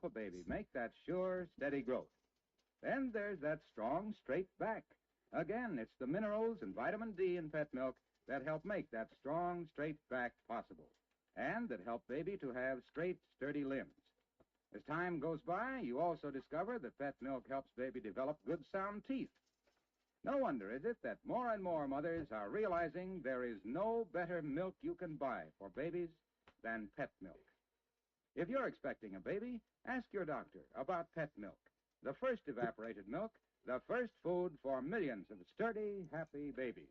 a baby, make that sure, steady growth. Then there's that strong, straight back. Again, it's the minerals and vitamin D in pet milk that help make that strong, straight back possible, and that help baby to have straight, sturdy limbs. As time goes by, you also discover that pet milk helps baby develop good, sound teeth. No wonder, is it, that more and more mothers are realizing there is no better milk you can buy for babies than pet milk. If you're expecting a baby, ask your doctor about pet milk, the first evaporated milk, the first food for millions of sturdy, happy babies.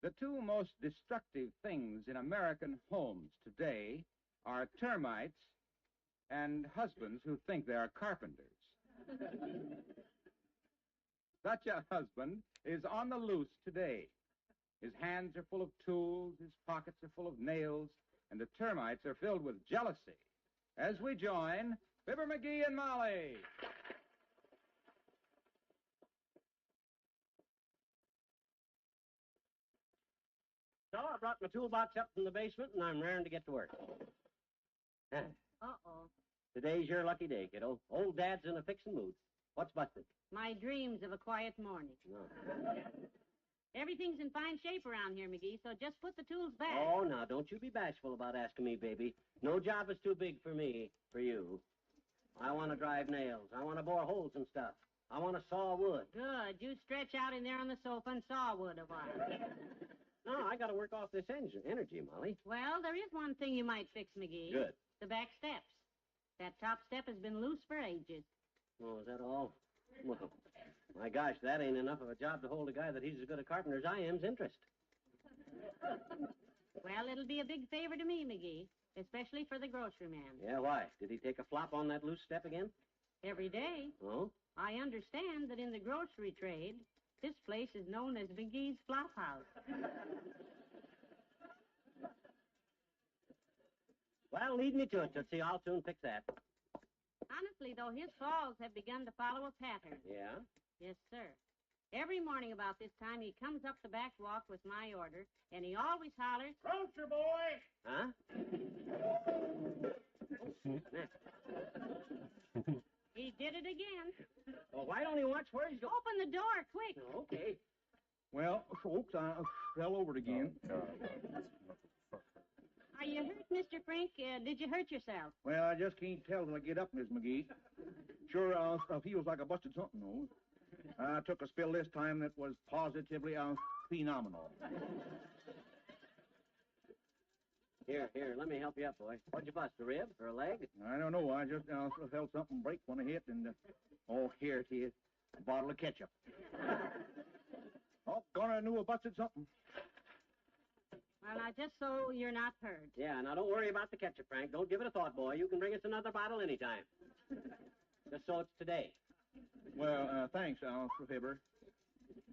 The two most destructive things in American homes today are termites and husbands who think they are carpenters. Such a husband is on the loose today. His hands are full of tools, his pockets are full of nails, and the termites are filled with jealousy. As we join Fibber McGee and Molly. So I brought my toolbox up from the basement, and I'm raring to get to work. Uh-oh. Today's your lucky day, kiddo. Old Dad's in a fixin' mood. What's busted? My dreams of a quiet morning. No. Everything's in fine shape around here, McGee, so just put the tools back. Oh, now, don't you be bashful about asking me, baby. No job is too big for me, for you. I want to drive nails. I want to bore holes and stuff. I want to saw wood. Good. You stretch out in there on the sofa and saw wood a while. No, I got to work off this energy, Molly. Well, there is one thing you might fix, McGee. Good. The back steps. That top step has been loose for ages. Oh, is that all? Well, my gosh, that ain't enough of a job to hold a guy that he's as good a carpenter as I am's interest. Well, it'll be a big favor to me, McGee, especially for the grocery man. Yeah, why? Did he take a flop on that loose step again? Every day. Oh? I understand that in the grocery trade, this place is known as McGee's Flop House. Well, lead me to it, Tootsie. I'll soon fix that. Honestly, though, his falls have begun to follow a pattern. Yeah? Yes, sir. Every morning about this time, he comes up the back walk with my order, and he always hollers, "Grocer boy!" Huh? He did it again. Well, why don't he watch where he's going? Open the door, quick. Oh, okay. Well, folks, I fell over it again. Are you hurt, Mr. Frink? Did you hurt yourself? Well, I just can't tell till I get up, Miss McGee. Sure, feels like I busted something, though. I took a spill this time that was positively phenomenal. Here, let me help you up, boy. What'd you bust, a rib or a leg? I don't know. I just felt something break when I hit, and, oh, here it is. A bottle of ketchup. Oh, gonna knew I busted something. Well, now, just so you're not hurt. Yeah, now don't worry about the ketchup, Frank. Don't give it a thought, boy. You can bring us another bottle anytime. Just so it's today. Well, thanks, Fibber.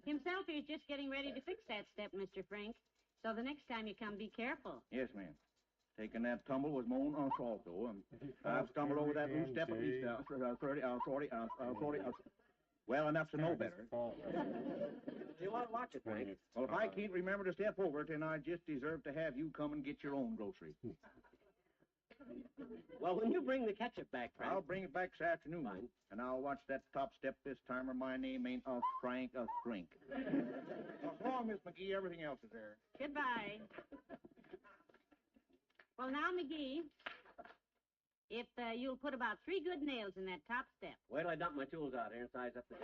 Himself, he's just getting ready to fix that step, Mr. Frink. So the next time you come, be careful. Yes, ma'am. Taking that tumble was my own fault, though. I've stumbled over that loose step at least 30, 40, 40. Well, enough to know better. You want to watch it, Frank? Well, if I can't remember to step over it, then I just deserve to have you come and get your own grocery. Well, when you bring the ketchup back, Frank... I'll bring it back this afternoon. Fine. And I'll watch that top step this time, or my name ain't Frank Drink. So long, Miss McGee. Everything else is there. Goodbye. Well, now, McGee, if you'll put about 3 good nails in that top step. Wait till I dump my tools out here and size up the...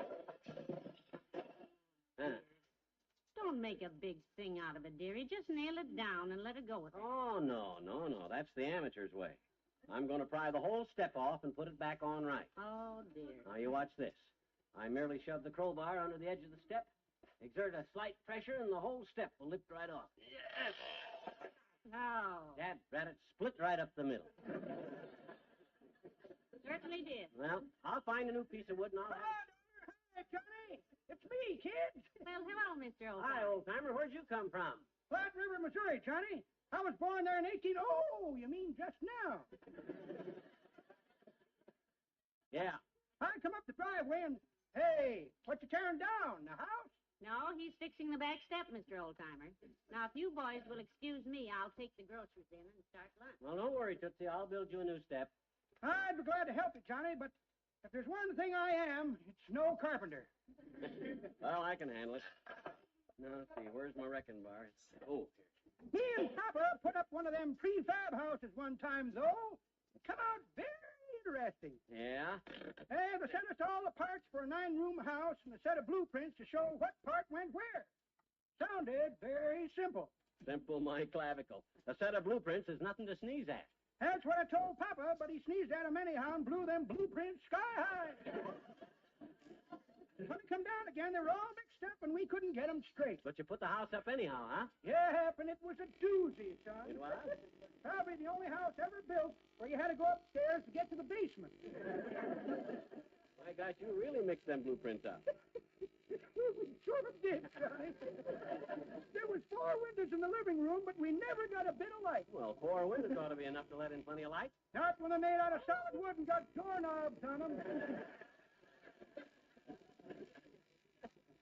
Don't make a big thing out of it, dearie. Just nail it down and let it go with it. Oh, no. That's the amateur's way. I'm going to pry the whole step off and put it back on right. Oh, dear. Now, you watch this. I merely shove the crowbar under the edge of the step, exert a slight pressure, and the whole step will lift right off. Yes! Oh. Dad, rat it, split right up the middle. Certainly did. Well, I'll find a new piece of wood and I'll have it. Hey, Johnny! It's me, kid! Well, hello, Mr. Oldtimer. Hi, old-timer. Where'd you come from? Flat River, Missouri, Johnny. I was born there in 18... Oh, you mean just now. Yeah. I come up the driveway and... Hey, what you tearing down? The house? No, he's fixing the back step, Mr. Oldtimer. Now, if you boys will excuse me, I'll take the groceries in and start lunch. Well, don't worry, Tootsie. I'll build you a new step. I'd be glad to help you, Johnny, but if there's one thing I am, it's no carpenter. Well, I can handle it. Now, let's see. Where's my wrecking bar? Oh, Me and Papa put up one of them prefab houses one time, though. It come out very interesting. yeah? They sent us all the parts for a 9-room house and a set of blueprints to show what part went where. Sounded very simple. Simple, my clavicle. A set of blueprints is nothing to sneeze at. That's what I told Papa, but he sneezed at 'em anyhow and blew them blueprints sky high. When they come down again, they were all mixed up and we couldn't get 'em straight. But you put the house up anyhow, huh? Yep, and it was a doozy, son. It was? Probably the only house ever built where you had to go upstairs to get to the basement. My gosh, you really mixed them blueprints up. We sort of did, Johnny. There was 4 windows in the living room, but we never got a bit of light. Well, 4 windows ought to be enough to let in plenty of light. Not when they're made out of solid wood and got doorknobs on them.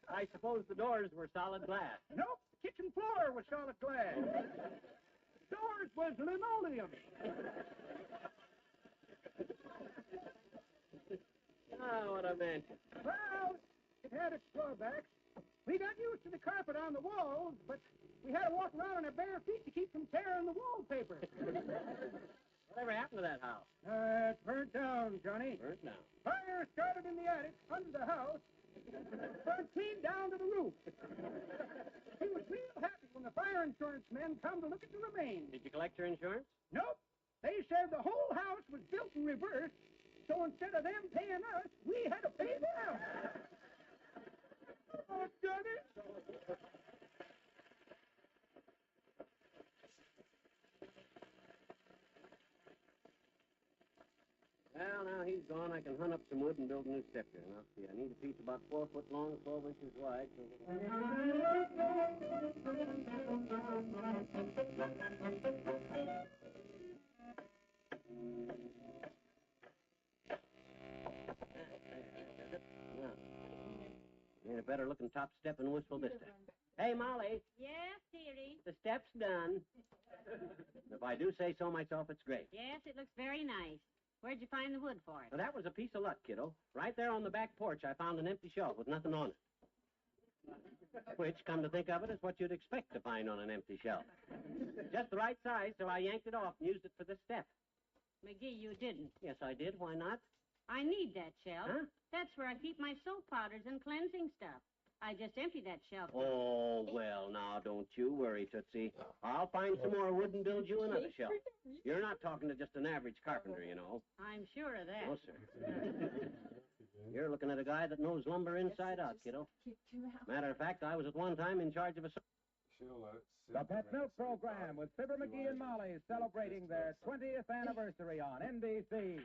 I suppose the doors were solid glass. Nope, the kitchen floor was solid glass. Doors was linoleum. Oh, what a mansion. Well, it had its drawbacks. We got used to the carpet on the walls, but we had to walk around on our bare feet to keep from tearing the wallpaper. Whatever happened to that house? It burnt down, Johnny. Burnt down. Fire started in the attic under the house, burned clean down to the roof. He was real happy when the fire insurance men come to look at the remains. Did you collect your insurance? Nope. They said the whole house was built in reverse, so instead of them paying us, we had to pay them. Oh, Johnny. Well, now he's gone. I can hunt up some wood and build a new step here. Now, see, I need a piece about 4 foot long, 12 inches wide. Need a better looking top step in Wistful Vista. Hey, Molly, Yes, dearie. the step's done. If I do say so myself, it's great. Yes, it looks very nice. Where'd you find the wood for it? Now, that was a piece of luck, kiddo. Right there on the back porch, I found an empty shelf with nothing on it. Which, come to think of it, is what you'd expect to find on an empty shelf. Just the right size, so I yanked it off and used it for this step. McGee, you didn't. Yes, I did. Why not? I need that shelf. Huh? That's where I keep my soap powders and cleansing stuff. I just emptied that shelf. Oh, well, now, don't you worry, Tootsie. I'll find some more wood and build you another shelf. You're not talking to just an average carpenter, you know. I'm sure of that. No, sir. You're looking at a guy that knows lumber inside out, kiddo. Matter of fact, I was at one time in charge of a... The Pet Milk Program with Fibber McGee and Molly celebrating their 20th anniversary on NBC.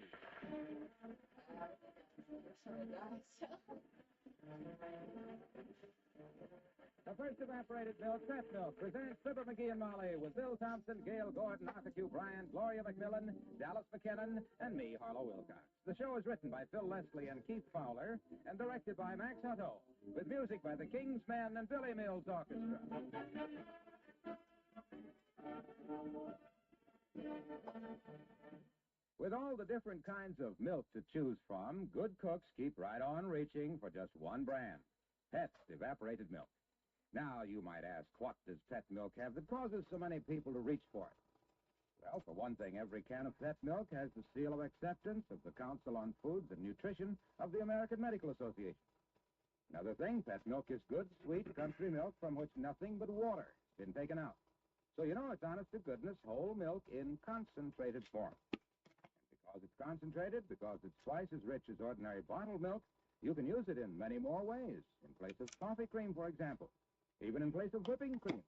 The first evaporated milk, Pet Milk, presents Fibber McGee and Molly with Bill Thompson, Gail Gordon, Arthur Q. Bryant, Gloria McMillan, Dallas McKinnon, and me, Harlow Wilcox. The show is written by Phil Leslie and Keith Fowler and directed by Max Hutto, with music by the King's Men and Billy Mills Orchestra. With all the different kinds of milk to choose from, good cooks keep right on reaching for just one brand, Pet's Evaporated Milk. Now, you might ask, what does Pet Milk have that causes so many people to reach for it? Well, for one thing, every can of Pet Milk has the seal of acceptance of the Council on Foods and Nutrition of the American Medical Association. Another thing, Pet Milk is good, sweet, country milk from which nothing but water has been taken out. So you know it's honest-to-goodness whole milk in concentrated form. Because it's concentrated, because it's twice as rich as ordinary bottled milk, you can use it in many more ways. In place of coffee cream, for example. Even in place of whipping cream.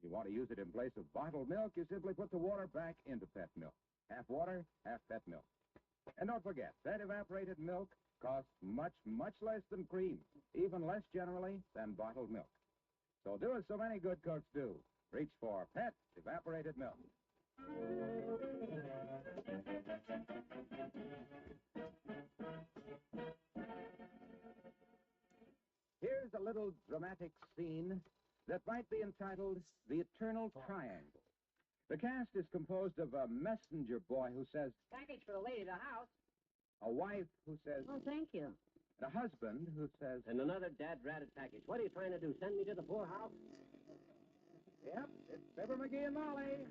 When you want to use it in place of bottled milk, you simply put the water back into Pet Milk. Half water, half Pet Milk. And don't forget, that evaporated milk costs much, much less than cream. Even less generally than bottled milk. So do as so many good cooks do. Reach for Pet Evaporated Milk. Here's a little dramatic scene that might be entitled The Eternal Triangle. The cast is composed of a messenger boy who says, Package for the lady of the house. a wife who says, Oh, thank you. and a husband who says, And another dad-ratted package. What are you trying to do, send me to the poorhouse? yep, it's Fibber McGee and Molly.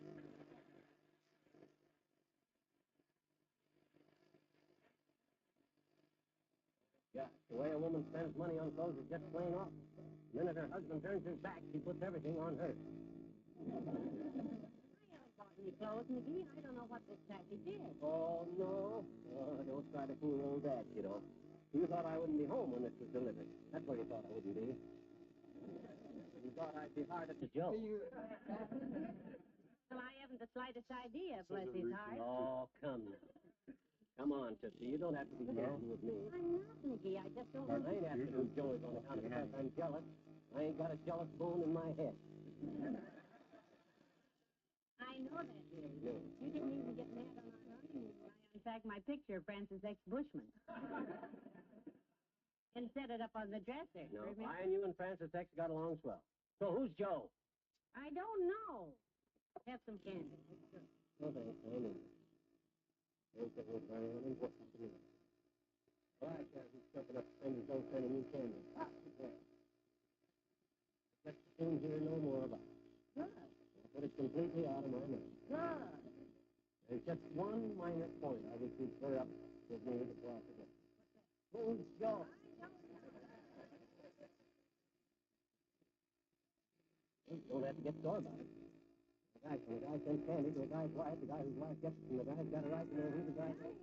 Yeah, the way a woman spends money on clothes is just plain off. The minute her husband turns his back, she puts everything on her. I haven't bought any clothes, McGee. I don't know what this package is. Oh, no. Oh, don't try to fool old Dad, kiddo. You thought I wouldn't be home when this was delivered. That's where you thought I wouldn't be. You thought I'd be hard at the Joe. Well, I haven't the slightest idea, bless his heart. Oh, come now. Come on, Tootsie. You don't have to be careful with me. I'm not, McGee. I just don't I know. ain't after who Joe is on account of the fact I'm jealous. I ain't got a jealous bone in my head. I know that, dear. You didn't even get mad on our honeymoon when I unpacked my picture of Francis X. Bushman. And set it up on the dresser. No, Remember? I and you and Francis X got along swell. So who's Joe? I don't know. Have some candy. No, thanks. I know. Don't think it's very unimportant to me. Well, I can't be stepping up and don't send a new camera. Ah, yeah. Let's soon hear no more about it. Good. I'll put it completely out of my mind. Good. There's just one minor point I wish you'd clear up with me before I forget. Who's Joe? Don't have to get sore about it. When the guy sends candy to a guy's wife, the guy whose wife gets it from the guy's got a right to know who the guy is.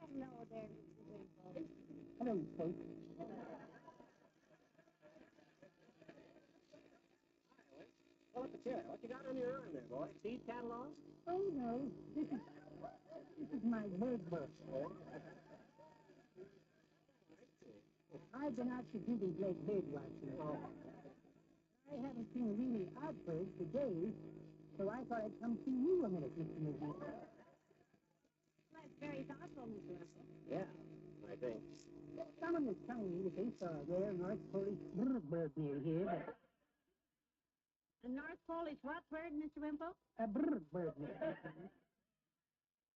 Hello there, Mr. Winkle. Hello, folks. Oh, look at you. What you got on your arm there, boy? Seed catalog? Oh, no. This is my bird book. I've been out to Judy's Lake bird watching. Oh. I haven't seen really odd birds for days, so I thought I'd come see you a minute, Mr. McGee. That's very thoughtful, Mr. Winkle. Yeah, I think. Someone was telling me that they saw a rare North Polish bird near here, but The North Pole is what bird, Mr. Wimple? a bird near here.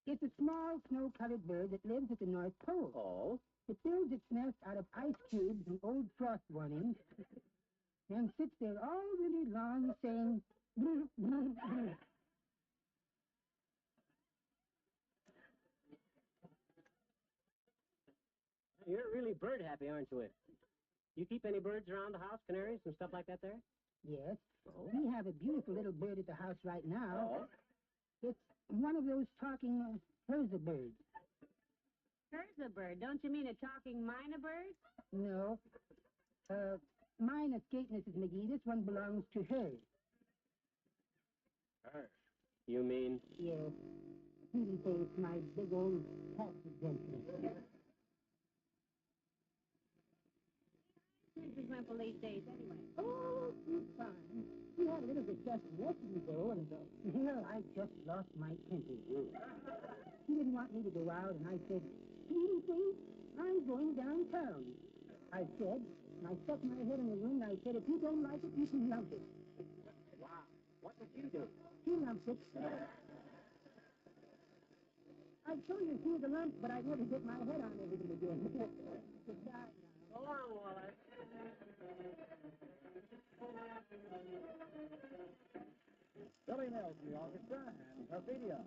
It's a small, snow-covered bird that lives at the North Pole. Oh? It builds its nest out of ice cubes and old frost warnings, and sits there all really long saying, brr, brr, brr. You're really bird happy, aren't you? You keep any birds around the house, canaries and stuff like that there? Yes, Oh. we have a beautiful little bird at the house right now. Oh? It's one of those talking Herza birds. Here's a bird. Don't you mean a talking minor bird? No. Mine escaped, Mrs. McGee. This one belongs to her. You mean? Yes. Beauty face, my big old tax exemption. Mrs. Wimple these days, anyway. Oh, she's fine. We had a little discussion yesterday, though, and, well, I just lost my temper. She didn't want me to go out, and I said, Beauty face, I'm going downtown. I said, and I stuck my head in the wind, and I said, if you don't like it, you can lump it. Wow. What did you do? She lumped it. I'd show you a few of the lumps, but I'd never get my head on everything again. Goodbye now. So long, Wallace. Billy Mills, the orchestra, and Ophelia.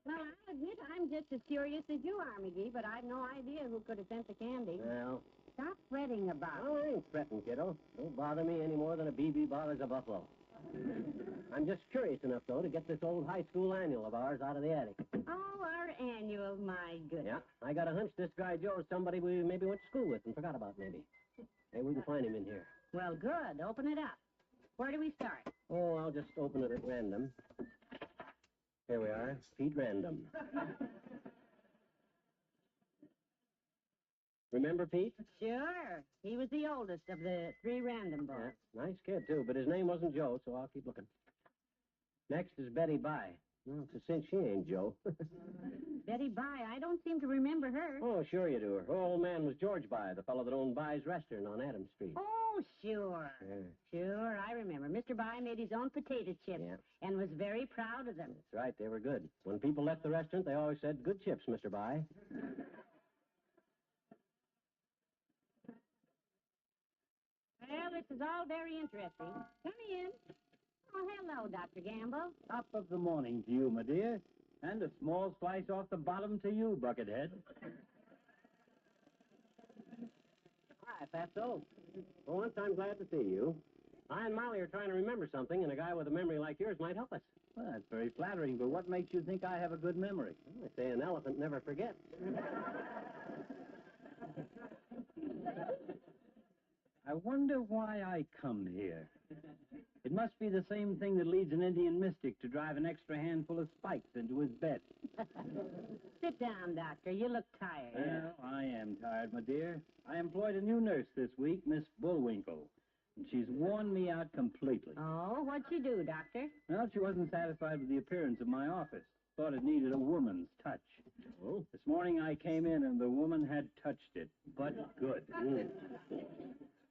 Well, I'll admit I'm just as curious as you are, McGee, but I've no idea who could have sent the candy. Well, Stop fretting about it. I ain't fretting, kiddo. Don't bother me any more than a BB bothers a buffalo. I'm just curious enough, though, to get this old high school annual of ours out of the attic. Oh, our annual, my goodness. Yeah, I got a hunch this guy Joe is somebody we maybe went to school with and forgot about, maybe. Maybe we can find him in here. Well, good. Open it up. Where do we start? Oh, I'll just open it at random. Here we are, Pete Random. Remember Pete? Sure. He was the oldest of the three random boys. Yeah, nice kid, too, but his name wasn't Joe, so I'll keep looking. Next is Betty Bye. Well, it's a cinch she ain't Joe. Betty Bye. I don't seem to remember her. Oh, sure you do. Her old man was George Bye, the fellow that owned Bye's Restaurant on Adams Street. Oh, sure. Yeah. Sure, I remember. Mr. Bye made his own potato chips and was very proud of them. That's right, they were good. When people left the restaurant, they always said, "Good chips, Mr. Bye." Well, this is all very interesting. Come in. Oh, hello, Dr. Gamble. Top of the morning to you, my dear. And a small slice off the bottom to you, Buckethead. Hi, Fatso. For once, I'm glad to see you. I and Molly are trying to remember something, and a guy with a memory like yours might help us. Well, that's very flattering, but what makes you think I have a good memory? Well, they say an elephant never forgets. I wonder why I come here. It must be the same thing that leads an Indian mystic to drive an extra handful of spikes into his bed. Sit down, Doctor. You look tired. Well, I am tired, my dear. I employed a new nurse this week, Miss Bullwinkle, and she's worn me out completely. Oh, what'd she do, Doctor? Well, she wasn't satisfied with the appearance of my office. Thought it needed a woman's touch. Oh? This morning I came in and the woman had touched it, but good.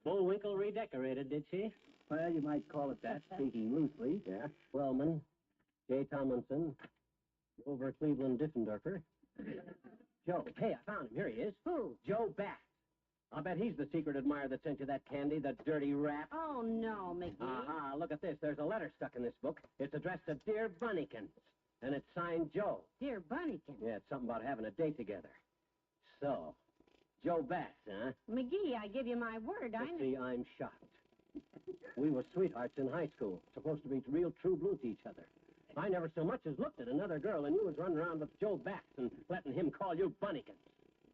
Bullwinkle redecorated, did she? Well, you might call it that, speaking loosely. Yeah. Wellman, J. Tomlinson, over Cleveland Diffenderfer. Joe. Hey, I found him. Here he is. Who? Joe Bass. I'll bet he's the secret admirer that sent you that candy, the dirty rat. Oh, no, McGee. Aha, look at this. There's a letter stuck in this book. It's addressed to Dear Bunnykins, and it's signed Joe. Dear Bunnykin. Yeah, it's something about having a date together. So, Joe Bass, huh? McGee, I give you my word. See, I'm shocked. We were sweethearts in high school, supposed to be real true blue to each other. I never so much as looked at another girl, and you was running around with Joe Bass and letting him call you Bunnykins.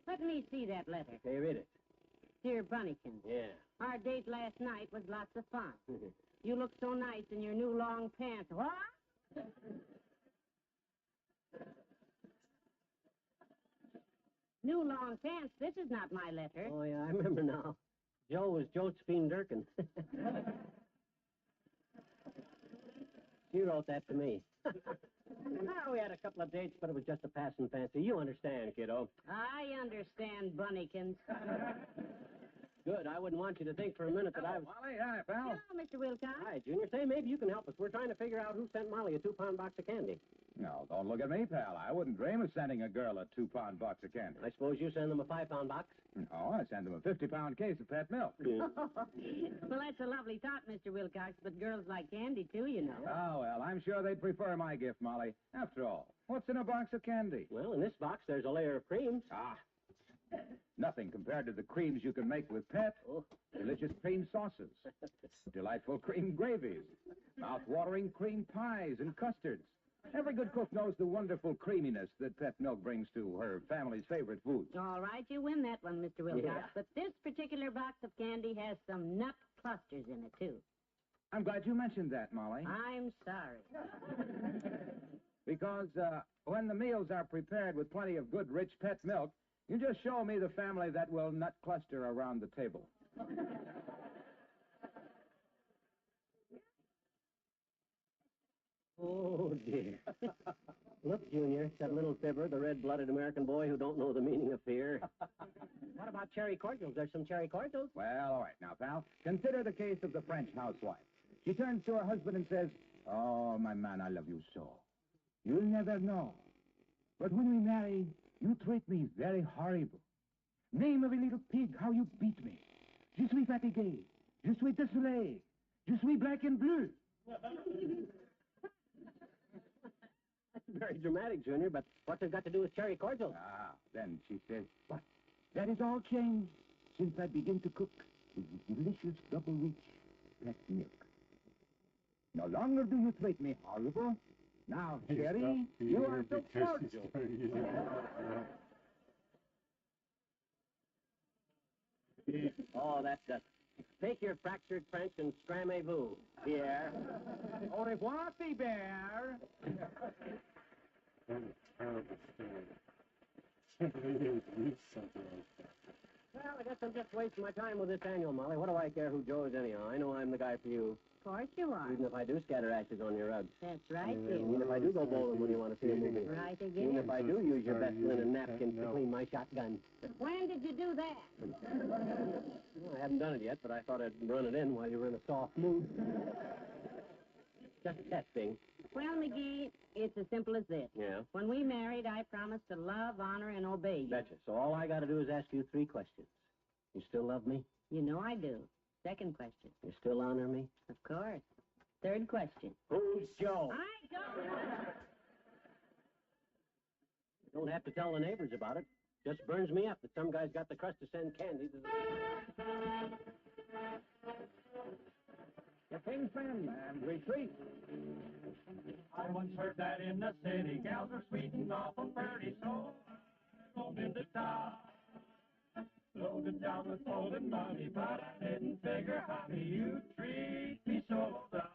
Let me see that letter. Okay, read it. Dear Bunnykin. Yeah. Our date last night was lots of fun. You look so nice in your new long pants. What? New long pants? This is not my letter. Oh, yeah, I remember now. Joe was Josephine Durkin. She wrote that to me. We had a couple of dates, but it was just a passing fancy. You understand, kiddo. I understand, Bunnykins. Good. I wouldn't want you to think for a minute that I was... Molly, hi, pal. Hello, Mr. Wilcox. Hi, Junior. Say, maybe you can help us. We're trying to figure out who sent Molly a 2-pound box of candy. No, don't look at me, pal. I wouldn't dream of sending a girl a 2-pound box of candy. I suppose you send them a 5-pound box? No, I send them a 50-pound case of pet milk. Well, that's a lovely thought, Mr. Wilcox, but girls like candy, too, you know. Oh, well, I'm sure they'd prefer my gift, Molly. After all, what's in a box of candy? Well, in this box, there's a layer of creams. Ah, nothing compared to the creams you can make with pet. Oh. Delicious cream sauces, delightful cream gravies, mouth-watering cream pies and custards, Every good cook knows the wonderful creaminess that pet milk brings to her family's favorite foods. All right, you win that one, Mr. Wilcox. Yeah. But this particular box of candy has some nut clusters in it, too. I'm glad you mentioned that, Molly. I'm sorry. Because when the meals are prepared with plenty of good, rich pet milk, you just show me the family that will nut cluster around the table. Oh, dear. Look, Junior, that little Fibber, the red-blooded American boy who don't know the meaning of fear. What about cherry cordials? There's some cherry cordials. Well, all right. Now, pal, consider the case of the French housewife. She turns to her husband and says, "Oh, my man, I love you so. You'll never know. But when we marry, you treat me very horrible. Name of a little pig, how you beat me. Je suis fatigué. Je suis désolé. Je suis black and blue." That's very dramatic, Junior, but what's it got to do with cherry cordials? Then she says, "What? That is all changed since I begin to cook with the delicious double-rich pet milk. No longer do you treat me horrible. Now, Cherry, you are so cordial." Oh, that's it. Take your fractured French and scramez-vous, Pierre. Au revoir, Fibber. Well, I guess I'm just wasting my time with this annual, Molly. What do I care who Joe is anyhow? I know I'm the guy for you. Of course you are. Even if I do scatter ashes on your rug. That's right, Even dear. if I do go bowling when you want to see a movie. Right Even again. if I do use your best linen napkins to clean my shotgun. When did you do that? Well, I haven't done it yet, but I thought I'd run it in while you were in a soft mood. Just testing. Well, McGee, it's as simple as this. Yeah? When we married, I promised to love, honor, and obey you. Betcha. So all I got to do is ask you 3 questions. You still love me? You know I do. Second question. You still honor me? Of course. Third question. Who's Joe? I don't know. You don't have to tell the neighbors about it. Just burns me up that some guy's got the crust to send candy to The king's men and retreat. I once heard that in the city, gals are sweet and awful pretty, so I rolled into town, loaded down with golden money, but I didn't figure, honey, you'd treat me so down.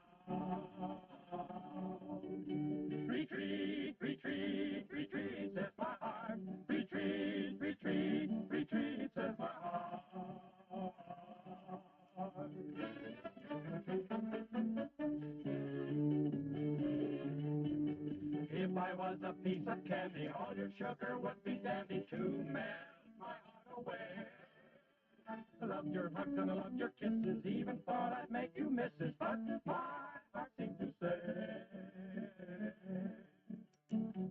Retreat, retreat, retreat, says my heart. Retreat, retreat, retreat, says my heart. If I was a piece of candy, all your sugar would be dandy to melt my heart away. I loved your hugs and I loved your kisses, even thought I'd make you misses, but my heart seemed to say,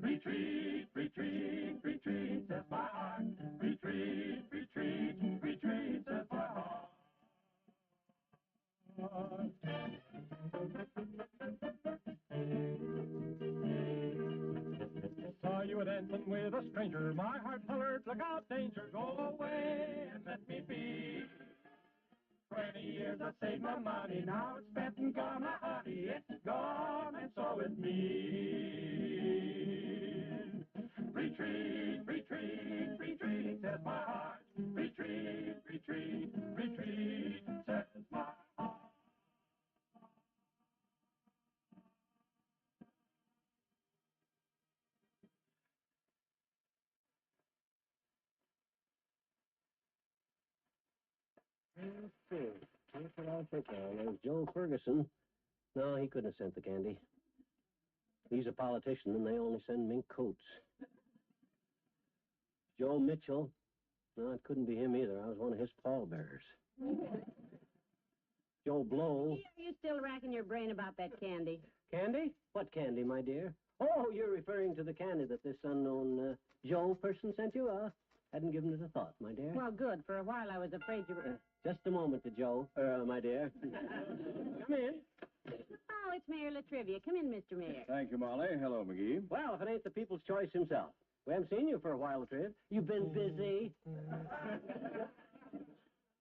retreat, retreat, retreat, says my heart. Retreat, retreat, retreat, says my heart. Saw you dancing with a stranger, my heart hollered, look out, danger, go away and let me be. 20 years I saved my money, now it's spent and gone, my honey, it's gone, and so is me. Retreat, retreat, retreat, says my heart. Retreat, retreat, retreat, says my heart. Okay. Here's what I'll think of. There's Joe Ferguson. No, he couldn't have sent the candy. He's a politician, and they only send mink coats. Joe Mitchell. No, it couldn't be him either. I was one of his pallbearers. Joe Blow. Are you still racking your brain about that candy? Candy? What candy, my dear? Oh, you're referring to the candy that this unknown Joe person sent you? Hadn't given it a thought, my dear. Well, good. For a while, I was afraid you were... Just a moment, Joe, my dear. Come in. Oh, it's Mayor Latrivia. Come in, Mr. Mayor. Thank you, Molly. Hello, McGee. Well, if it ain't the people's choice himself. We haven't seen you for a while, Triv. You've been busy.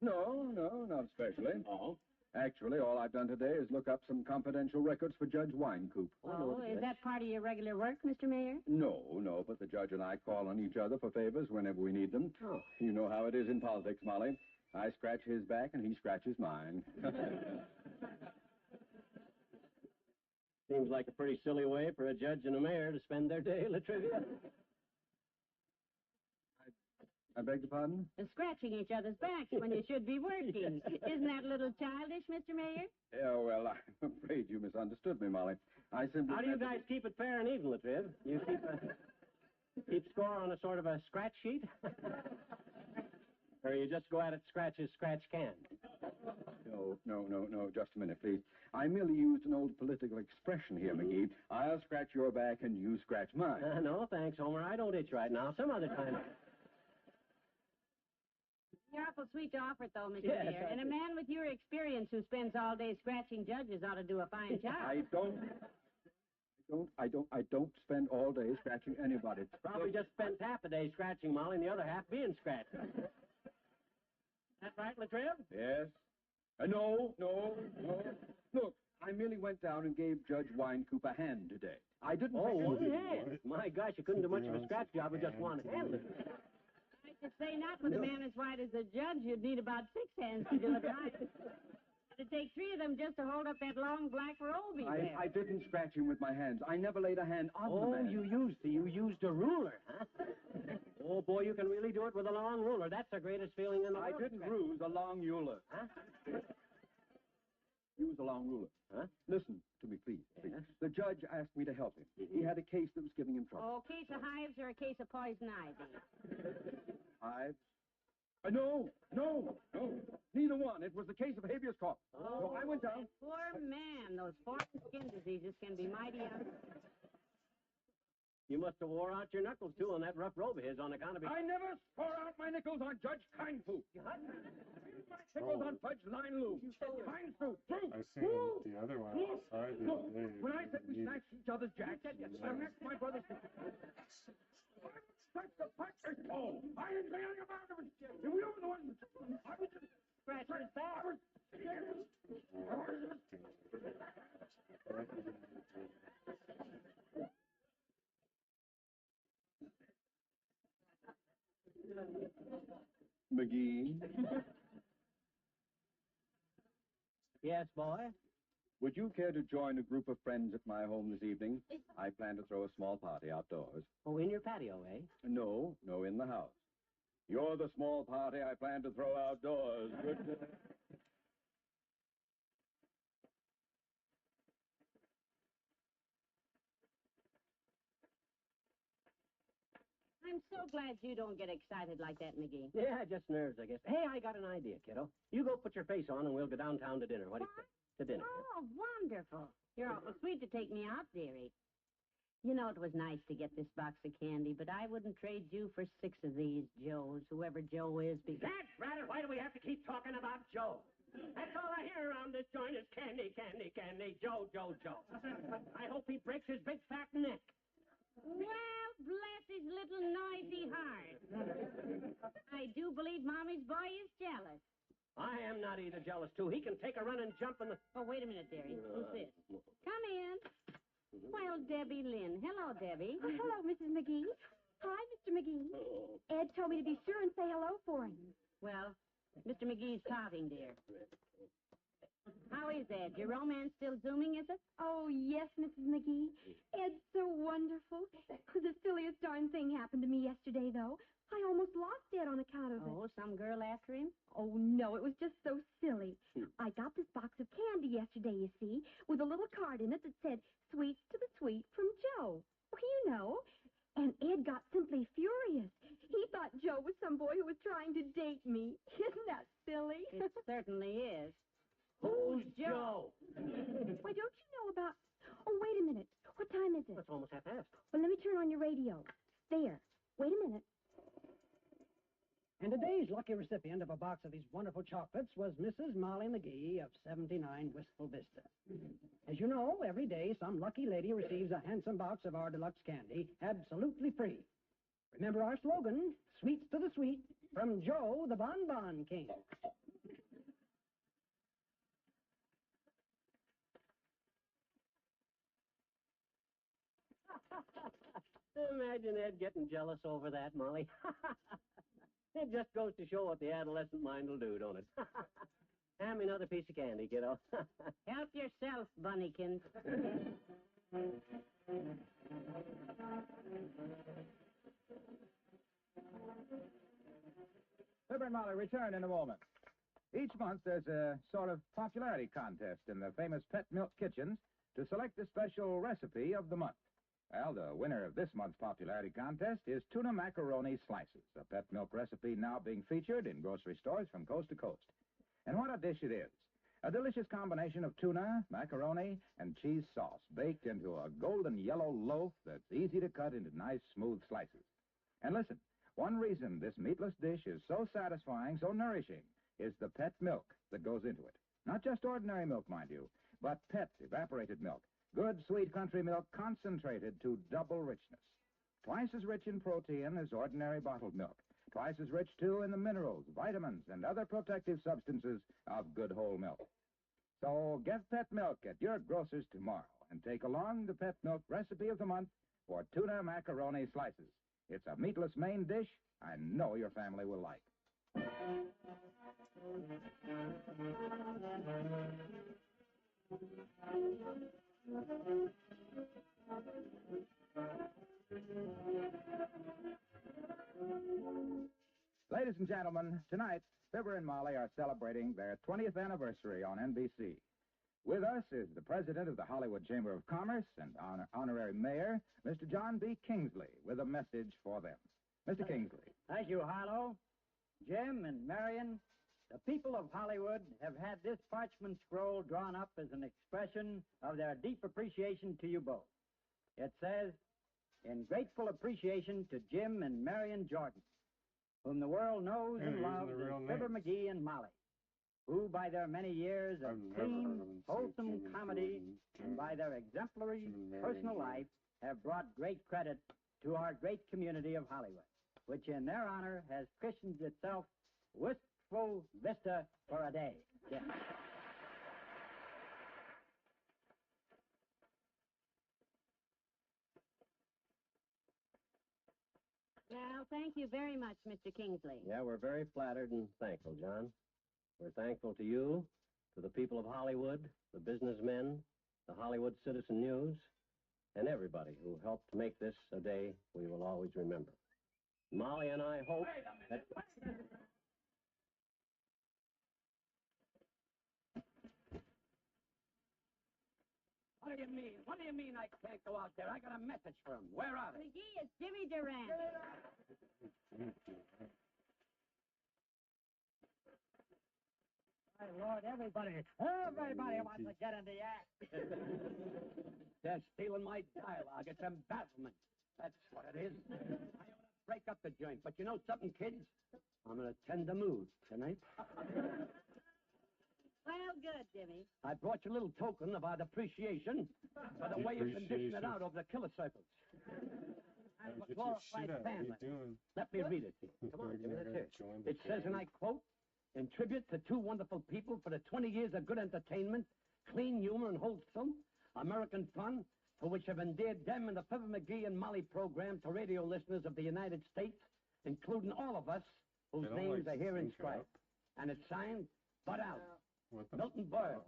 No, not especially. Oh? Actually, all I've done today is look up some confidential records for Judge Winecoop. Oh, is that part of your regular work, Mr. Mayor? No, but the judge and I call on each other for favors whenever we need them. Oh. You know how it is in politics, Molly. I scratch his back and he scratches mine. Seems like a pretty silly way for a judge and a mayor to spend their day, Latrivia. I beg your pardon? Scratching each other's backs when you should be working. Isn't that a little childish, Mr. Mayor? Yeah, well, I'm afraid you misunderstood me, Molly. I simply... How do you guys keep it fair and even, Latriv? You keep score on a sort of a scratch sheet? Or you just go at it scratch as scratch can? No, just a minute, please. I merely used an old political expression here, McGee. I'll scratch your back and you scratch mine. No, thanks, Homer. I don't itch right now. Some other time. You're awful sweet to offer it, though, Mr. Yes, Mayor. And a man with your experience who spends all day scratching judges ought to do a fine job. I don't spend all day scratching anybody. Probably just spends half a day scratching Molly and the other half being scratched. That right, Latriv? Yes. No. Look, I merely went down and gave Judge Winecoop a hand today. I didn't... Oh, one hand. My gosh, you couldn't do much of a scratch job with just one hand. I should say not with a man as white as the judge. You'd need about 6 hands to do it right. It'd take 3 of them just to hold up that long black robe he wears. I didn't scratch him with my hands. I never laid a hand on the man. You used a ruler, huh? Oh, boy, you can really do it with a long ruler. That's the greatest feeling in the world. I didn't use a long ruler. Huh? Use a long ruler. Huh? Listen to me, please. Yes? The judge asked me to help him. He had a case that was giving him trouble. Oh, a case of hives or a case of poison ivy? Hives? No. Neither one. It was the case of habeas corpus. So I went down. That poor man. Those foreign skin diseases can be mighty You must have wore out your knuckles, too, on that rough robe of his on account of his... I never swore out my nickels on Judge Kindfoot. My nickels on Fudge Line Lou. Kindfoot. I seen the other one outside the other day. When I said we snatched each other's jacks, I smacked my brother's... That's the partner's pole. I didn't say anything about it. You were the one. I was just... scratch his back. McGee, Yes, boy? would you care to join a group of friends at my home this evening? I plan to throw a small party outdoors. Oh, in your patio, eh? No, in the house. You're the small party I plan to throw outdoors. Good. I'm so glad you don't get excited like that, McGee. Yeah, just nerves, I guess. Hey, I got an idea, kiddo. You go put your face on and we'll go downtown to dinner. What do you think? To dinner. Oh, wonderful. You're awful sweet to take me out, dearie. You know, it was nice to get this box of candy, but I wouldn't trade you for 6 of these Joes, whoever Joe is, because... That's right. Why do we have to keep talking about Joe? That's all I hear around this joint is candy. Joe. I hope he breaks his big fat neck. Well, bless his little noisy heart. I do believe Mommy's boy is jealous. I am not either jealous, too. He can take a run and jump in the... Oh, wait a minute, dearie. Who's this? Come in. Well, Debbie Lynn. Hello, Debbie. Oh, hello, Mrs. McGee. Hi, Mr. McGee. Ed told me to be sure and say hello for him. Well, Mr. McGee's coughing, dear. How is Ed? Your romance still zooming, is it? Oh, yes, Mrs. McGee. Ed's so wonderful. The silliest darn thing happened to me yesterday, though. I almost lost Ed on account of it. Oh, some girl after him? Oh, no, it was just so silly. I got this box of candy yesterday, you see, with a little card in it that said, "Sweets to the sweet from Joe." Well, you know. And Ed got simply furious. He thought Joe was some boy who was trying to date me. Isn't that silly? It certainly is. Who's Joe? Why, don't you know about... Oh, wait a minute. What time is it? It's almost half past. Well, let me turn on your radio. There. Wait a minute. And today's lucky recipient of a box of these wonderful chocolates was Mrs. Molly McGee of 79 Wistful Vista. As you know, every day some lucky lady receives a handsome box of our deluxe candy, absolutely free. Remember our slogan, "Sweets to the sweet, from Joe the Bon Bon King." Imagine Ed getting jealous over that, Molly. It just goes to show what the adolescent mind will do, don't it? Hand me another piece of candy, kiddo. Help yourself, Bunnykins. Fibber and Molly return in a moment. Each month there's a sort of popularity contest in the famous Pet Milk kitchens to select the special recipe of the month. Well, the winner of this month's popularity contest is tuna macaroni slices, a Pet Milk recipe now being featured in grocery stores from coast to coast. And what a dish it is. A delicious combination of tuna, macaroni, and cheese sauce baked into a golden yellow loaf that's easy to cut into nice, smooth slices. And listen, one reason this meatless dish is so satisfying, so nourishing, is the Pet milk that goes into it. Not just ordinary milk, mind you, but Pet evaporated milk. Good, sweet country milk concentrated to double richness. Twice as rich in protein as ordinary bottled milk. Twice as rich, too, in the minerals, vitamins, and other protective substances of good whole milk. So get Pet milk at your grocer's tomorrow and take along the Pet milk recipe of the month for tuna macaroni slices. It's a meatless main dish I know your family will like. Ladies and gentlemen, tonight, Fibber and Molly are celebrating their 20th anniversary on NBC. With us is the president of the Hollywood Chamber of Commerce and honorary mayor, Mr. John B. Kingsley, with a message for them. Mr. Kingsley. Thank you, Harlow. Jim and Marion, the people of Hollywood have had this parchment scroll drawn up as an expression of their deep appreciation to you both. It says, in grateful appreciation to Jim and Marion Jordan, whom the world knows and loves as Fibber McGee and Molly, who by their many years of clean, wholesome comedy and by their exemplary personal life have brought great credit to our great community of Hollywood, which in their honor has christened itself Wistful Vista for a day. Yes. Well, thank you very much, Mr. Kingsley. Yeah, we're very flattered and thankful, John. We're thankful to you, to the people of Hollywood, the businessmen, the Hollywood Citizen News, and everybody who helped make this a day we will always remember. Molly and I hope that... What do you mean? What do you mean I can't go out there? I got a message for him. Where are they? McGee, it's Jimmy Durant. My Lord, everybody wants to get in the act. They're stealing my dialogue. It's embezzlement. That's what it is. I ought to break up the joint. But you know something, kids? I'm in a tender mood tonight. Well, good, Jimmy. I brought you a little token of our appreciation for the way you've been dishing it out over the killer circles. I'm a glorified fan. Let me read it to you. Come on, Jimmy, let's hear it. It says, and I quote, in tribute to two wonderful people for the 20 years of good entertainment, clean humor and wholesome American fun, for which have endeared them and the Fibber McGee and Molly program to radio listeners of the United States, including all of us whose names are here inscribed. And it's signed, Bud Allen, Milton Berle,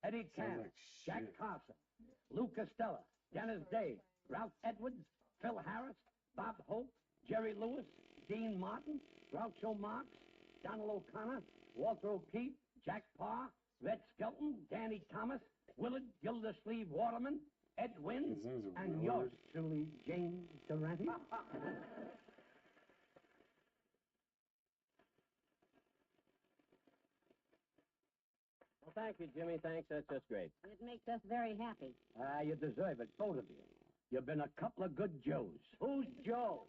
Eddie Cannon, Jack Carson, Lou Costello, Dennis Day, Ralph Edwards, Phil Harris, Bob Hope, Jerry Lewis, Dean Martin, Groucho Marx, Donald O'Connor, Walter O'Keefe, Jack Parr, Red Skelton, Danny Thomas, Willard Gildersleeve Waterman, Ed Wynn, and yours truly, James Durante. Well, thank you, Jimmy. Thanks. That's just great. It makes us very happy. You deserve it, both of you. You've been a couple of good Joes. Who's Joe?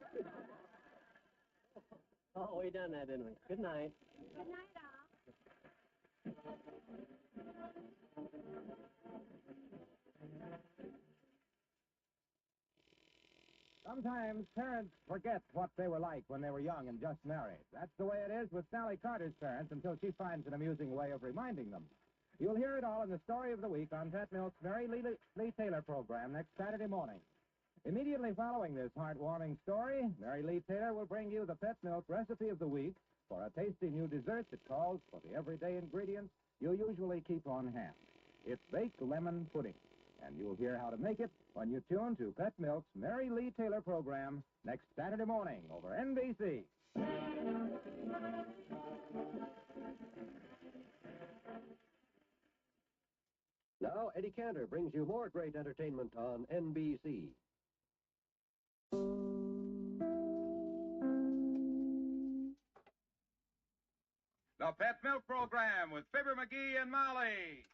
Oh, we done that, didn't we? Good night. Good night, all. Sometimes parents forget what they were like when they were young and just married. That's the way it is with Sally Carter's parents until she finds an amusing way of reminding them. You'll hear it all in the story of the week on Pet Milk's Mary Lee Taylor program next Saturday morning. Immediately following this heartwarming story, Mary Lee Taylor will bring you the Pet Milk Recipe of the Week for a tasty new dessert that calls for the everyday ingredients you usually keep on hand. It's baked lemon pudding, and you'll hear how to make it when you tune to Pet Milk's Mary Lee Taylor program next Saturday morning over NBC. Now, Eddie Cantor brings you more great entertainment on NBC. The Pet Milk Program with Fibber McGee and Molly.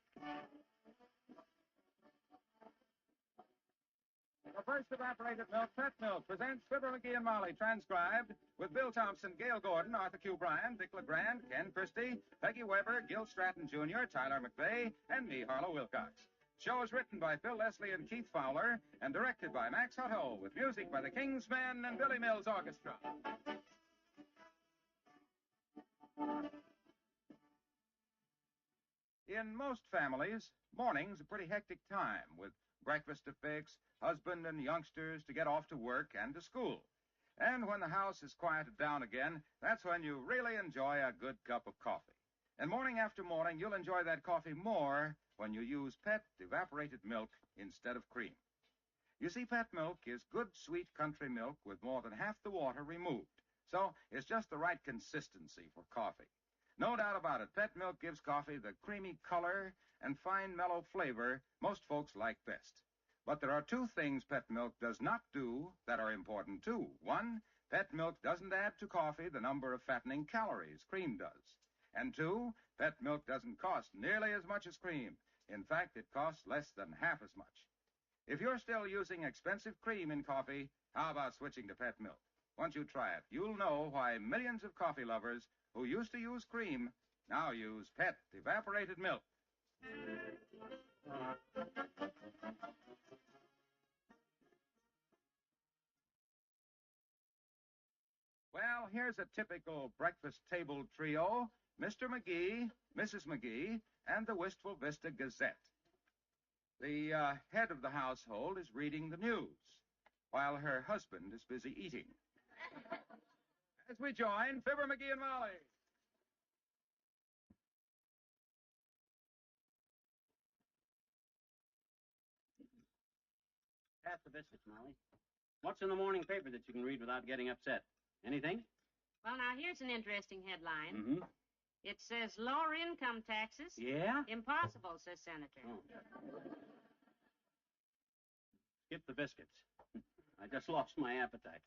The first evaporated milk, Pet Milk, presents Fibber McGee and Molly, transcribed with Bill Thompson, Gail Gordon, Arthur Q. Bryan, Dick LeGrand, Ken Christie, Peggy Weber, Gil Stratton Jr., Tyler McVeigh, and me, Harlow Wilcox. Show is written by Phil Leslie and Keith Fowler and directed by Max Hutto with music by the Kingsmen and Billy Mills Orchestra. In most families, morning's a pretty hectic time with breakfast to fix, husband and youngsters to get off to work and to school. And when the house is quieted down again, that's when you really enjoy a good cup of coffee. And morning after morning, you'll enjoy that coffee more when you use Pet evaporated milk instead of cream. You see, Pet milk is good, sweet country milk with more than half the water removed. So it's just the right consistency for coffee. No doubt about it, Pet milk gives coffee the creamy color and fine, mellow flavor most folks like best. But there are two things Pet milk does not do that are important, too. One, Pet milk doesn't add to coffee the number of fattening calories cream does. And two, Pet milk doesn't cost nearly as much as cream. In fact, it costs less than half as much. If you're still using expensive cream in coffee, how about switching to Pet milk? Once you try it, you'll know why millions of coffee lovers who used to use cream now use Pet evaporated milk. Well, here's a typical breakfast table trio: Mr. McGee, Mrs. McGee, and the Wistful Vista Gazette. The head of the household is reading the news, while her husband is busy eating. As we join Fibber McGee and Molly. Pass the biscuits, Molly. What's in the morning paper that you can read without getting upset? Anything? Well, now, here's an interesting headline. Mm-hmm. It says lower income taxes. Yeah? Impossible, says Senator. Oh. Skip the biscuits. I just lost my appetite.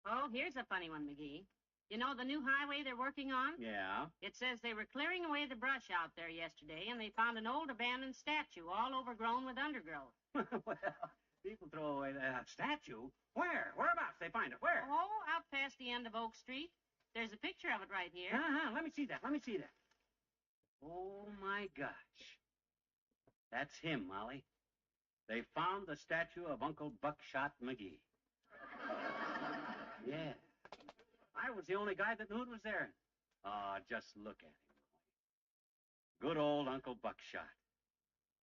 Oh, here's a funny one, McGee. You know the new highway they're working on? Yeah? It says they were clearing away the brush out there yesterday, and they found an old abandoned statue all overgrown with undergrowth. Well, people throw away that statue. Where? Whereabouts? They find it. Where? Oh, out past the end of Oak Street. There's a picture of it right here. Let me see that. Oh, my gosh. That's him, Molly. They found the statue of Uncle Buckshot McGee. Yeah. I was the only guy that knew it was there. Oh, just look at him. Good old Uncle Buckshot.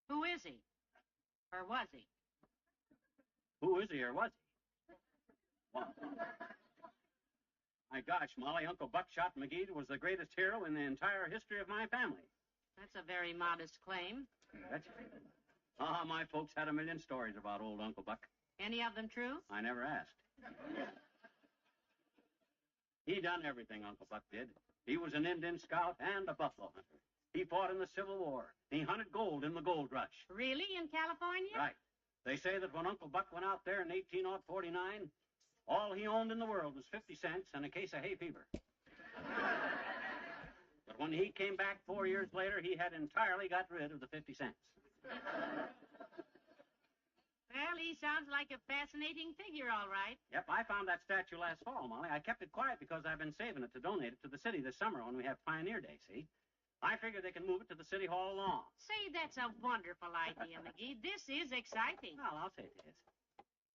Who is he? Or was he? Who is he or was he? Well, my gosh, Molly, Uncle Buckshot McGee was the greatest hero in the entire history of my family. That's a very modest claim. That's it. My folks had a million stories about old Uncle Buck. Any of them true? I never asked. He done everything, Uncle Buck did. He was an Indian scout and a buffalo hunter. He fought in the Civil War. He hunted gold in the gold rush. Really? In California? Right. They say that when Uncle Buck went out there in 1849, all he owned in the world was 50 cents and a case of hay fever. But when he came back 4 years later, he had entirely got rid of the 50 cents. Well, he sounds like a fascinating figure, all right. Yep, I found that statue last fall, Molly. I kept it quiet because I've been saving it to donate it to the city this summer when we have Pioneer Day, see? I figure they can move it to the City Hall lawn. Say, that's a wonderful idea, McGee. This is exciting. Well, I'll say it is.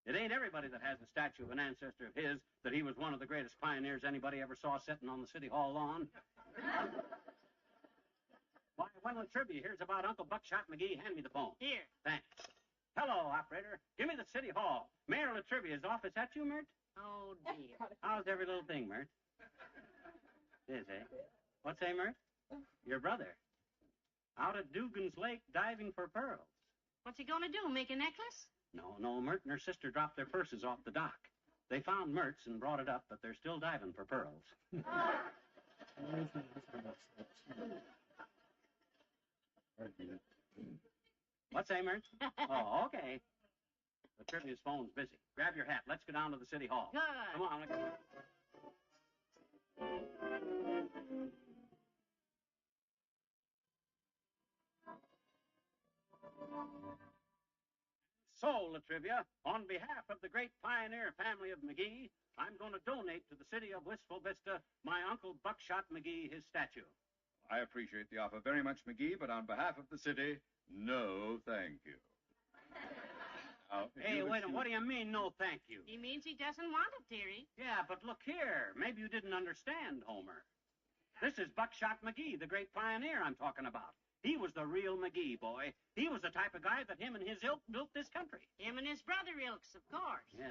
It ain't everybody that has a statue of an ancestor of his that he was one of the greatest pioneers anybody ever saw sitting on the City Hall lawn. Why, when the trivia here's about Uncle Buckshot McGee, hand me the phone. Here. Thanks. Hello, operator. Give me the city hall. Mayor Latrivia's office. That you, Mert? Oh, dear. How's every little thing, Mert? Is, eh? What's say, Mert? Your brother. Out at Dugan's Lake diving for pearls. What's he going to do, make a necklace? No, Mert and her sister dropped their purses off the dock. They found Mertz and brought it up, but they're still diving for pearls. What's say, Mert? Oh, okay. Latrivia's phone's busy. Grab your hat. Let's go down to the city hall. Good. Come on. Let's go. So, Latrivia, on behalf of the great pioneer family of McGee, I'm going to donate to the city of Wistful Vista my Uncle Buckshot McGee his statue. I appreciate the offer very much, McGee, but on behalf of the city, no thank you. Now, Hey, wait a minute. What do you mean, no thank you? He means he doesn't want it, dearie. Yeah, but look here. Maybe you didn't understand, Homer. This is Buckshot McGee, the great pioneer I'm talking about. He was the real McGee, boy. He was the type of guy that him and his ilk built this country. Him and his brother Ilks, of course. Yeah.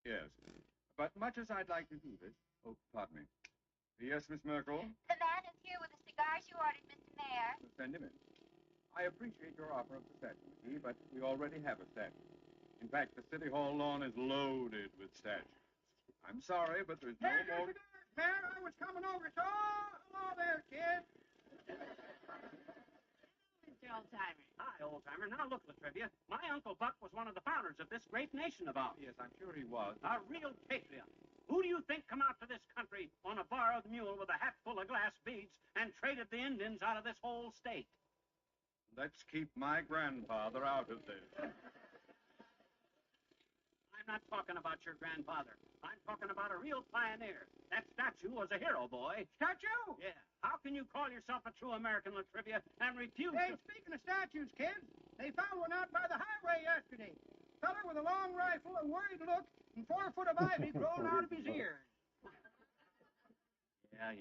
Yes. But much as I'd like to do this... Oh, pardon me. Yes, Miss Merkel? The man is here with the cigars you ordered, Mr. Mayor. Send him in. I appreciate your offer of the statue, McGee, but we already have a statue. In fact, the City Hall lawn is loaded with statues. I'm sorry, but there's no more... Mayor, I was coming over, so hello there, kid. Mr. Old-Timer. Hi, old-timer. Now, look, Latrivia. My Uncle Buck was one of the founders of this great nation of ours. Yes, I'm sure he was. A real patriot. Who do you think come out to this country on a borrowed mule with a hat full of glass beads and traded the Indians out of this whole state? Let's keep my grandfather out of this. I'm not talking about your grandfather. I'm talking about a real pioneer. That statue was a hero, boy. Statue? Yeah. How can you call yourself a true American, Latrivia, and refuse Hey, to... speaking of statues, kids, they found one out by the highway yesterday. Feller with a long rifle, a worried look, and 4 foot of ivy growing out of his ears. Yeah,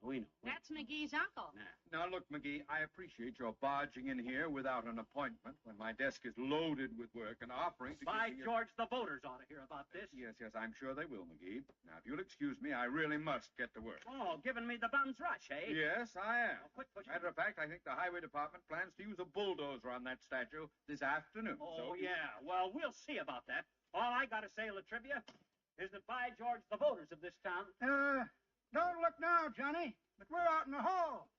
we know. That's McGee's uncle. Now, look, McGee, I appreciate your barging in here without an appointment when my desk is loaded with work and offering to By give me George, the voters ought to hear about this. Yes, I'm sure they will, McGee. Now, if you'll excuse me, I really must get to work. Oh, giving me the bum's rush, eh? Yes, I am. Oh, quit pushing. Matter of fact, I think the Highway Department plans to use a bulldozer on that statue this afternoon. Oh, yeah. Well, we'll see about that. All I got to say, Latrivia, is that by George, the voters of this town... Don't look now, Johnny, but we're out in the hall.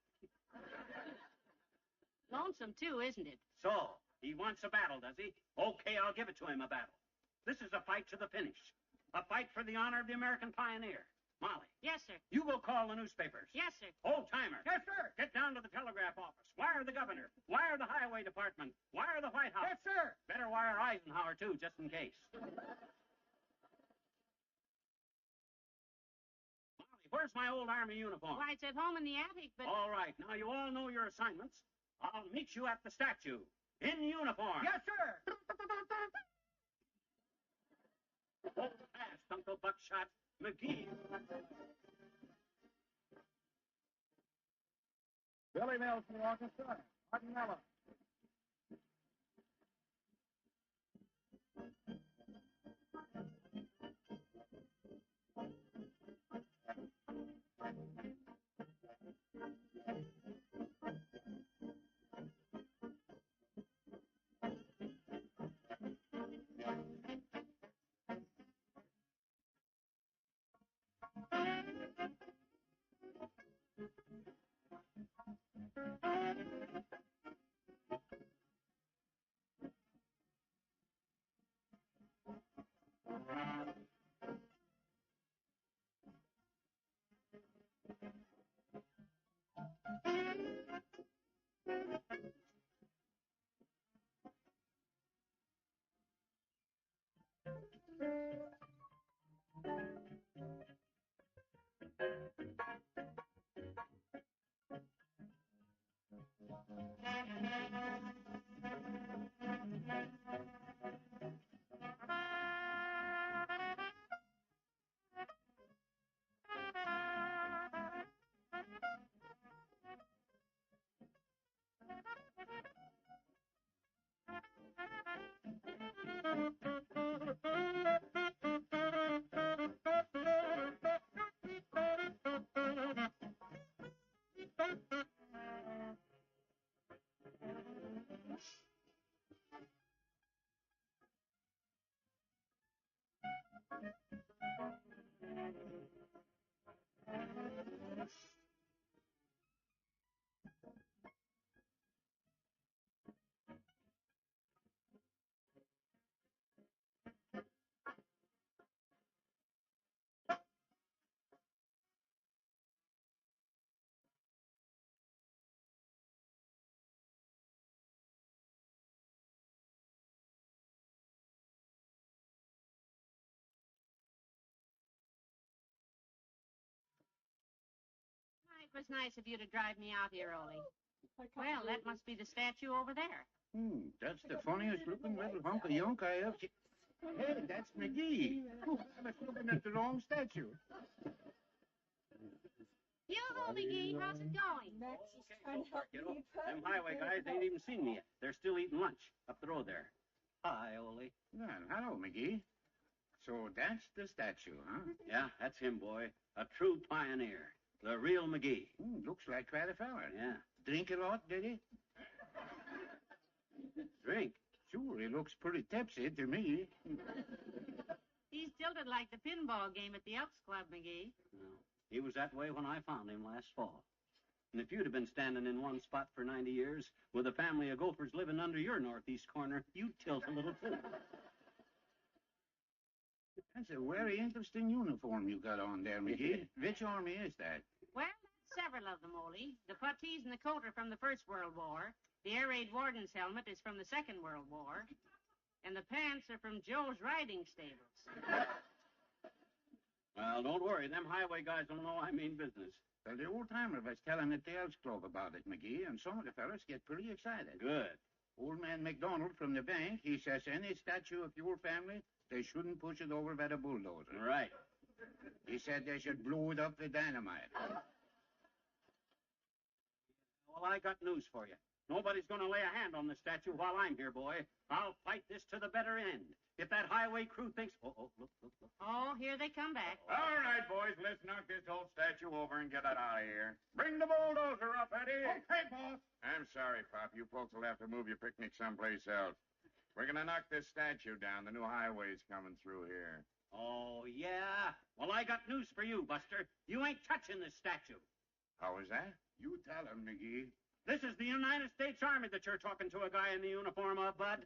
Lonesome, too, isn't it? So, he wants a battle, does he? Okay, I'll give it to him, a battle. This is a fight to the finish. A fight for the honor of the American pioneer. Molly. Yes, sir. You go call the newspapers. Yes, sir. Old-timer. Yes, sir. Get down to the telegraph office. Wire the governor. Wire the highway department. Wire the White House. Yes, sir. Better wire Eisenhower, too, just in case. Where's my old Army uniform? Why, it's at home in the attic, but... All right. Now, you all know your assignments. I'll meet you at the statue. In uniform. Yes, sir. Hold fast, Uncle Buckshot McGee. Billy Mills from the orchestra. Martin Mello. It was nice of you to drive me out here, Ole. Well, that must be the statue over there. That's the funniest looking little hunk of yunk I ever seen. Hey, that's McGee. I was looking at the wrong statue. Yoo-hoo, McGee, how's it going? Okay, so far, kiddo. Them highway guys ain't even seen me yet. They're still eating lunch up the road there. Hi, Ole. Well, hello, McGee. So that's the statue, huh? Yeah, that's him, boy. A true pioneer. The real McGee. Looks like quite a fella. Yeah. Drink a lot, did he? Drink? Sure, he looks pretty tipsy to me. He's tilted like the pinball game at the Elks Club, McGee. No, he was that way when I found him last fall. And if you'd have been standing in one spot for 90 years with a family of gophers living under your northeast corner, you'd tilt a little too. That's a very interesting uniform you got on there, McGee. Which army is that? Well, that's several of them, Ole. The puttees and the coat are from the First World War. The air raid warden's helmet is from the Second World War. And the pants are from Joe's riding stables. Well, don't worry. Them highway guys don't know I mean business. Well, the old-timer was telling at the Elks Club about it, McGee, and some of the fellas get pretty excited. Good. Old man McDonald from the bank, he says any statue of your family, they shouldn't push it over with a bulldozer. Right. He said they should blow it up with dynamite. Well, I got news for you. Nobody's going to lay a hand on the statue while I'm here, boy. I'll fight this to the better end. If that highway crew thinks... Oh, look. Oh, here they come back. All right, boys, let's knock this old statue over and get it out of here. Bring the bulldozer up, Eddie. Okay, boss. I'm sorry, Pop. You folks will have to move your picnic someplace else. We're going to knock this statue down. The new highway's coming through here. Oh, yeah? Well, I got news for you, Buster. You ain't touching this statue. How is that? You tell him, McGee. This is the United States Army that you're talking to a guy in the uniform of, Bud.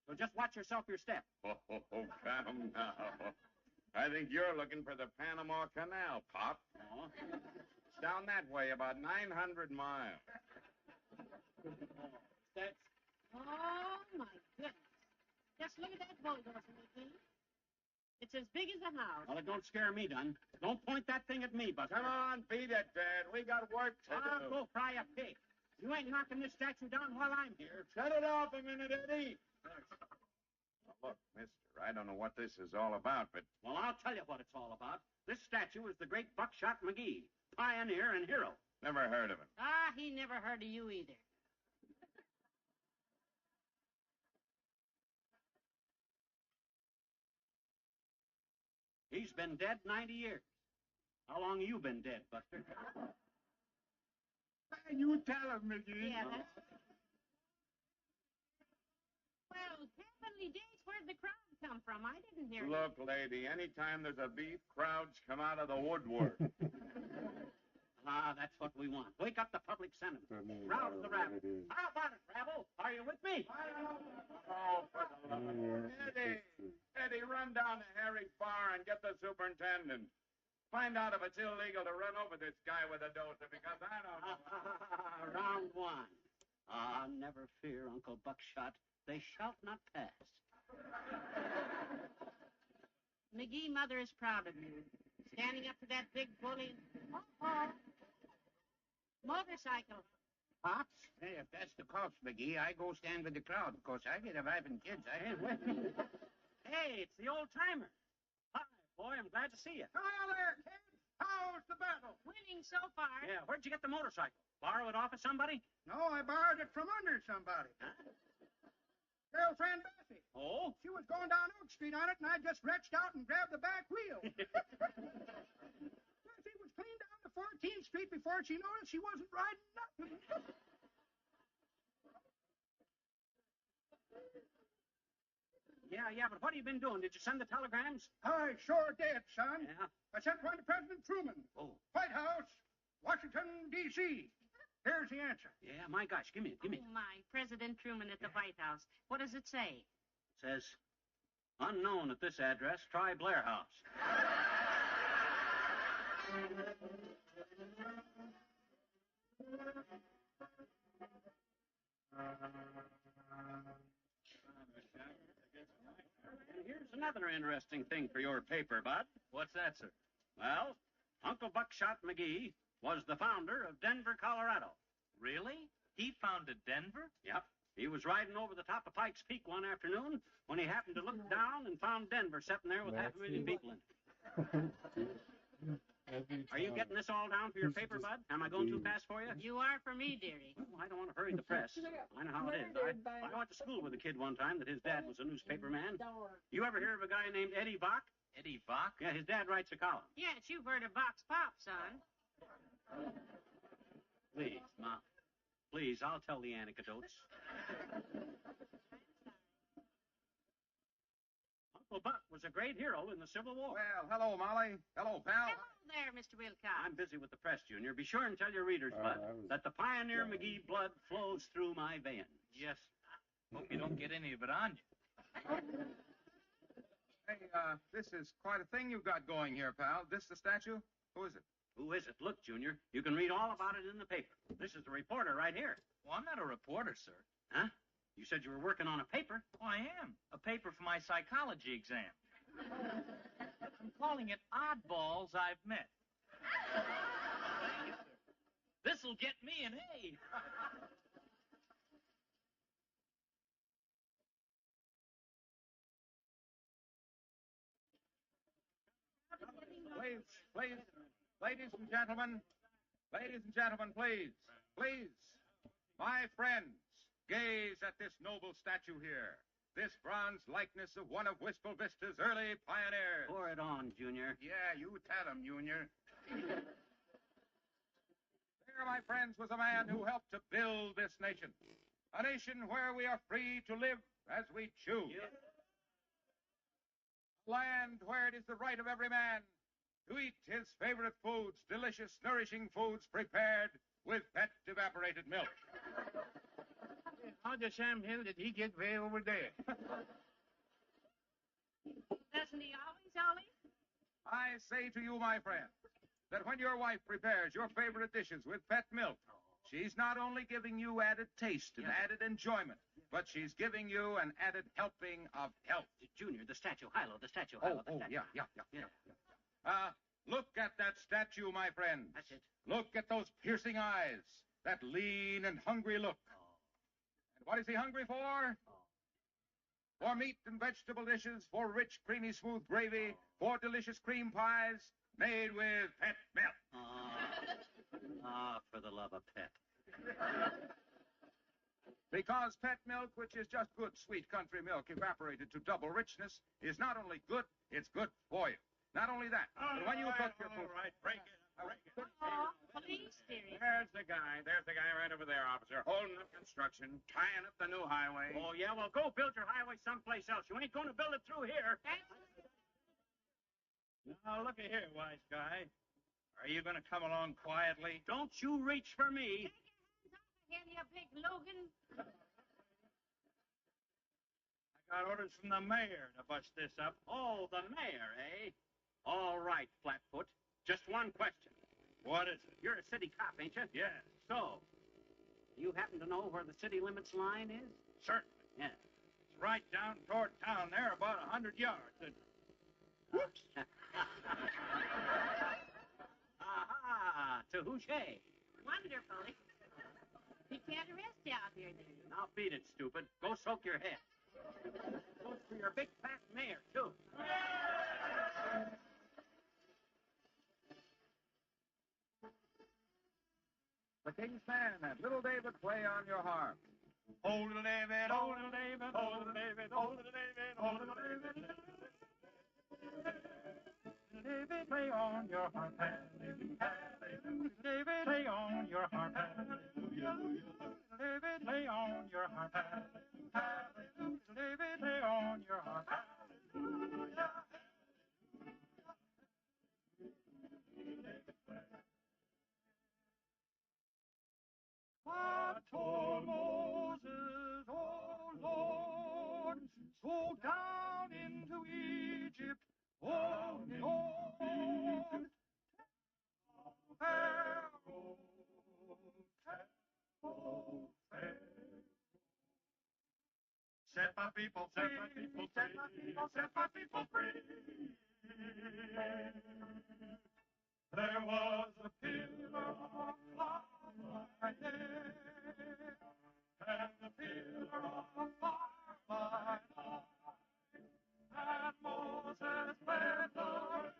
So just watch yourself your step. Oh, come now. I think you're looking for the Panama Canal, Pop. Oh. It's down that way, about 900 miles. That's... Oh, my goodness. Just look at that bulldozer, McGee. It's as big as a house. Well, it don't scare me, Dun. Don't point that thing at me, Buster. Come on, beat it, Dad. We got work to I'll do. go fry a pig. You ain't knocking this statue down while I'm here. Shut it off a minute, Eddie. Now, look, mister, I don't know what this is all about, but... Well, I'll tell you what it's all about. This statue is the great Buckshot McGee, pioneer and hero. Never heard of him. Ah, he never heard of you either. He's been dead 90 years. How long you been dead, Buster? You tell him, McGee. Yeah, that's... Well, heavenly days, where'd the crowd come from? I didn't hear Look, lady, anytime there's a beef, crowds come out of the woodwork. Ah, that's what we want. Wake up the public sentiment. Rouse the rabble. How about it, rabble? Are you with me? Oh, for the love of Eddie, run down to Harry's bar and get the superintendent. Find out if it's illegal to run over this guy with a dozer, because I don't know. Round one. Ah, never fear, Uncle Buckshot. They shall not pass. McGee, Mother is proud of you. Standing up to that big bully. Oh. Motorcycle. Pops? Hey, if that's the cops, McGee, I go stand with the crowd, because I get a wife and kids. I ain't with me. Hey, it's the old-timer. Hi, boy, I'm glad to see you. Hello there, kids. How's the battle? Winning so far. Yeah, where'd you get the motorcycle? Borrow it off of somebody? No, I borrowed it from under somebody. Huh? Girlfriend Bessie. Oh? She was going down Oak Street on it, and I just reached out and grabbed the back wheel. Bessie was clean down to 14th Street before she noticed she wasn't riding nothing. Yeah, but what have you been doing? Did you send the telegrams? I sure did, son. Yeah? I sent one to President Truman. Oh. White House, Washington, D.C. Here's the answer. Yeah, my gosh, give me it. Oh, my. President Truman at the White House. What does it say? It says, unknown at this address, try Blair House. And here's another interesting thing for your paper, Bud. What's that, sir? Well, Uncle Buckshot McGee was the founder of Denver, Colorado. Really? He founded Denver? Yep. He was riding over the top of Pikes Peak one afternoon when he happened to look down and found Denver sitting there with 500,000 people in it. Are you getting this all down for your paper, Bud? Am I going too fast for you? You are for me, dearie. Well, I don't want to hurry the press. I know how it is. I went to school with a kid one time that his dad was a newspaper man. You ever hear of a guy named Eddie Bach? Eddie Bach? Yeah, his dad writes a column. Yes, you've heard of Box Pop, son. Please, Mom. Please, I'll tell the anecdotes. Uncle Buck was a great hero in the Civil War. Well, hello, Molly. Hello, pal. Hello there, Mr. Wilcox. I'm busy with the press, Junior. Be sure and tell your readers, Bud, that the Pioneer McGee blood flows through my veins. Yes. Hope you don't get any of it on you. Hey, this is quite a thing you've got going here, pal. This the statue? Who is it? Who is it? Look, Junior, you can read all about it in the paper. This is the reporter right here. Well, I'm not a reporter, sir. Huh? You said you were working on a paper? Oh, I am. A paper for my psychology exam. I'm calling it Oddballs I've Met. Thank you, sir. This'll get me an A. Ladies and gentlemen, please, my friends, gaze at this noble statue here. This bronze likeness of one of Wistful Vista's early pioneers. Pour it on, Junior. Yeah, you tell him, Junior. There, my friends, was a man who helped to build this nation. A nation where we are free to live as we choose. Yeah. A land where it is the right of every man to eat his favorite foods, delicious, nourishing foods prepared with pet evaporated milk. How the Sam Hill did he get way over there? Doesn't he always, Ollie? I say to you, my friend, that when your wife prepares your favorite dishes with pet milk, she's not only giving you added taste and added enjoyment, but she's giving you an added helping of health. Junior, the statue. Hilo, the statue. Hilo, the statue. Yeah. Look at that statue, my friend. That's it. Look at those piercing eyes, that lean and hungry look. And what is he hungry for? For meat and vegetable dishes, for rich, creamy, smooth gravy, for delicious cream pies made with pet milk. For the love of pet. Because pet milk, which is just good, sweet country milk evaporated to double richness, is not only good, it's good for you. Not only that, but when you cook your food... All right, break it. Oh, please, dearie. There's the guy right over there, officer, holding up construction, tying up the new highway. Oh, yeah, well, go build your highway someplace else. You ain't going to build it through here. Now, look at here, wise guy. Are you going to come along quietly? Don't you reach for me. Take your hands off of him, you big Logan. I got orders from the mayor to bust this up. Oh, the mayor, eh? All right, Flatfoot. Just one question. What is it? You're a city cop, ain't you? Yes. So, do you happen to know where the city limits line is? Certainly. Yeah. It's right down toward town there, about 100 yards. Whoops. Aha! To Houché. Wonderful. He can't arrest you out here, then. Now beat it, stupid. Go soak your head. Goes for your big fat mayor, too. The King's Man and Little David play on your harp. Hold little David, hold little David, hold little David, hold little David, hold little David. David, play on your harp, hallelujah, hallelujah. David, play on your harp, hallelujah, hallelujah. David, play on your harp, hallelujah, hallelujah. David, play on your harp, go down into Egypt. Oh, Lord, Pharaoh, set my people free, set my people free, set my people free. There was a pillar of fire there, and the pillar of fire by night, and Moses led the way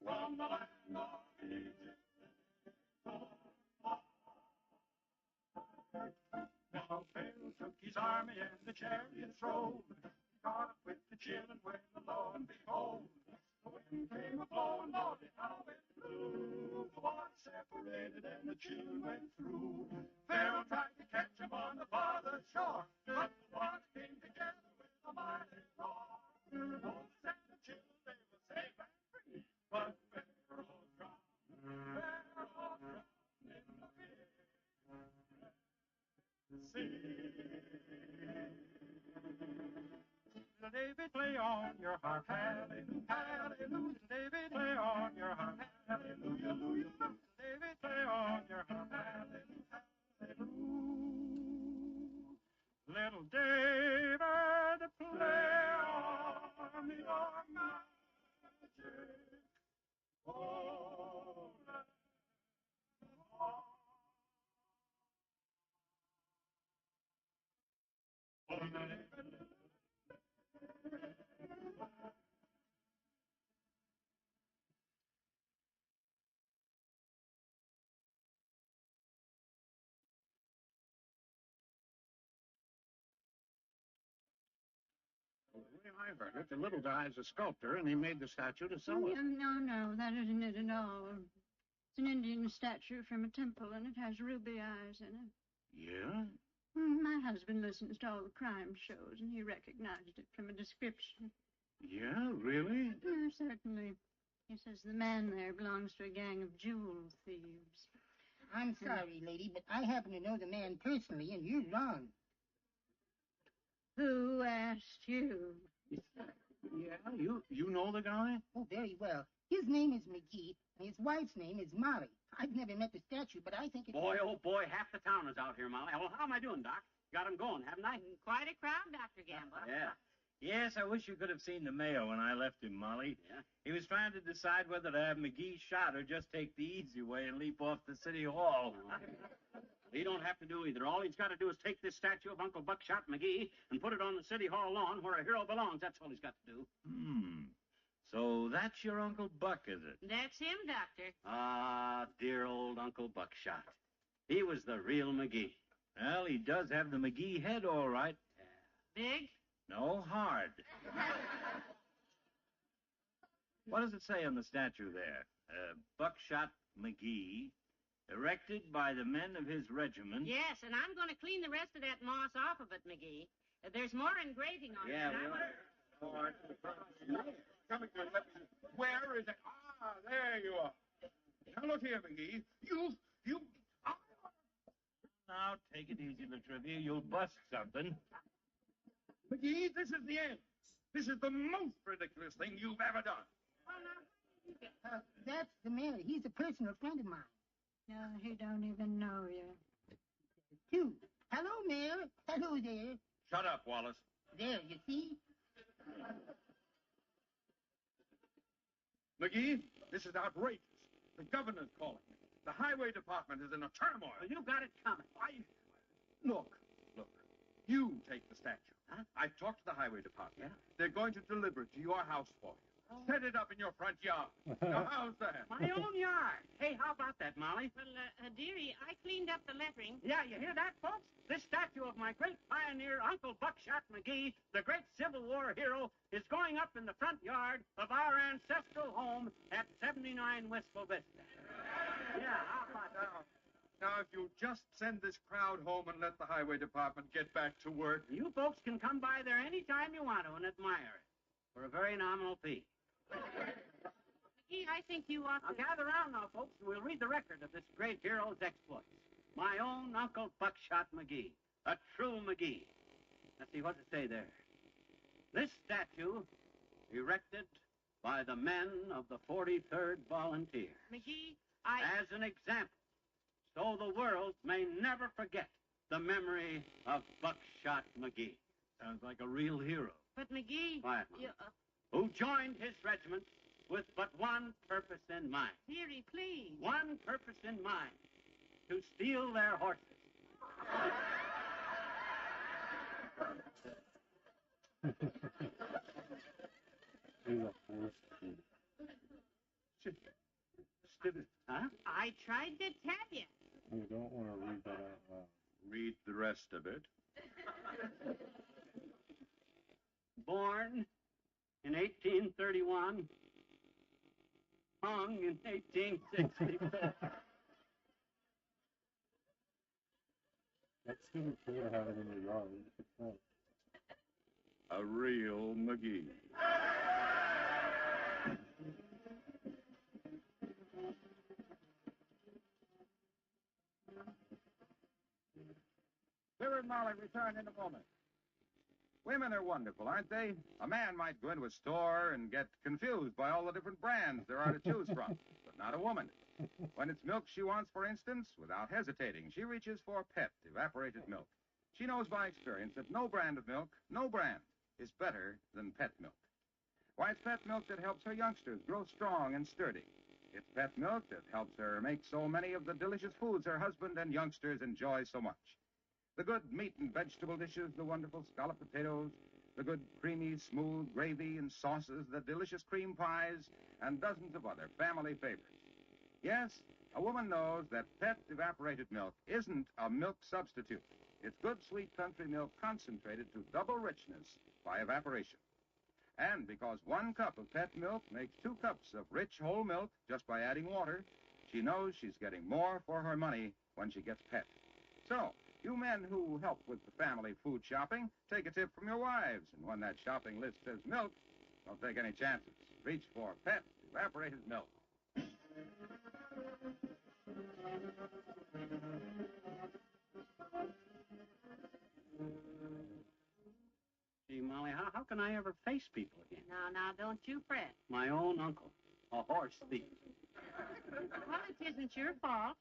from the land of Egypt. Now Pharaoh took his army and the chariots rolled, caught up with the children when the Lord behold. The wind came a-blowing, Lord, and how it blew. The water separated and the children went through. Pharaoh tried to catch them on the farther shore, but the water came together with a mighty roar. Moses and the children, they were safe and free, but Pharaoh drowned. Pharaoh drowned in the big sea. David, play on your harp, hallelujah, hallelujah. David, play on your harp, hallelujah, hallelujah. David, play on your harp, hallelujah, hallelujah. Little David, play on your magic. Oh, I heard it. The little guy's a sculptor, and he made the statue to sell it. No, that isn't it at all. It's an Indian statue from a temple, and it has ruby eyes in it. Yeah? My husband listens to all the crime shows, and he recognized it from a description. Yeah, really? Certainly. He says the man there belongs to a gang of jewel thieves. I'm sorry, lady, but I happen to know the man personally, and you're wrong. Who asked you? Yeah, you know the guy? Oh, very well. His name is McGee, and his wife's name is Molly. I've never met the statue, but I think it... Boy, oh boy, half the town is out here, Molly. Well, how am I doing, Doc? Got 'em going, haven't I? Quite a crowd, Dr. Gamble. Yeah. Yes, I wish you could have seen the mayor when I left him, Molly. Yeah? He was trying to decide whether to have McGee shot or just take the easy way and leap off the city hall. He don't have to do either. All he's got to do is take this statue of Uncle Buckshot McGee and put it on the city hall lawn where a hero belongs. That's all he's got to do. So that's your Uncle Buck, is it? That's him, Doctor. Ah, dear old Uncle Buckshot. He was the real McGee. Well, he does have the McGee head, all right. Big? No, hard. What does it say on the statue there? Buckshot McGee, erected by the men of his regiment. Yes, and I'm going to clean the rest of that moss off of it, McGee. There's more engraving on Yeah, it. Where is it? Ah, there you are. Now look here, McGee. Now, take it easy, Latrivia. You'll bust something. McGee, this is the end. This is the most ridiculous thing you've ever done. That's the mayor. He's a personal friend of mine. No, he don't even know you. Two. Hello, Mayor. Hello there. Shut up, Wallace. There, you see? McGee, this is outrageous. The governor's calling. The highway department is in a turmoil. Well, you got it coming. Look. You take the statue. Huh? I've talked to the highway department. Yeah? They're going to deliver it to your house for you. Set it up in your front yard. Now, how's that? My own yard. Hey, how about that, Molly? Well, dearie, I cleaned up the lettering. Yeah, you hear that, folks? This statue of my great pioneer, Uncle Buckshot McGee, the great Civil War hero, is going up in the front yard of our ancestral home at 79 Wistful Vista. Yeah, how about that? Now, if you'll just send this crowd home and let the highway department get back to work. You folks can come by there any time you want to and admire it for a very nominal fee. McGee, I think you ought to... Now, gather around now, folks, and we'll read the record of this great hero's exploits. My own Uncle Buckshot McGee, a true McGee. Let's see, what's it say there? This statue, erected by the men of the 43rd Volunteers. McGee, As an example, so the world may never forget the memory of Buckshot McGee. Sounds like a real hero. But McGee... Quiet, Mom. Who joined his regiment with but one purpose in mind. Dearie, please. One purpose in mind. To steal their horses. Huh? I tried to tell you. You don't want to read that out loud. Read the rest of it. Born in 1831, hung in 1864. That's still cool to have it in your yard. A real McGee. Fibber and Molly return in a moment. Women are wonderful, aren't they? A man might go into a store and get confused by all the different brands there are to choose from, but not a woman. When it's milk she wants, for instance, without hesitating, she reaches for Pet evaporated milk. She knows by experience that no brand of milk, no brand, is better than Pet milk. Why, it's Pet milk that helps her youngsters grow strong and sturdy. It's Pet milk that helps her make so many of the delicious foods her husband and youngsters enjoy so much. The good meat and vegetable dishes, the wonderful scalloped potatoes, the good creamy, smooth gravy and sauces, the delicious cream pies, and dozens of other family favorites. Yes, a woman knows that Pet evaporated milk isn't a milk substitute. It's good, sweet country milk concentrated to double richness by evaporation. And because 1 cup of Pet milk makes 2 cups of rich whole milk just by adding water, she knows she's getting more for her money when she gets Pet. So, you men who help with the family food shopping, take a tip from your wives. And when that shopping list says milk, don't take any chances. Reach for Pet evaporated milk. Gee, Molly, how can I ever face people again? Now, don't you fret. My own uncle, a horse thief. Well, it isn't your fault.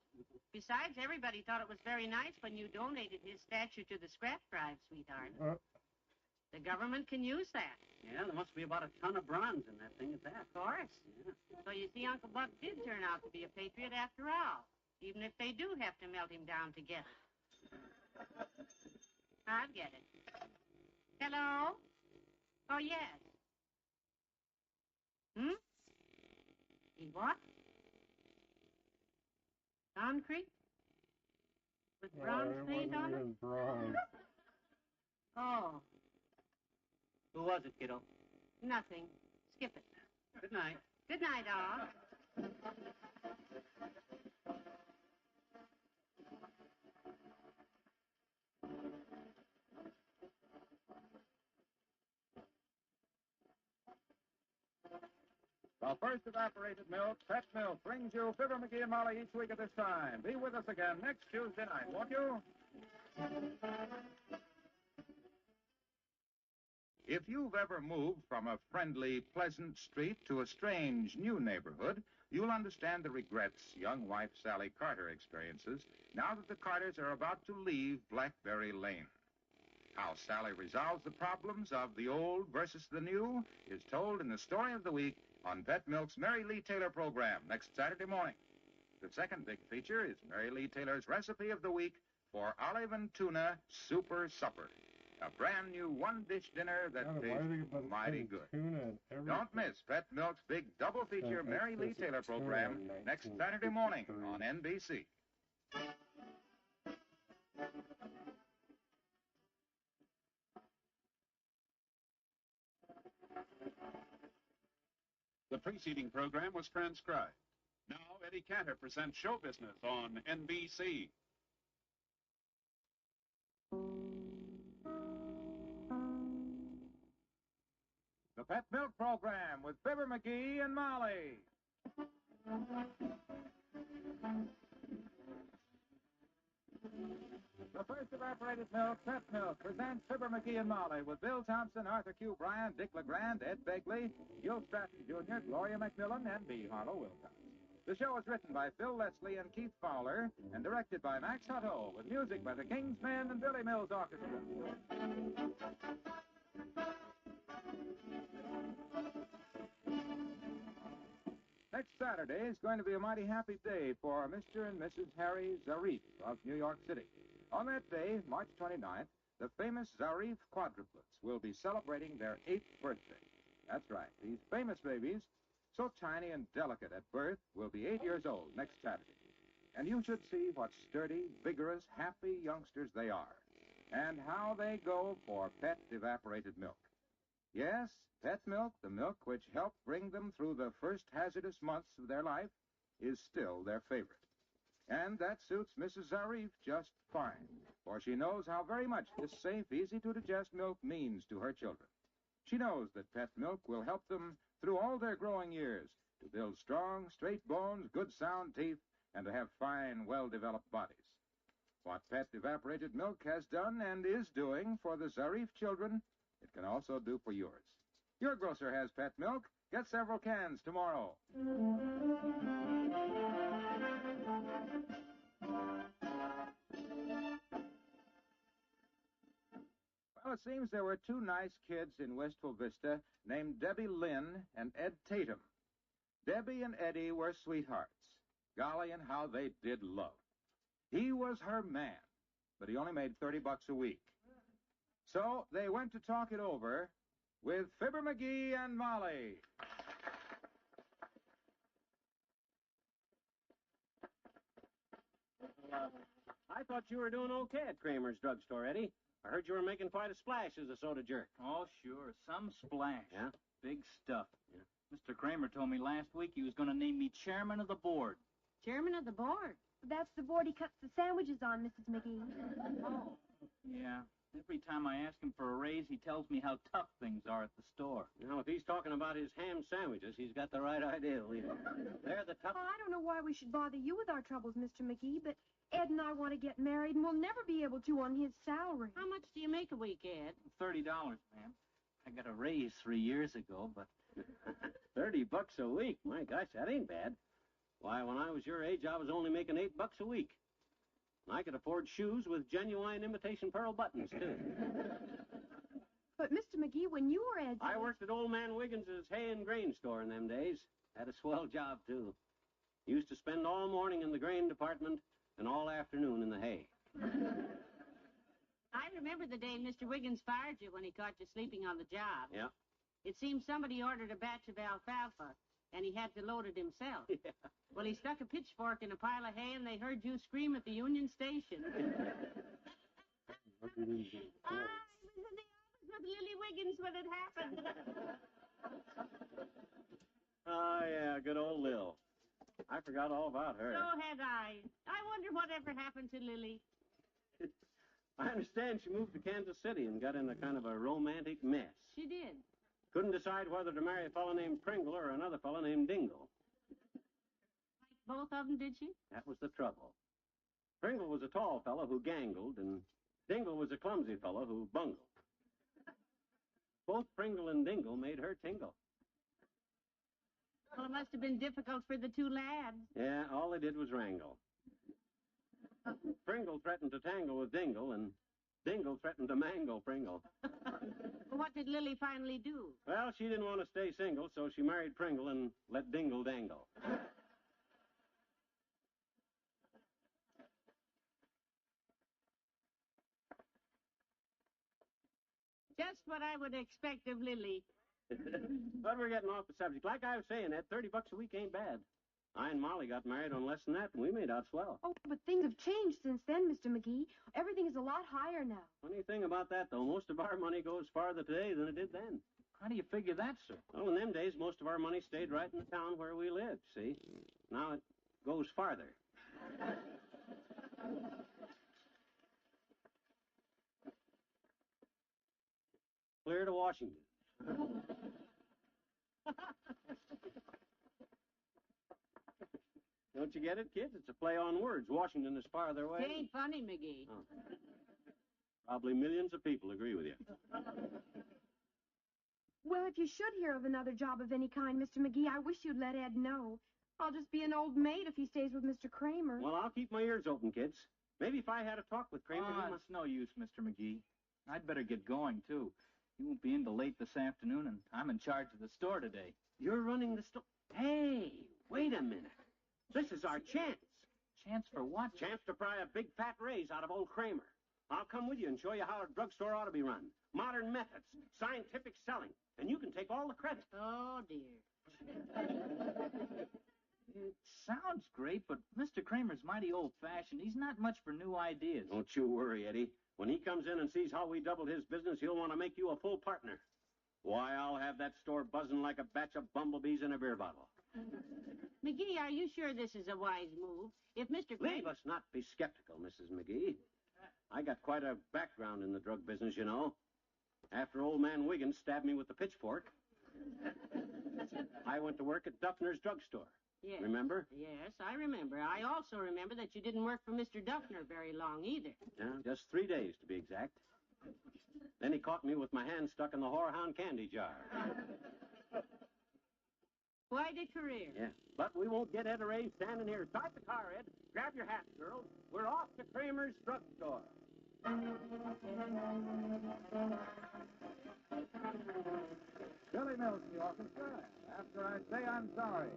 Besides, everybody thought it was very nice when you donated his statue to the scrap drive, sweetheart. The government can use that. Yeah, there must be about a ton of bronze in that thing at that. Of course. Yeah. So you see, Uncle Buck did turn out to be a patriot after all, even if they do have to melt him down to get it. I'll get it. Hello? Oh, yes. He what? Concrete? With bronze paint on it? Bronze. Oh, Who was it, kiddo? nothing. Skip it. Good night. Good night, all. The first evaporated milk, Pet milk, brings you Fibber McGee and Molly each week at this time. Be with us again next Tuesday night, won't you? If you've ever moved from a friendly, pleasant street to a strange, new neighborhood, you'll understand the regrets young wife Sally Carter experiences now that the Carters are about to leave Blackberry Lane. How Sally resolves the problems of the old versus the new is told in the story of the week on Pet Milk's Mary Lee Taylor program next Saturday morning. The second big feature is Mary Lee Taylor's recipe of the week for olive and tuna super supper. A brand new one-dish dinner that tastes mighty good. Don't miss Pet Milk's big double feature Mary Lee Taylor program next Saturday morning on NBC. The preceding program was transcribed. Now, Eddie Cantor presents Show Business on NBC. The Pet Milk Program with Fibber McGee and Molly. The first evaporated milk, Pet Milk, presents Fibber McGee and Molly with Bill Thompson, Arthur Q. Bryant, Dick LeGrand, Ed Begley, Gil Stratton Jr., Gloria McMillan, and me, Harlow Wilcox. The show is written by Phil Leslie and Keith Fowler and directed by Max Hutto with music by the King's Men and Billy Mills Orchestra. Next Saturday is going to be a mighty happy day for Mr. and Mrs. Harry Zarif of New York City. On that day, March 29th, the famous Zarif quadruplets will be celebrating their 8th birthday. That's right. These famous babies, so tiny and delicate at birth, will be 8 years old next Saturday. And you should see what sturdy, vigorous, happy youngsters they are, and how they go for pet evaporated milk. Yes, pet milk, the milk which helped bring them through the first hazardous months of their life, is still their favorite. And that suits Mrs. Zarif just fine, for she knows how very much this safe, easy-to-digest milk means to her children. She knows that pet milk will help them through all their growing years to build strong, straight bones, good sound teeth, and to have fine, well-developed bodies. What pet evaporated milk has done and is doing for the Zarif children, it can also do for yours. Your grocer has pet milk. Get several cans tomorrow. Well, it seems there were two nice kids in Wistful Vista named Debbie Lynn and Ed Tatum. Debbie and Eddie were sweethearts. Golly, and how they did love. He was her man, but he only made $30 a week. So they went to talk it over with Fibber McGee and Molly. I thought you were doing okay at Kramer's drugstore, Eddie. I heard you were making quite a splash as a soda jerk. Oh, sure. Some splash. Yeah? Big stuff. Yeah. Mr. Kramer told me last week he was going to name me chairman of the board. Chairman of the board. That's the board he cuts the sandwiches on, Mrs. McGee. Oh. Yeah. Every time I ask him for a raise, he tells me how tough things are at the store. Now, if he's talking about his ham sandwiches, he's got the right idea, Lita. They're the tough... Oh, I don't know why we should bother you with our troubles, Mr. McGee, but Ed and I want to get married, and we'll never be able to on his salary. How much do you make a week, Ed? $30, ma'am. I got a raise 3 years ago, but... $30 a week? My gosh, that ain't bad. Why, when I was your age, I was only making $8 a week. And I could afford shoes with genuine imitation pearl buttons, too. But, Mr. McGee, when you were Ed's... I worked at old man Wiggins's hay and grain store in them days. Had a swell job, too. Used to spend all morning in the grain department and all afternoon in the hay. I remember the day Mr. Wiggins fired you when he caught you sleeping on the job. Yeah. It seems somebody ordered a batch of alfalfa, and he had to load it himself. Yeah. Well, he stuck a pitchfork in a pile of hay, and they heard you scream at the Union Station. I was in the office with Lily Wiggins when it happened. Oh, yeah, good old Lil. I forgot all about her. So had I. I wonder whatever happened to Lily. I understand she moved to Kansas City and got in a kind of a romantic mess. She did. Couldn't decide whether to marry a fellow named Pringle or another fellow named Dingle. Like both of them, did she? That was the trouble. Pringle was a tall fellow who gangled, and Dingle was a clumsy fellow who bungled. Both Pringle and Dingle made her tingle. Well, it must have been difficult for the two lads. Yeah, all they did was wrangle. Pringle threatened to tangle with Dingle, and Dingle threatened to mangle Pringle. Well, what did Lily finally do? Well, she didn't want to stay single, so she married Pringle and let Dingle dangle. Just what I would expect of Lily. But we're getting off the subject. Like I was saying, that $30 a week ain't bad. I and Molly got married on less than that, and we made out swell. Oh, but things have changed since then, Mr. McGee. Everything is a lot higher now. Funny thing about that, though, most of our money goes farther today than it did then. How do you figure that, sir? Well, in them days, most of our money stayed right in the town where we lived, see? Now it goes farther. Clear to Washington. Don't you get it, kids? It's a play on words. Washington is farther away. It ain't funny, McGee. Oh. Probably millions of people agree with you. Well, if you should hear of another job of any kind, Mr. McGee, I wish you'd let Ed know. I'll just be an old maid if he stays with Mr. Kramer. Well, I'll keep my ears open, kids. Maybe if I had a talk with Kramer, he It's no use, Mr. McGee. I'd better get going, too. You won't be in till late this afternoon, and I'm in charge of the store today. You're running the store. Hey, wait a minute. This is our chance. Chance for what? Chance to pry a big fat raise out of old Kramer. I'll come with you and show you how a drugstore ought to be run. Modern methods, scientific selling, and you can take all the credit. Oh, dear. It sounds great, but Mr. Kramer's mighty old-fashioned. He's not much for new ideas. Don't you worry, Eddie. When he comes in and sees how we doubled his business, he'll want to make you a full partner. Why, I'll have that store buzzing like a batch of bumblebees in a beer bottle. McGee, are you sure this is a wise move? If Mr. Kramer... Leave us not be skeptical, Mrs. McGee. I got quite a background in the drug business, you know. After old man Wiggins stabbed me with the pitchfork, I went to work at Duffner's drugstore. Yes. Remember? Yes, I remember. I also remember that you didn't work for Mr. Duffner very long either. Yeah, just 3 days to be exact. Then he caught me with my hand stuck in the whorehound candy jar. Quite a career. Yeah, but we won't get Ed Ray standing here. Start the car, Ed. Grab your hats, girls. We're off to Kramer's drugstore. Billy Mills, the orchestra. After I say I'm sorry.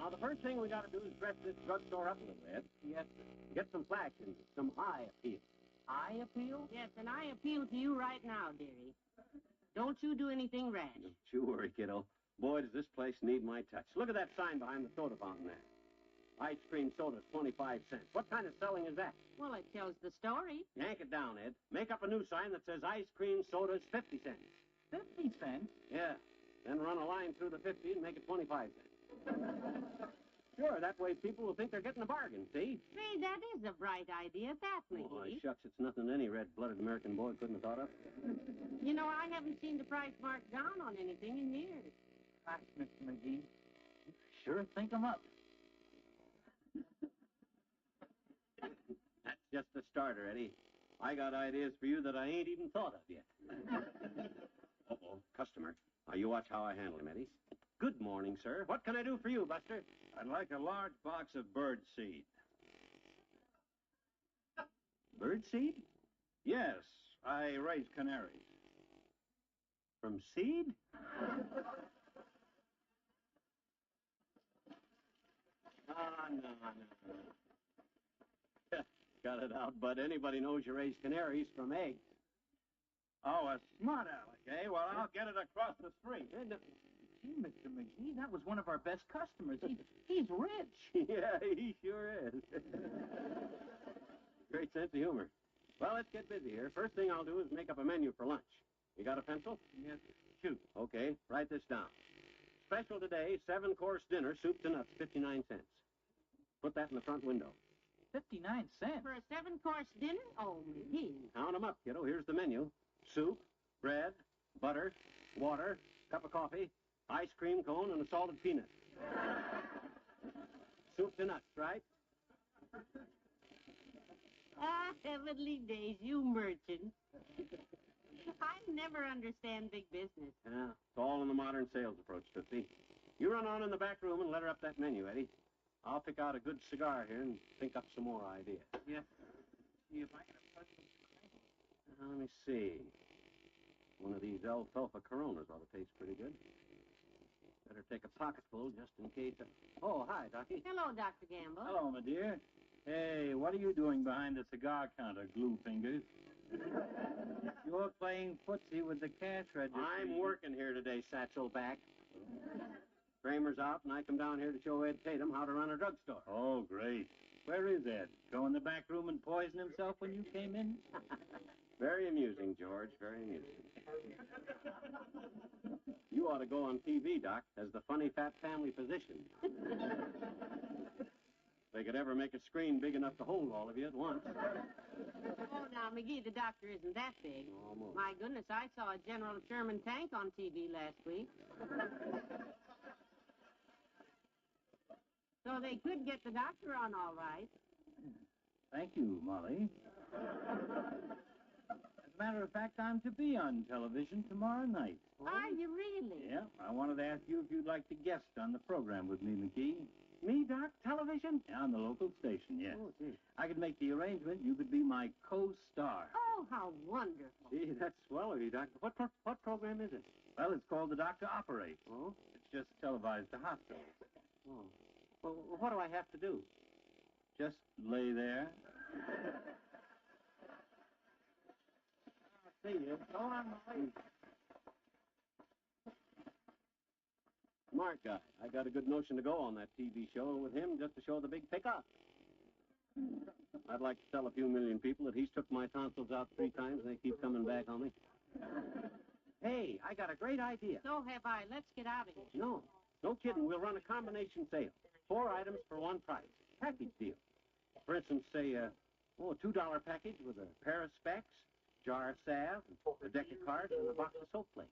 Now, the first thing we got to do is dress this drugstore up a little, Ed. Yes, sir. Get some flash and some eye appeal. Eye appeal? Yes, and I appeal to you right now, dearie. Don't you do anything rash. Don't you worry, kiddo. Boy, does this place need my touch. Look at that sign behind the soda fountain there. Ice cream soda's 25 cents. What kind of selling is that? Well, it tells the story. Yank it down, Ed. Make up a new sign that says ice cream soda's 50 cents. 50 cents? Yeah. Then run a line through the 50 and make it 25 cents. Sure, that way people will think they're getting a bargain, see? Say, that is a bright idea, that, McGee. Oh, shucks, it's nothing any red-blooded American boy couldn't have thought of. You know, I haven't seen the price marked down on anything in years. Gosh, Mr. McGee, you sure think 'em up. That's just the starter, Eddie. I got ideas for you that I ain't even thought of yet. Uh-oh, customer. Now, you watch how I handle him, Eddie. Good morning, sir. What can I do for you, Buster? I'd like a large box of bird seed. Bird seed? Yes, I raise canaries. From seed? No. Cut it out, Bud. Anybody knows you raise canaries from eggs. Oh, a smart aleck, eh? Well, I'll get it across the street. Gee, Mr. McGee, that was one of our best customers. He's rich. Yeah, he sure is. Great sense of humor. Well, let's get busy here. First thing I'll do is make up a menu for lunch. You got a pencil? Yes. Shoot. Okay, write this down. Special today, 7-course dinner, soup to nuts, 59 cents. Put that in the front window. 59 cents? For a 7-course dinner? Oh, McGee. Count 'em up, kiddo. Here's the menu. Soup, bread, butter, water, cup of coffee, ice cream cone, and a salted peanut. Soup to nuts, right? Ah, heavenly days, you merchants. I never understand big business. Yeah, it's all in the modern sales approach, Tootsie. You run on in the back room and let her up that menu, Eddie. I'll pick out a good cigar here and think up some more ideas. Yes. See if I can approach them. Let me see. One of these alfalfa Coronas ought to taste pretty good. Better take a pocketful just in case. Oh, hi, Docky. Hello, Dr. Gamble. Hello, my dear. Hey, what are you doing behind the cigar counter, glue fingers? You're playing footsie with the cash register. I'm working here today, Satchel back. Kramer's out, and I come down here to show Ed Tatum how to run a drugstore. Oh, great. Where is Ed? Go in the back room and poison himself when you came in? Very amusing, George, very amusing. You ought to go on TV, Doc, as the funny fat family physician. They could ever make a screen big enough to hold all of you at once. Oh, now, McGee, the doctor isn't that big. Almost. My goodness, I saw a General Sherman tank on TV last week. So they could get the doctor on all right. Thank you, Molly. As a matter of fact, I'm to be on television tomorrow night. Are you really? Yeah, I wanted to ask you if you'd like to guest on the program with me, McGee. Me, Doc? Television? Yeah, on the local station, yes. Oh, gee. I could make the arrangement. You could be my co-star. Oh, how wonderful. Gee, that's swell of you, Doc. What program is it? Well, it's called The Doctor Operates. Oh? It's just televised to hospitals. Oh. Well, what do I have to do? Just lay there. See you. Go on, Molly. Smart guy. I got a good notion to go on that TV show with him just to show the big pickup. I'd like to tell a few million people that he's took my tonsils out 3 times and they keep coming back on me. Hey, I got a great idea. So have I. Let's get out of here. No kidding. We'll run a combination sale. 4 items for one price. Package deal. For instance, say, a $2 package with a pair of specs, jar of salve, a deck of cards, and a box of soap flakes.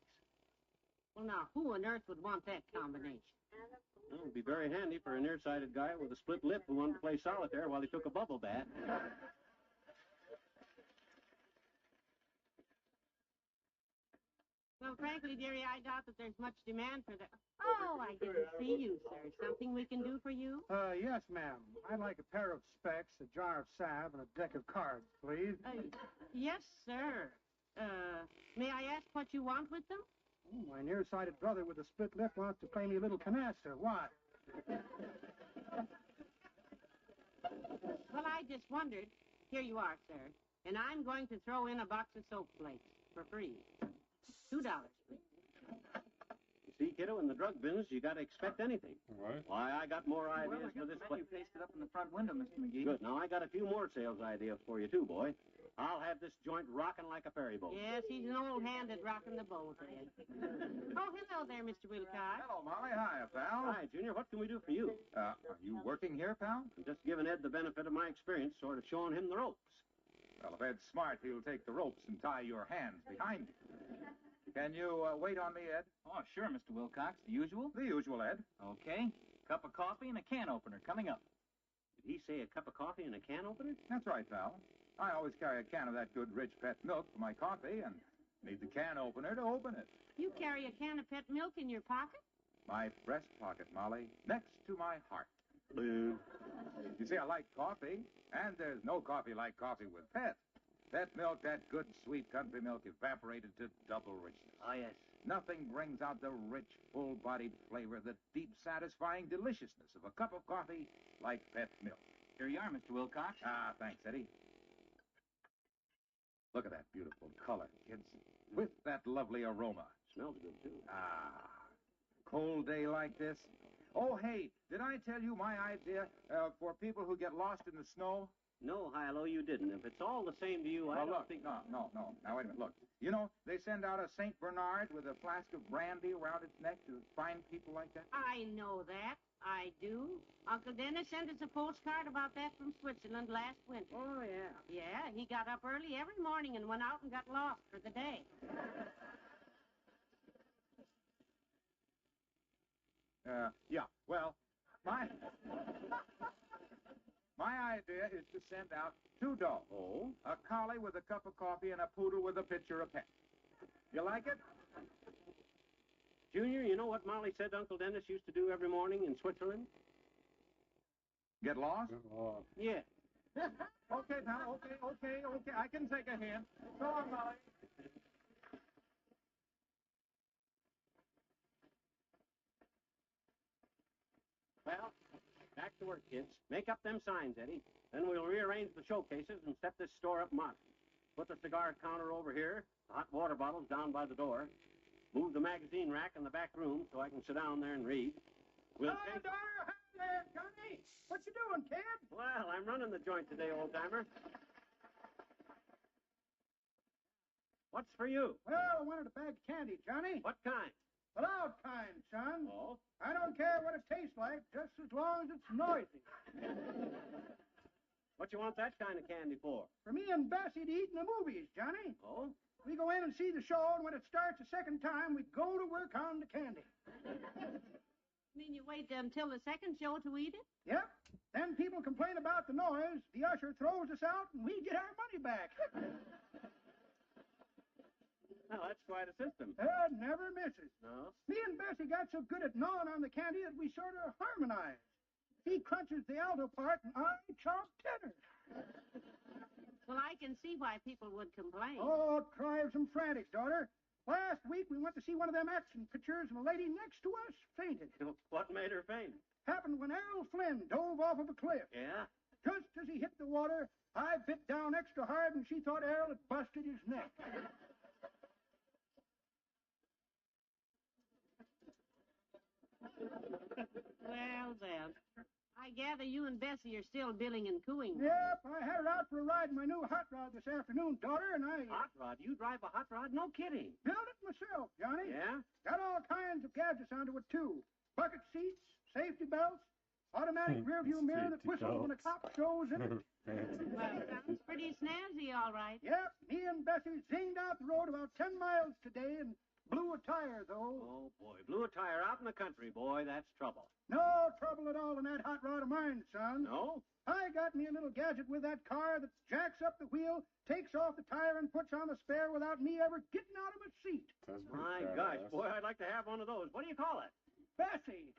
Well, now, who on earth would want that combination? Well, it'd be very handy for a nearsighted guy with a split lip who wanted to play solitaire while he took a bubble bath. Well, frankly, dearie, I doubt that there's much demand for that. Oh, I didn't see you, sir. Something we can do for you? Yes, ma'am. I'd like a pair of specs, a jar of salve, and a deck of cards, please. Yes, sir. May I ask what you want with them? Oh, my nearsighted brother with a split lip wants to play me a little canasta. Why? Well, I just wondered. Here you are, sir. And I'm going to throw in a box of soap flakes for free. $2, please. See, kiddo, in the drug business, you got to expect anything. Right. Why, I got more ideas for this place. You pasted up in the front window, Mr. McGee. Good. Now, I got a few more sales ideas for you, too, boy. I'll have this joint rocking like a ferry boat. Yes, he's an old hand at rocking the boat, Ed. Oh, hello there, Mr. Wilcox. Hello, Molly. Hi, pal. Hi, Junior. What can we do for you? Are you working here, pal? I'm just giving Ed the benefit of my experience, sort of showing him the ropes. Well, if Ed's smart, he'll take the ropes and tie your hands behind you. Can you wait on me, Ed? Oh, sure, Mr. Wilcox. The usual? The usual, Ed. Okay. Cup of coffee and a can opener coming up. Did he say a cup of coffee and a can opener? That's right, pal. I always carry a can of that good rich pet milk for my coffee and need the can opener to open it. You carry a can of pet milk in your pocket? My breast pocket, Molly, next to my heart. You see, I like coffee, and there's no coffee like coffee with pet. Pet milk, that good, sweet country milk evaporated to double richness. Oh, yes. Nothing brings out the rich, full-bodied flavor, the deep, satisfying deliciousness of a cup of coffee like Pet milk. Here you are, Mr. Wilcox. Ah, thanks, Eddie. Look at that beautiful color, kids, with that lovely aroma. Smells good, too. Ah, cold day like this. Oh, hey, did I tell you my idea for people who get lost in the snow? No, Hilo, you didn't. If it's all the same to you, I Well, don't look, think... no. Now, wait a minute, look. You know, they send out a St. Bernard with a flask of brandy around its neck to find people like that. I know that. I do. Uncle Dennis sent us a postcard about that from Switzerland last winter. Oh, yeah. Yeah, he got up early every morning and went out and got lost for the day. Yeah, well, my idea is to send out 2 dogs. Oh? A collie with a cup of coffee and a poodle with a pitcher of pep. You like it? Junior, you know what Molly said Uncle Dennis used to do every morning in Switzerland? Get lost? Yeah. Okay, pal, okay. I can take a hint. So long, Molly. Well, back to work, kids. Make up them signs, Eddie. Then we'll rearrange the showcases and set this store up modern. Put the cigar counter over here, the hot water bottles down by the door. Move the magazine rack in the back room so I can sit down there and read. We'll Hello there, Johnny. What you doing, kid? Well, I'm running the joint today, old-timer. What's for you? Well, I wanted a bag of candy, Johnny. What kind? The loud kind, son. Oh? I don't care what it tastes like, just as long as it's noisy. What you want that kind of candy for? For me and Bessie to eat in the movies, Johnny. Oh? We go in and see the show, and when it starts the second time, we go to work on the candy. Mean you wait until the second show to eat it? Yep. Then people complain about the noise, the usher throws us out, and we get our money back. Well, that's quite a system. It never misses. No? Me and Bessie got so good at gnawing on the candy that we sort of harmonized. He crunches the alto part, and I chomp tenor. Well, I can see why people would complain. Oh, it drives them frantic, daughter. Last week, we went to see one of them action pictures, and a lady next to us fainted. What made her faint? Happened when Errol Flynn dove off of a cliff. Yeah? Just as he hit the water, I bit down extra hard, and she thought Errol had busted his neck. Well, I gather you and Bessie are still billing and cooing. Yep, I had her out for a ride in my new hot rod this afternoon, daughter, and I... Hot rod? You drive a hot rod? No kidding. Built it myself, Johnny. Yeah? Got all kinds of gadgets onto it, too. Bucket seats, safety belts, automatic rearview mirror that whistles when a cop shows in it. Well, sounds pretty snazzy, all right. Yep, me and Bessie zinged out the road about 10 miles today and blew a tire, though. Oh, boy. Blew a tire out in the country, boy. That's trouble. No trouble at all in that hot rod of mine, son. No? I got me a little gadget with that car that jacks up the wheel, takes off the tire, and puts on the spare without me ever getting out of my seat. My gosh, boy, I'd like to have one of those. What do you call it? Bessie.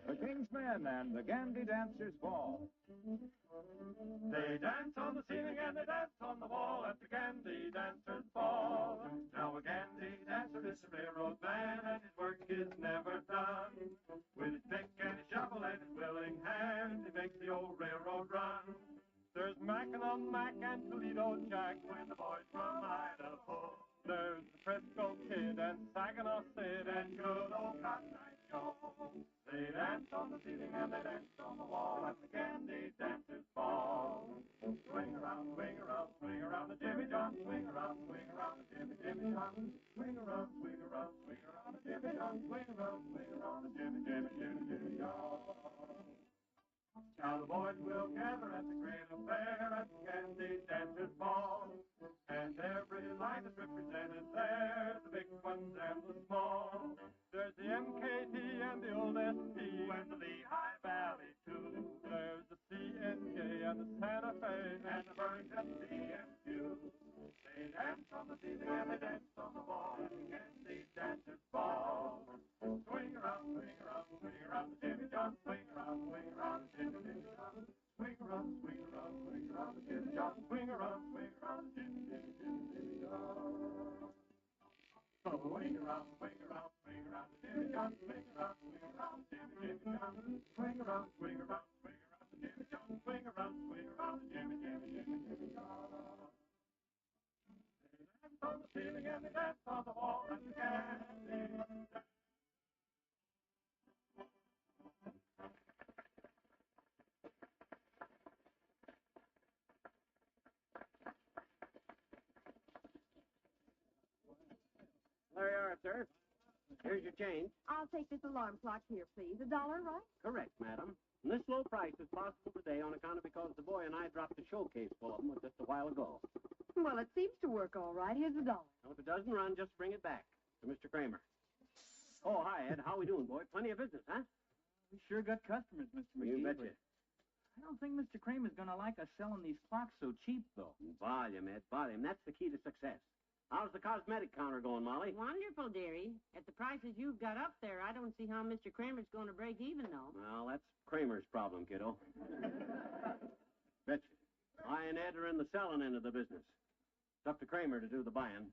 The King's Men and the Gandy Dancers Ball. They dance on the ceiling and they dance on the wall at the Gandy Dancers Ball. Now a Gandy dancer is a railroad man and his work is never done. With his pick and his shovel and his willing hand, he makes the old railroad run. There's Mackinac Mac and Toledo Jack when the boys from Idaho. There's the Frisco Kid and Saginaw Sid and good old Cotton Eye Joe. They dance on the ceiling and they dance on the wall at the Gandy Dancers Ball. Swing around, swing around, swing around the Jimmy John. Swing around the Jimmy John. Swing around, swing around, swing around the Jimmy John. Swing around the Jimmy John. Now the boys will gather at the great affair at the Gandy Dancers Ball. And every line is represented there, the big ones and the small. There's the MKT and the old SP and the Lehigh Valley too. There's the CNK and the Santa Fe and the Burlington CMQ. They dance on the ceiling and they dance on the wall at the Gandy Dancers Ball. Swing around, swing around, swing around the Swing around, swing around, swing around, Jimmy John, swing around, Jimmy John. Swing around, swing around, swing around, Jimmy John. Swing around, swing around, Jimmy John. They dance on the ceiling and they dance on the wall and the candy. There you are, sir. Here's your change. I'll take this alarm clock here, please. $1, right? Correct, madam. And this low price is possible today on account of because the boy and I dropped a showcase full of them just a while ago. Well, it seems to work all right. Here's $1. Well, if it doesn't run, just bring it back to Mr. Kramer. Oh, hi, Ed. How we doing, boy? Plenty of business, huh? We sure got customers, Mr. McGee. You betcha. I don't think Mr. Kramer's going to like us selling these clocks so cheap, though. Volume, Ed, volume. That's the key to success. How's the cosmetic counter going, Molly? Wonderful, dearie. At the prices you've got up there, I don't see how Mr. Kramer's going to break even, though. Well, that's Kramer's problem, kiddo. Betcha. I and Ed are in the selling end of the business. It's up to Kramer to do the buying.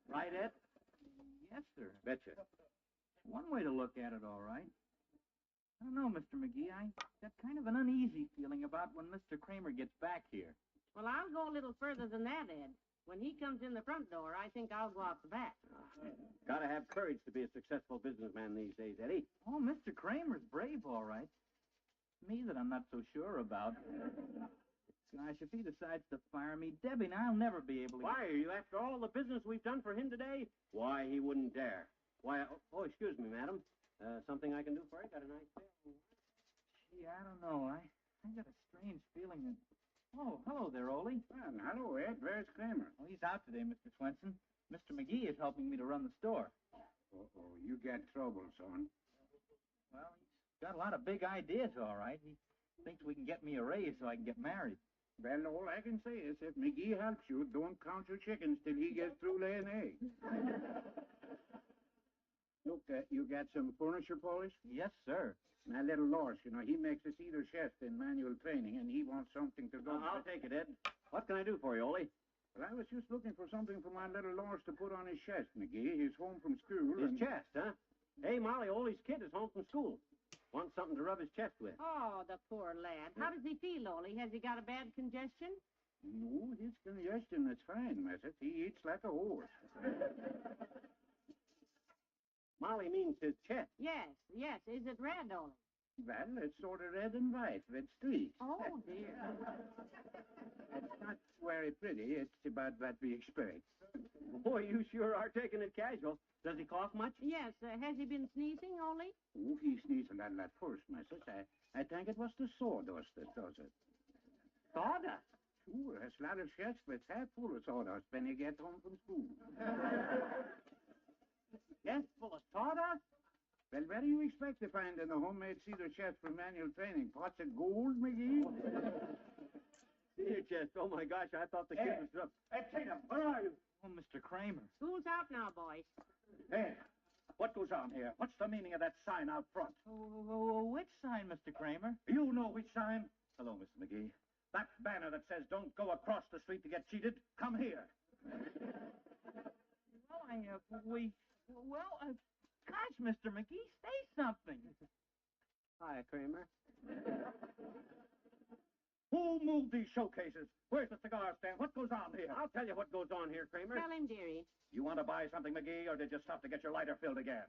Right, Ed? Yes, sir. Betcha. One way to look at it, all right. I don't know, Mr. McGee. I got kind of an uneasy feeling about when Mr. Kramer gets back here. Well, I'll go a little further than that, Ed. When he comes in the front door, I think I'll go out the back. Gotta have courage to be a successful businessman these days, Eddie. Oh, Mr. Kramer's brave, all right. Me that I'm not so sure about. Gosh, if he decides to fire me, Debbie and I'll never be able to... Why, are you after all the business we've done for him today? Why, he wouldn't dare. Why, oh, excuse me, madam. Something I can do for you? Got a nice sale? Gee, I don't know. I got a strange feeling that... Oh, hello there, Ole. Well, hello, Ed. Where's Kramer? Oh, he's out today, Mr. Swenson. Mr. McGee is helping me to run the store. Oh, you get trouble, son. Well, he's got a lot of big ideas, all right. He thinks we can get me a raise so I can get married. Well, all I can say is if McGee helps you, don't count your chickens till he gets through laying eggs. Look, you got some furniture polish? Yes, sir. My little Lars, he makes a cedar chest in manual training, and he wants something to go. I'll take it, Ed. What can I do for you, Ole? Well, I was just looking for something for my little Lars to put on his chest, McGee. He's home from school. His chest, huh? Hey, Molly, Ole's kid is home from school. Wants something to rub his chest with. Oh, the poor lad. How does he feel, Ole? Has he got a bad congestion? No, his congestion is fine, missus. He eats like a horse. Molly means his chest. Yes. Is it red, Ole? Well, it's sort of red and white with streaks. Oh, dear. It's not very pretty. It's about what we expect. Boy, you sure are taking it casual. Does he cough much? Yes. Has he been sneezing, Ole? Oh, he sneezed a lot at first, missus. I think it was the sawdust that does it. Sawdust? Sure, his little chest was half full of sawdust when he gets home from school. Chest full of sawdust? Well, what do you expect to find in a homemade cedar chest for manual training? Pots of gold, McGee? Cedar chest. Oh, my gosh, I thought the kid was... Hey, Tatum, where are you? Oh, Mr. Kramer. School's out now, boys. Hey, what goes on here? What's the meaning of that sign out front? Oh, which sign, Mr. Kramer? You know which sign? Hello, Mr. McGee. That banner that says don't go across the street to get cheated, come here. Gosh, Mr. McGee, say something. Hi, Kramer. Who moved these showcases? Where's the cigar stand? What goes on here? I'll tell you what goes on here, Kramer. Tell him, dearie. You want to buy something, McGee, or did you stop to get your lighter filled again?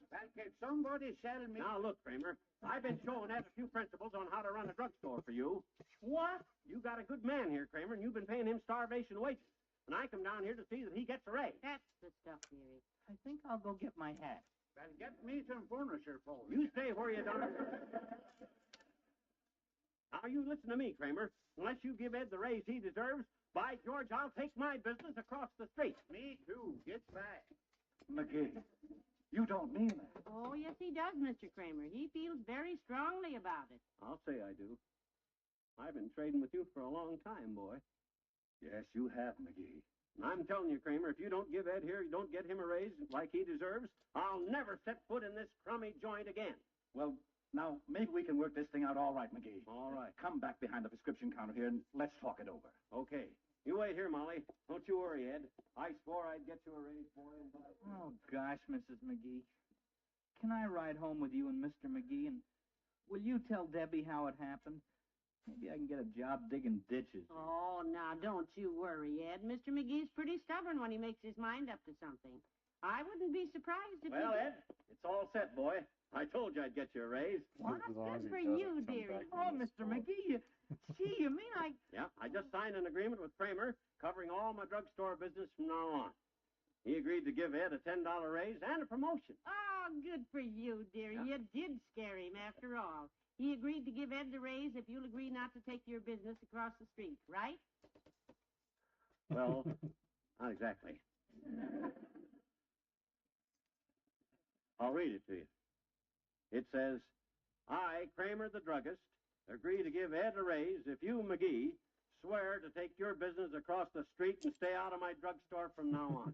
Well, can somebody sell me... Now, look, Kramer. I've been showing Ed a few principles on how to run a drugstore for you. What? You got a good man here, Kramer, and you've been paying him starvation wages. And I come down here to see that he gets a raise. That's the stuff, dearie. I think I'll go get my hat. Well, get me some furniture, folks. You stay where you are. Now, you listen to me, Kramer. Unless you give Ed the raise he deserves, by George, I'll take my business across the street. Me too. Get back. McGee, you don't mean that. Oh, yes, he does, Mr. Kramer. He feels very strongly about it. I'll say I do. I've been trading with you for a long time, boy. Yes, you have, McGee. I'm telling you, Kramer, if you don't give Ed here, you don't get him a raise like he deserves, I'll never set foot in this crummy joint again. Well, now, maybe we can work this thing out all right, McGee. All right. Come back behind the prescription counter here and let's talk it over. Okay. You wait here, Molly. Don't you worry, Ed. I swore I'd get you a raise, boy. Oh, gosh, Mrs. McGee. Can I ride home with you and Mr. McGee, and will you tell Debbie how it happened? Maybe I can get a job digging ditches. Oh, now, don't you worry, Ed. Mr. McGee's pretty stubborn when he makes his mind up to something. I wouldn't be surprised if Well, he... Ed, it's all set, boy. I told you I'd get you a raise. Well, that's good for you, dearie. Oh, Mr. McGee, gee, you mean I... Yeah, I just signed an agreement with Kramer covering all my drugstore business from now on. He agreed to give Ed a $10 raise and a promotion. Oh, good for you, dearie. Yeah. You did scare him after all. He agreed to give Ed the raise if you'll agree not to take your business across the street, right? Well, not exactly. I'll read it to you. It says, I, Kramer the druggist, agree to give Ed a raise if you, McGee, swear to take your business across the street and stay out of my drugstore from now on.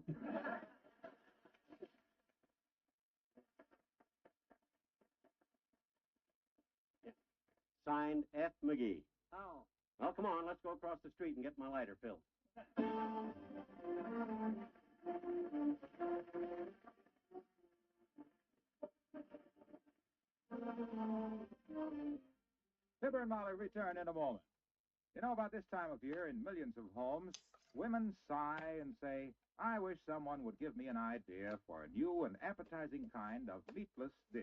Signed, F. McGee. Oh. Well, come on, let's go across the street and get my lighter filled. Fibber and Molly return in a moment. You know, about this time of year, in millions of homes, women sigh and say, I wish someone would give me an idea for a new and appetizing kind of meatless dish.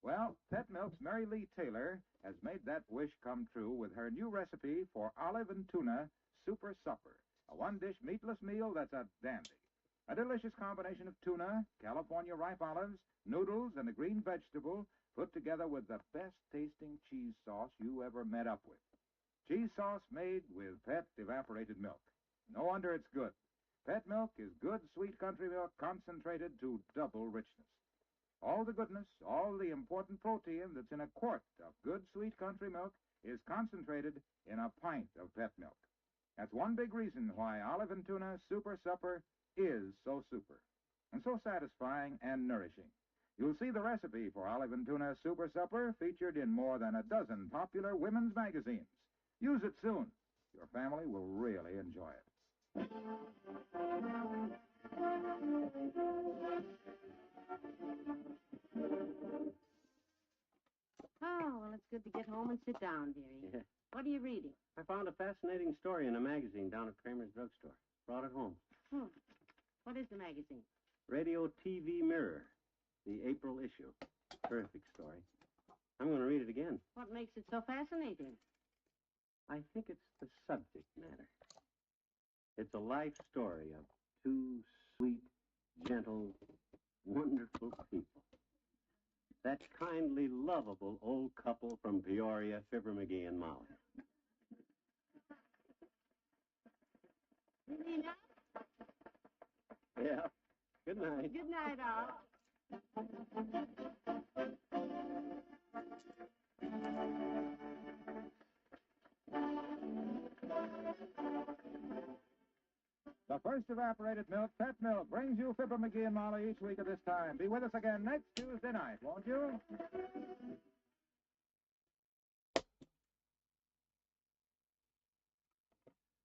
Well, Pet Milk's Mary Lee Taylor has made that wish come true with her new recipe for olive and tuna super supper, a one-dish meatless meal that's a dandy. A delicious combination of tuna, California ripe olives, noodles, and a green vegetable put together with the best-tasting cheese sauce you ever met up with. Cheese sauce made with Pet evaporated milk. No wonder it's good. Pet milk is good, sweet country milk concentrated to double richness. All the goodness, all the important protein that's in a quart of good, sweet country milk is concentrated in a pint of Pet milk. That's one big reason why olive and tuna super supper is so super and so satisfying and nourishing. You'll see the recipe for olive and tuna super supper featured in more than a dozen popular women's magazines. Use it soon. Your family will really enjoy it. Oh, well, it's good to get home and sit down, dearie. Yeah. What are you reading? I found a fascinating story in a magazine down at Kramer's drugstore. Brought it home. What is the magazine? Radio TV Mirror, the April issue. Terrific story. I'm going to read it again. What makes it so fascinating? I think it's the subject matter. It's a life story of two sweet, gentle, wonderful people. That kindly, lovable old couple from Peoria, Fibber McGee and Molly. Nina? Yeah. Good night. Good night, all. The first evaporated milk, Pet Milk, brings you Fibber McGee and Molly each week at this time. Be with us again next Tuesday night, won't you?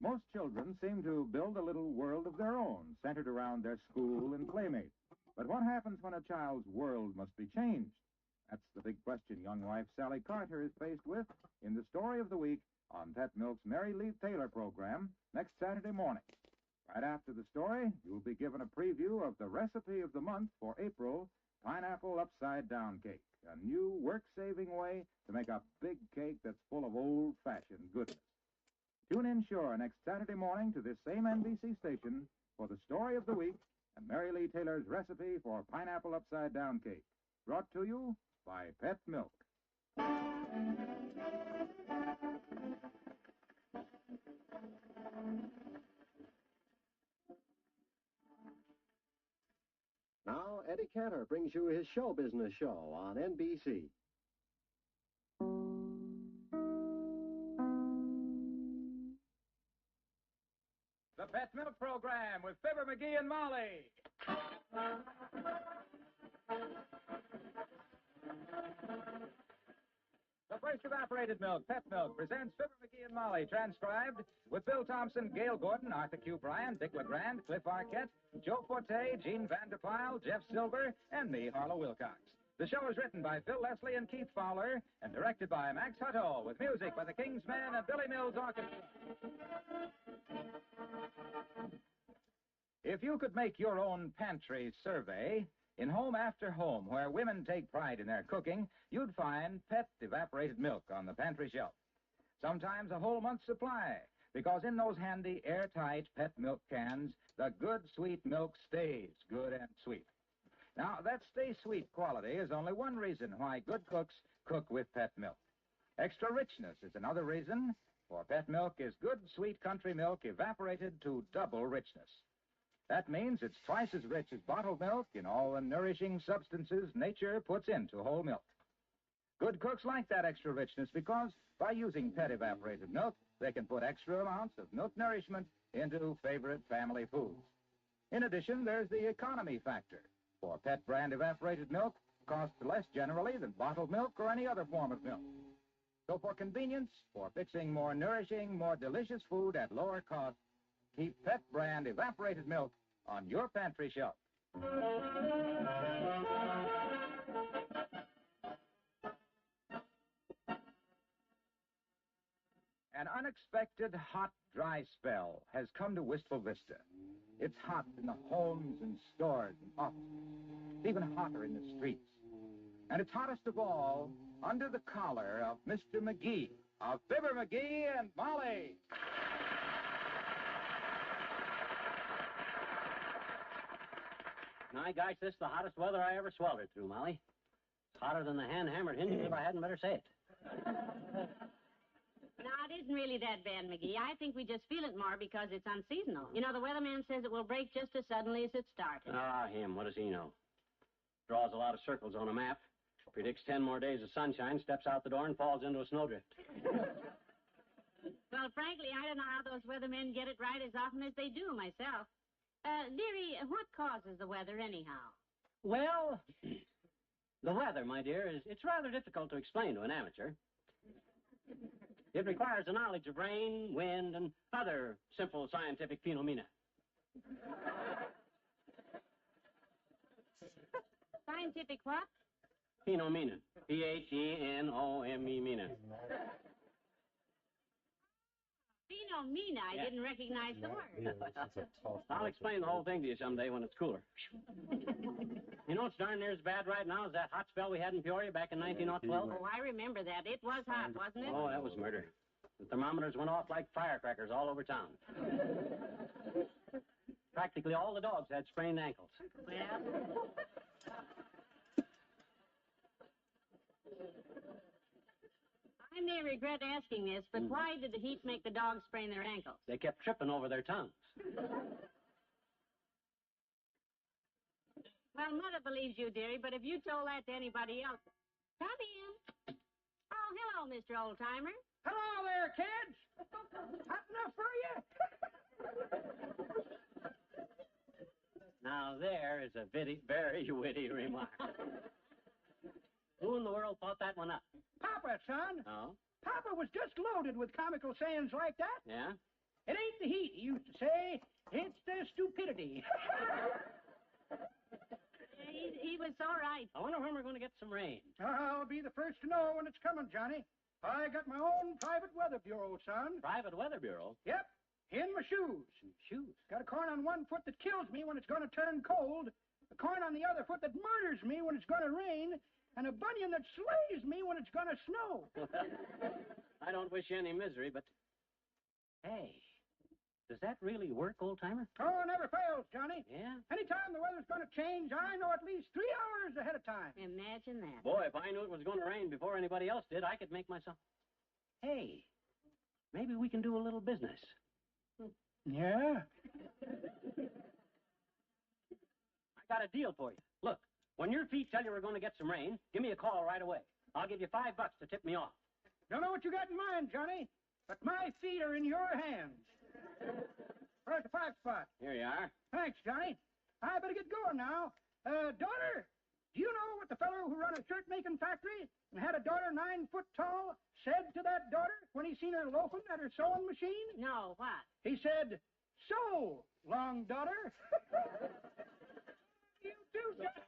Most children seem to build a little world of their own, centered around their school and playmates. But what happens when a child's world must be changed? That's the big question young wife Sally Carter is faced with in the story of the week on Pet Milk's Mary Lee Taylor program next Saturday morning. Right after the story, you'll be given a preview of the recipe of the month for April, pineapple upside-down cake, a new work-saving way to make a big cake that's full of old-fashioned goodness. Tune in sure next Saturday morning to this same NBC station for the story of the week and Mary Lee Taylor's recipe for pineapple upside-down cake, brought to you by Pet Milk. Now, Eddie Cantor brings you his show business show on NBC. The Pet Milk Program with Fibber McGee and Molly. The First Evaporated Milk, Pet Milk, presents Fibber McGee and Molly, transcribed with Bill Thompson, Gail Gordon, Arthur Q. Bryan, Dick LeGrand, Cliff Arquette, Joe Forte, Gene Vanderpyle, Jeff Silver, and me, Harlow Wilcox. The show is written by Phil Leslie and Keith Fowler and directed by Max Hutto with music by the Kingsmen and Billy Mills Orchestra. If you could make your own pantry survey, in Home After Home, where women take pride in their cooking, you'd find Pet Evaporated Milk on the pantry shelf. Sometimes a whole month's supply, because in those handy, airtight Pet milk cans, the good, sweet milk stays good and sweet. Now, that stay sweet quality is only one reason why good cooks cook with Pet milk. Extra richness is another reason, for Pet milk is good, sweet country milk evaporated to double richness. That means it's twice as rich as bottled milk in all the nourishing substances nature puts into whole milk. Good cooks like that extra richness because by using Pet evaporated milk, they can put extra amounts of milk nourishment into favorite family foods. In addition, there's the economy factor. For Pet brand evaporated milk costs less generally than bottled milk or any other form of milk. So for convenience, for fixing more nourishing, more delicious food at lower cost, keep Pet brand evaporated milk on your pantry shelf. An unexpected hot, dry spell has come to Wistful Vista. It's hot in the homes and stores and offices, even hotter in the streets. And it's hottest of all under the collar of Mr. McGee, of Fibber McGee and Molly. My gosh, this is the hottest weather I ever sweltered through, Molly. It's hotter than the hand-hammered hinges if I hadn't better say it. No, it isn't really that bad, McGee. I think we just feel it more because it's unseasonal. You know, the weatherman says it will break just as suddenly as it started. Ah, him. What does he know? Draws a lot of circles on a map. Predicts 10 more days of sunshine, steps out the door, and falls into a snowdrift. Well, frankly, I don't know how those weathermen get it right as often as they do myself. Dearie, what causes the weather anyhow? Well, the weather, my dear, it's rather difficult to explain to an amateur. It requires a knowledge of rain, wind, and other simple scientific phenomena. Scientific what? Phenomena. P-H-E-N-O-M-E, Mina. Phenomena. I didn't recognize the word. I'll explain the whole thing to you someday when it's cooler. You know, it's darn near as bad right now as that hot spell we had in Peoria back in 1912. Oh, I remember that. It was hot, wasn't it? Oh, that was murder. The thermometers went off like firecrackers all over town. Practically all the dogs had sprained ankles. Well... I may regret asking this, but why did the heat make the dogs sprain their ankles? They kept tripping over their tongues. Well, Mother believes you, dearie, but if you told that to anybody else... Come in. Oh, hello, Mr. Oldtimer. Hello there, kids. Hot enough for you? Now, there is a very witty remark. Who in the world thought that one up? Papa, son. Oh? Papa was just loaded with comical sayings like that. Yeah? It ain't the heat, he used to say. It's the stupidity. He was so right. I wonder when we're going to get some rain. I'll be the first to know when it's coming, Johnny. I got my own private weather bureau, son. Private weather bureau? Yep. In my shoes. Shoes? Got a corn on one foot that kills me when it's going to turn cold, a corn on the other foot that murders me when it's going to rain, and a bunion that slays me when it's going to snow. I don't wish you any misery, but... Hey, does that really work, old-timer? Oh, never fails, Johnny. Yeah? Anytime the weather's going to change, I know at least 3 hours ahead of time. Imagine that. Boy, if I knew it was going to rain before anybody else did, I could make myself... Hey, maybe we can do a little business. Yeah? I got a deal for you. Look, when your feet tell you we're going to get some rain, give me a call right away. I'll give you $5 to tip me off. Don't know what you got in mind, Johnny, but my feet are in your hands. Where's the 5 spot? Here you are. Thanks, Johnny. I better get going now. Daughter, Do you know what the fellow who run a shirt-making factory and had a daughter 9 foot tall said to that daughter when he seen her loafing at her sewing machine? No, what? He said, "So, long daughter." You do just...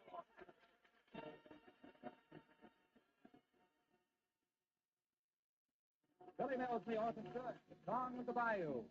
Billy Mills, the orchestra, Song of the Bayou.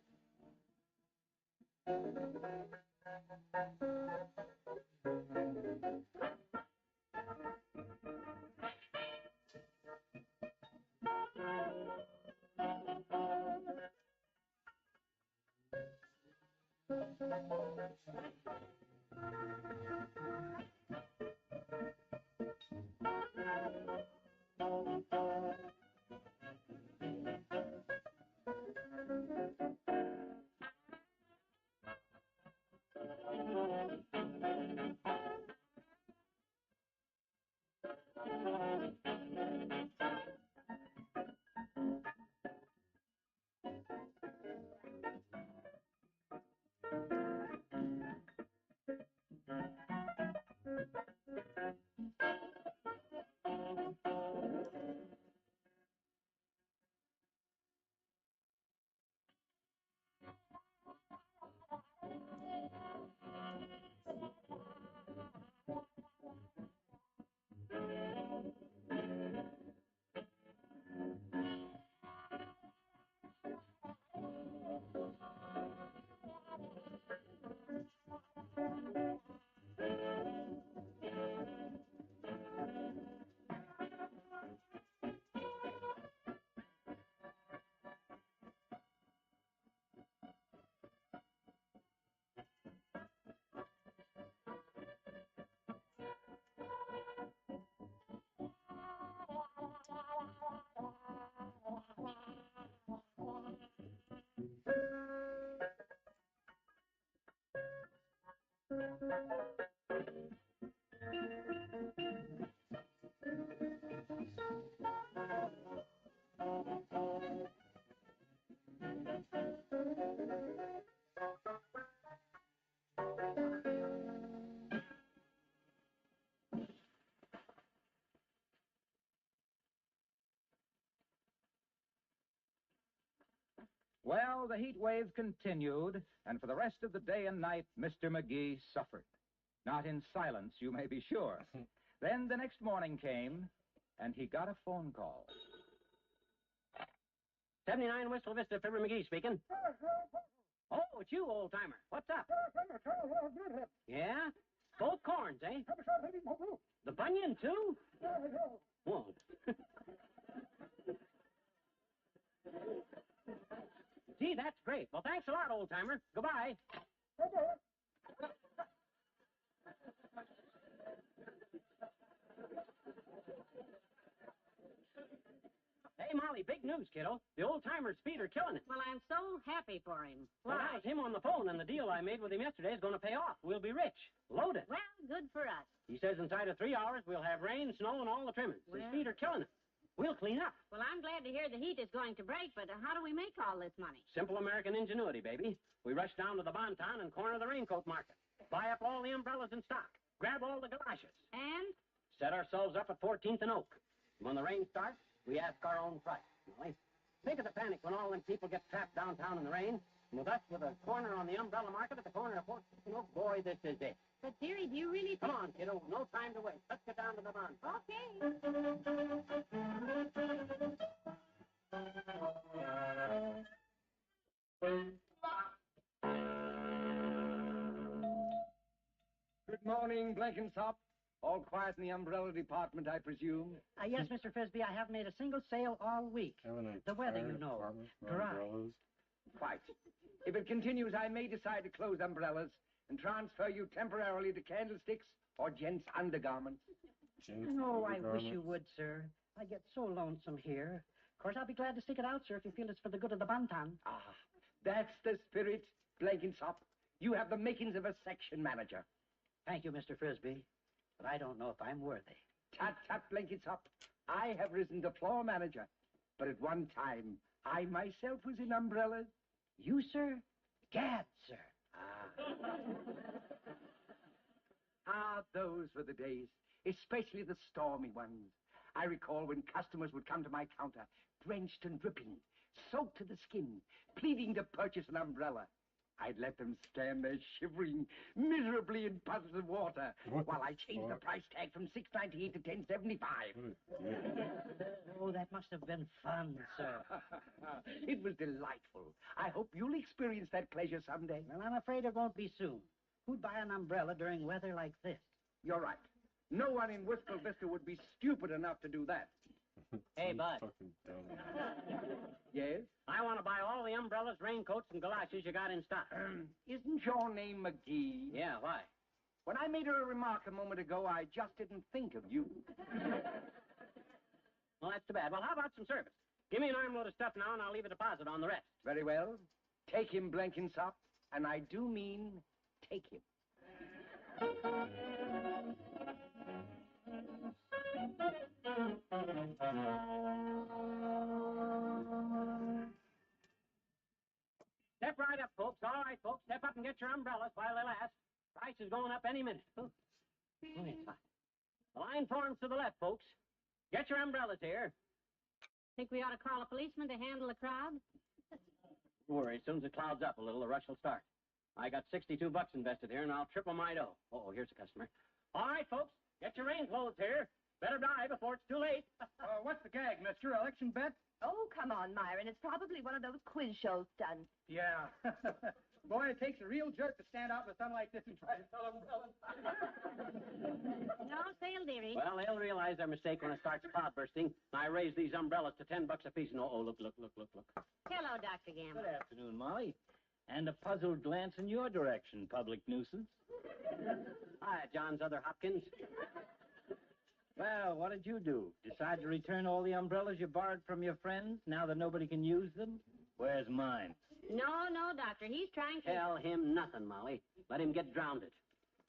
Well, the heat wave continued, and for the rest of the day and night, Mr. McGee suffered. Not in silence, you may be sure. Then the next morning came, and he got a phone call. 79 Wistful Vista, Fibber McGee speaking. Oh, it's you, old-timer. What's up? Yeah? Both corns, eh? The bunion, too? Whoa. Gee, that's great. Well, thanks a lot, old-timer. Goodbye. Hey, Molly, big news, kiddo. The old-timer's feet are killing it. Well, I'm so happy for him. Well, that was him on the phone, and the deal I made with him yesterday is going to pay off. We'll be rich. Loaded. Well, good for us. He says inside of 3 hours we'll have rain, snow, and all the trimmings. His Well. feet are killing it. We'll clean up. Well, I'm glad to hear the heat is going to break, but how do we make all this money? Simple American ingenuity, baby. We rush down to the Bonton and corner the raincoat market. Buy up all the umbrellas in stock. Grab all the galoshes. And? Set ourselves up at 14th and Oak. When the rain starts, we ask our own price. Molly. Think of the panic when all them people get trapped downtown in the rain. And with us with a corner on the umbrella market at the corner of 14th and Oak, boy, this is it. But, dearie, do you really Come on, kiddo. No time to waste. Let's get down to the Bonton. Okay. Good morning, Blenkinsop. All quiet in the umbrella department, I presume? Yes, Mr. Frisbee, I haven't made a single sale all week. The weather, you know, dry. Quite. If it continues, I may decide to close umbrellas and transfer you temporarily to candlesticks or gents' undergarments. Oh, I wish you would, sir. I get so lonesome here. Of course, I'll be glad to stick it out, sir, if you feel it's for the good of the Bonton. Ah, that's the spirit, Blenkinsop. You have the makings of a section manager. Thank you, Mr. Frisbee, but I don't know if I'm worthy. Tut, tut, Blenkinsop. I have risen to floor manager, but at one time, I myself was in umbrellas. You, sir? Gad, sir. Ah, those were the days. especially the stormy ones. I recall when customers would come to my counter, drenched and dripping, soaked to the skin, pleading to purchase an umbrella. I'd let them stand there shivering miserably in puddles of water while I changed the price tag from $6.98 to $10.75. Oh, that must have been fun, sir. It was delightful. I hope you'll experience that pleasure someday. Well, I'm afraid it won't be soon. Who'd buy an umbrella during weather like this? You're right. No one in Wistful Vista would be stupid enough to do that. Hey, Bud. Yes? I want to buy all the umbrellas, raincoats, and galoshes you got in stock. Isn't your name McGee? Yeah, why? When I made a remark a moment ago, I just didn't think of you. Well, that's too bad. Well, how about some service? Give me an armload of stuff now, and I'll leave a deposit on the rest. Very well. Take him, Blenkinsop, and I do mean take him. Step right up, folks. All right, folks. Step up and get your umbrellas while they last. Price is going up any minute. Oh, it's hot. The line forms to the left, folks. Get your umbrellas here. Think we ought to call a policeman to handle the crowd? Don't worry. As soon as it clouds up a little, the rush will start. I got $62 invested here, and I'll triple my dough. Oh, here's a customer. All right, folks. Get your rain clothes here. Better die before it's too late. What's the gag, mister? Election bet? Oh, come on, Myron. It's probably one of those quiz show stunts. Yeah. Boy, it takes a real jerk to stand out in the sun like this and try to sell umbrellas. No sale, dearie. Well, they'll realize their mistake when it starts cloud bursting. I raise these umbrellas to $10 apiece. No, oh, look. Hello, Dr. Gamble. Good afternoon, Molly. And a puzzled glance in your direction, public nuisance. Hi, John's other Hopkins. Well, what did you do? Decide to return all the umbrellas you borrowed from your friends now that nobody can use them? Where's mine? No, Doctor. He's trying to... Tell him nothing, Molly. Let him get drowned.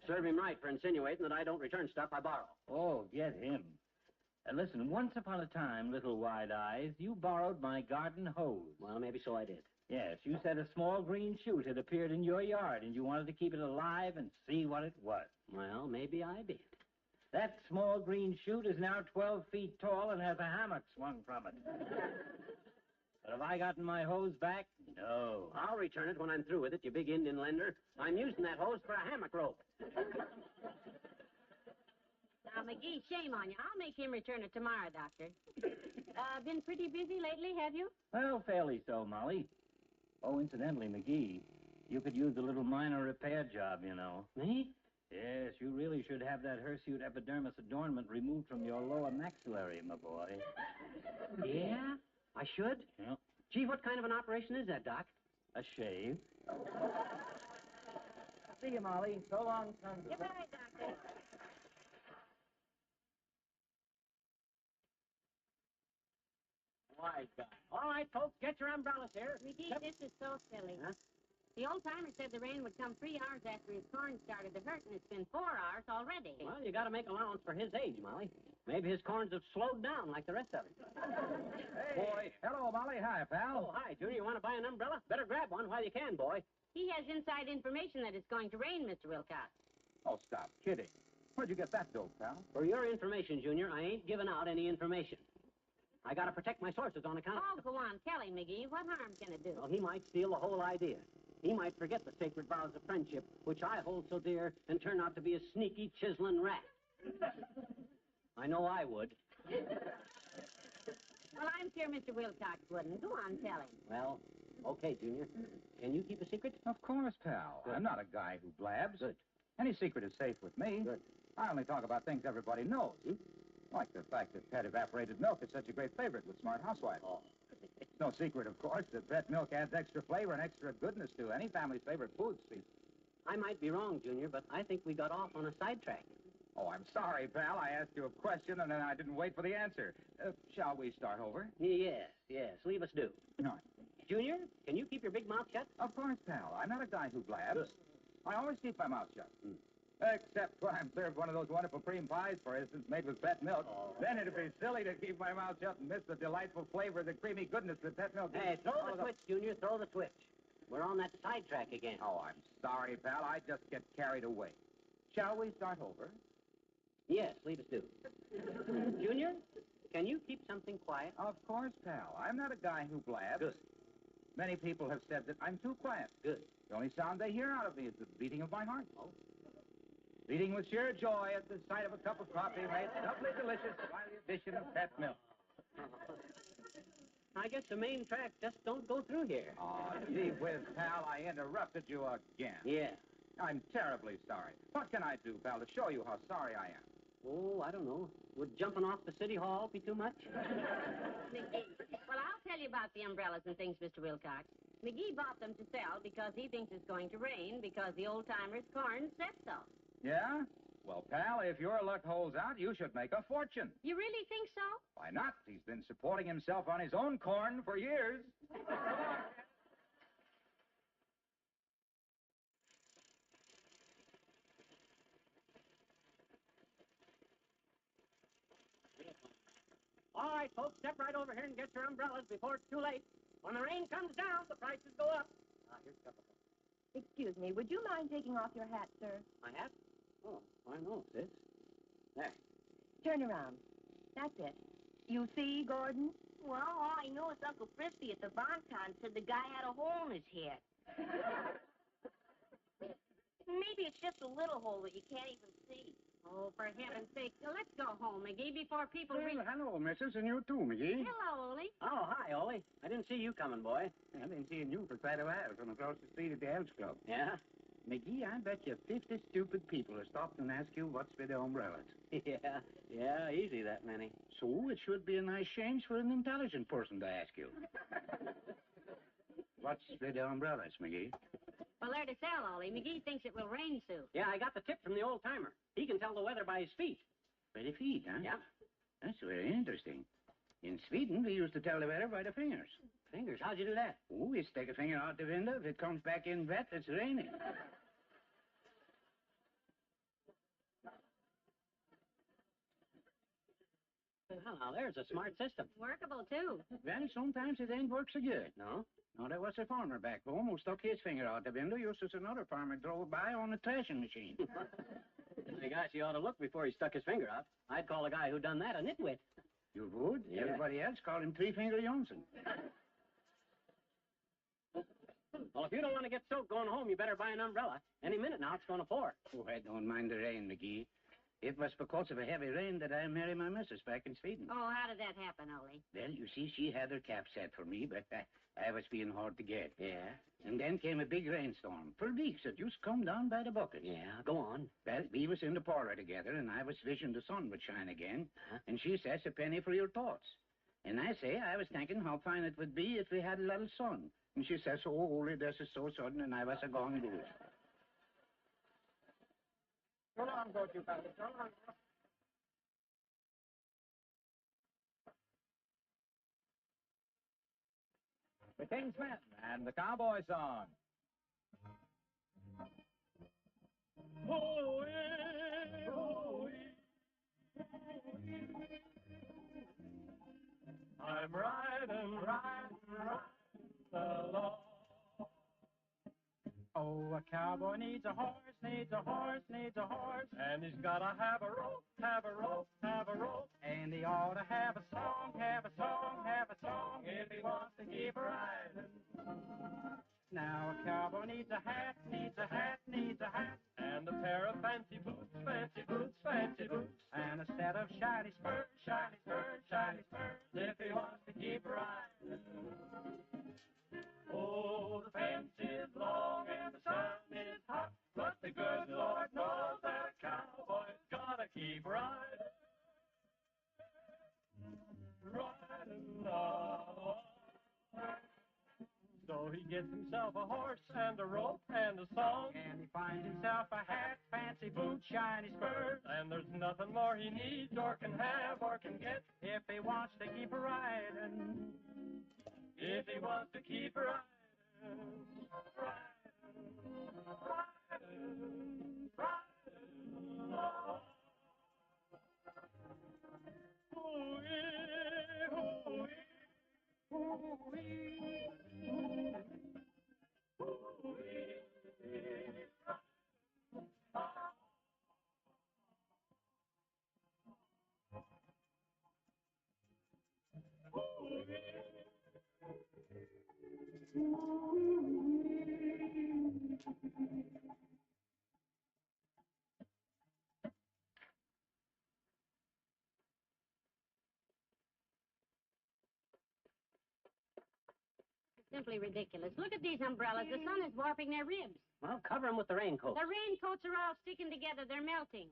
Serve him right for insinuating that I don't return stuff I borrow. Oh, get him. Listen, once upon a time, little wide eyes, you borrowed my garden hose. Well, maybe so I did. Yes, you said a small green shoot had appeared in your yard, and you wanted to keep it alive and see what it was. Well, maybe I did. That small green shoot is now 12 feet tall and has a hammock swung from it. But have I gotten my hose back? No. I'll return it when I'm through with it, you big Indian lender. I'm using that hose for a hammock rope. Now, McGee, shame on you. I'll make him return it tomorrow, Doctor. Been pretty busy lately, have you? Well, fairly so, Molly. Oh, incidentally, McGee, you could use a little minor repair job, you know. Me? Yes, you really should have that hirsute epidermis adornment removed from your lower maxillary, my boy. Yeah? I should? Yeah. Gee, what kind of an operation is that, Doc? A shave. See you, Molly. So long, son. Goodbye, Doctor. Wise guy. All right, folks, get your umbrellas here. McGee, this is so silly. Huh? The old-timer said the rain would come 3 hours after his corn started to hurt, and it's been 4 hours already. Well, you got to make allowance for his age, Molly. Maybe his corns have slowed down like the rest of it. Hey, boy. Hello, Molly. Hi, pal. Oh, hi, Junior. You want to buy an umbrella? Better grab one while you can, boy. He has inside information that it's going to rain, Mr. Wilcox. Oh, stop kidding. Where'd you get that dope, pal? For your information, Junior, I ain't giving out any information. I got to protect my sources on account Oh, go on. Tell him, McGee. What harm can it do? Well, he might steal the whole idea. He might forget the sacred vows of friendship, which I hold so dear, and turn out to be a sneaky, chiseling rat. I know I would. Well, I'm sure Mr. Wilcox wouldn't. Go on, tell him. Well, okay, Junior. Can you keep a secret? Of course, pal. Good. I'm not a guy who blabs. Good. Any secret is safe with me. Good. I only talk about things everybody knows. Like the fact that pet evaporated milk is such a great favorite with smart housewives. Oh. It's no secret, of course, that pet milk adds extra flavor and extra goodness to any family's favorite foods. See? I might be wrong, Junior, but I think we got off on a sidetrack. Oh, I'm sorry, pal. I asked you a question, and then I didn't wait for the answer. Shall we start over? Yes. Leave us do. No. Junior, can you keep your big mouth shut? Of course, pal. I'm not a guy who blabs. Good. I always keep my mouth shut. Except when I'm served one of those wonderful cream pies, for instance, made with pet milk. Oh. Then it'd be silly to keep my mouth shut and miss the delightful flavor, the creamy goodness that pet milk Hey, is. throw the switch, Junior. Throw the switch. We're on that sidetrack again. Oh, I'm sorry, pal. I just get carried away. Shall we start over? Yes, lead us do. Junior, can you keep something quiet? Of course, pal. I'm not a guy who blabs. Good. Many people have said that I'm too quiet. Good. The only sound they hear out of me is the beating of my heart. Oh. Beating with sheer joy at the sight of a cup of coffee made doubly delicious by the addition of pet milk. I guess the main track just don't go through here. Oh, gee whiz, pal, I interrupted you again. Yeah. I'm terribly sorry. What can I do, pal, to show you how sorry I am? Oh, I don't know. Would jumping off the city hall be too much? Well, I'll tell you about the umbrellas and things, Mr. Wilcox. McGee bought them to sell because he thinks it's going to rain because the old-timers' corn said so. Yeah? Well, pal, if your luck holds out, you should make a fortune. You really think so? Why not? He's been supporting himself on his own corn for years. All right, folks, step right over here and get your umbrellas before it's too late. When the rain comes down, the prices go up. Here's a couple. Excuse me, would you mind taking off your hat, sir? My hat? Oh, I know, sis. There. Turn around. That's it. You see, Gordon? Well, all I know is Uncle Frisbee at the Bonton said the guy had a hole in his head. Maybe it's just a little hole that you can't even see. Oh, for heaven's sake, let's go home, McGee, before people read... Hello, missus, and you too, McGee. Hello, Ole. Oh, hi, Ole. I didn't see you coming, boy. I've been seeing you for quite a while from across the street at the Elks Club. Yeah? McGee, I bet you 50 stupid people have stopped and asked you what's with the umbrellas. Yeah, easy that many. So it should be a nice change for an intelligent person to ask you. What's with the umbrellas, McGee? Well, they're to sell, Ole. McGee thinks it will rain soon. Yeah, I got the tip from the old-timer. He can tell the weather by his feet. By the feet, huh? Yeah. That's very interesting. In Sweden, we used to tell the weather by the fingers. Fingers? How'd you do that? Oh, we stick a finger out the window. If it comes back in wet, it's raining. Well, now, there's a smart system. Workable, too. Well, sometimes it ain't work so good. No? No, there was a farmer back home who stuck his finger out the window just as another farmer drove by on a thrashing machine. I guess he ought to look before he stuck his finger out. I'd call the guy who done that a nitwit. You would? Yeah. Everybody else called him Three-Finger Johnson. Well, if you don't want to get soaked going home, you better buy an umbrella. Any minute now, it's going to pour. Oh, I don't mind the rain, McGee. It was because of a heavy rain that I married my missus back in Sweden. Oh, how did that happen, Ole? Well, you see, she had her cap set for me, but I was being hard to get. Yeah? And then came a big rainstorm. For weeks, it just come down by the bucket. Yeah, go on. Well, we was in the parlor together, and I was wishing the sun would shine again. Huh? And she says, a penny for your thoughts. And I say, I was thinking how fine it would be if we had a little sun. And she says, oh, Ole, this is so sudden, and I was a-going to it. So long, don't you, fellas. So long. The King's Men and the Cowboy Song. I'm riding along. Oh, a cowboy needs a horse, needs a horse, needs a horse. And he's gotta have a rope, have a rope, have a rope. And he ought to have a song, have a song, have a song, if he wants to keep riding. Now a cowboy needs a hat, needs a hat, needs a hat. And a pair of fancy boots, fancy boots, fancy boots. And a set of shiny spurs, shiny spurs, shiny spurs, if he wants to keep riding. Oh, the fence is long and the sun is hot, but the good Lord knows that a cowboy's gotta keep riding. Riding along. So he gets himself a horse and a rope and a song, and he finds himself a hat, fancy boots, shiny spurs, and there's nothing more he needs or can have or can get if he wants to keep riding. If he wants to keep riding, riding, riding, riding. Ooh-wee, ooh-wee, ooh-wee, ooh-wee. Simply ridiculous. Look at these umbrellas. The sun is warping their ribs. Well, cover them with the raincoat. The raincoats are all sticking together. They're melting.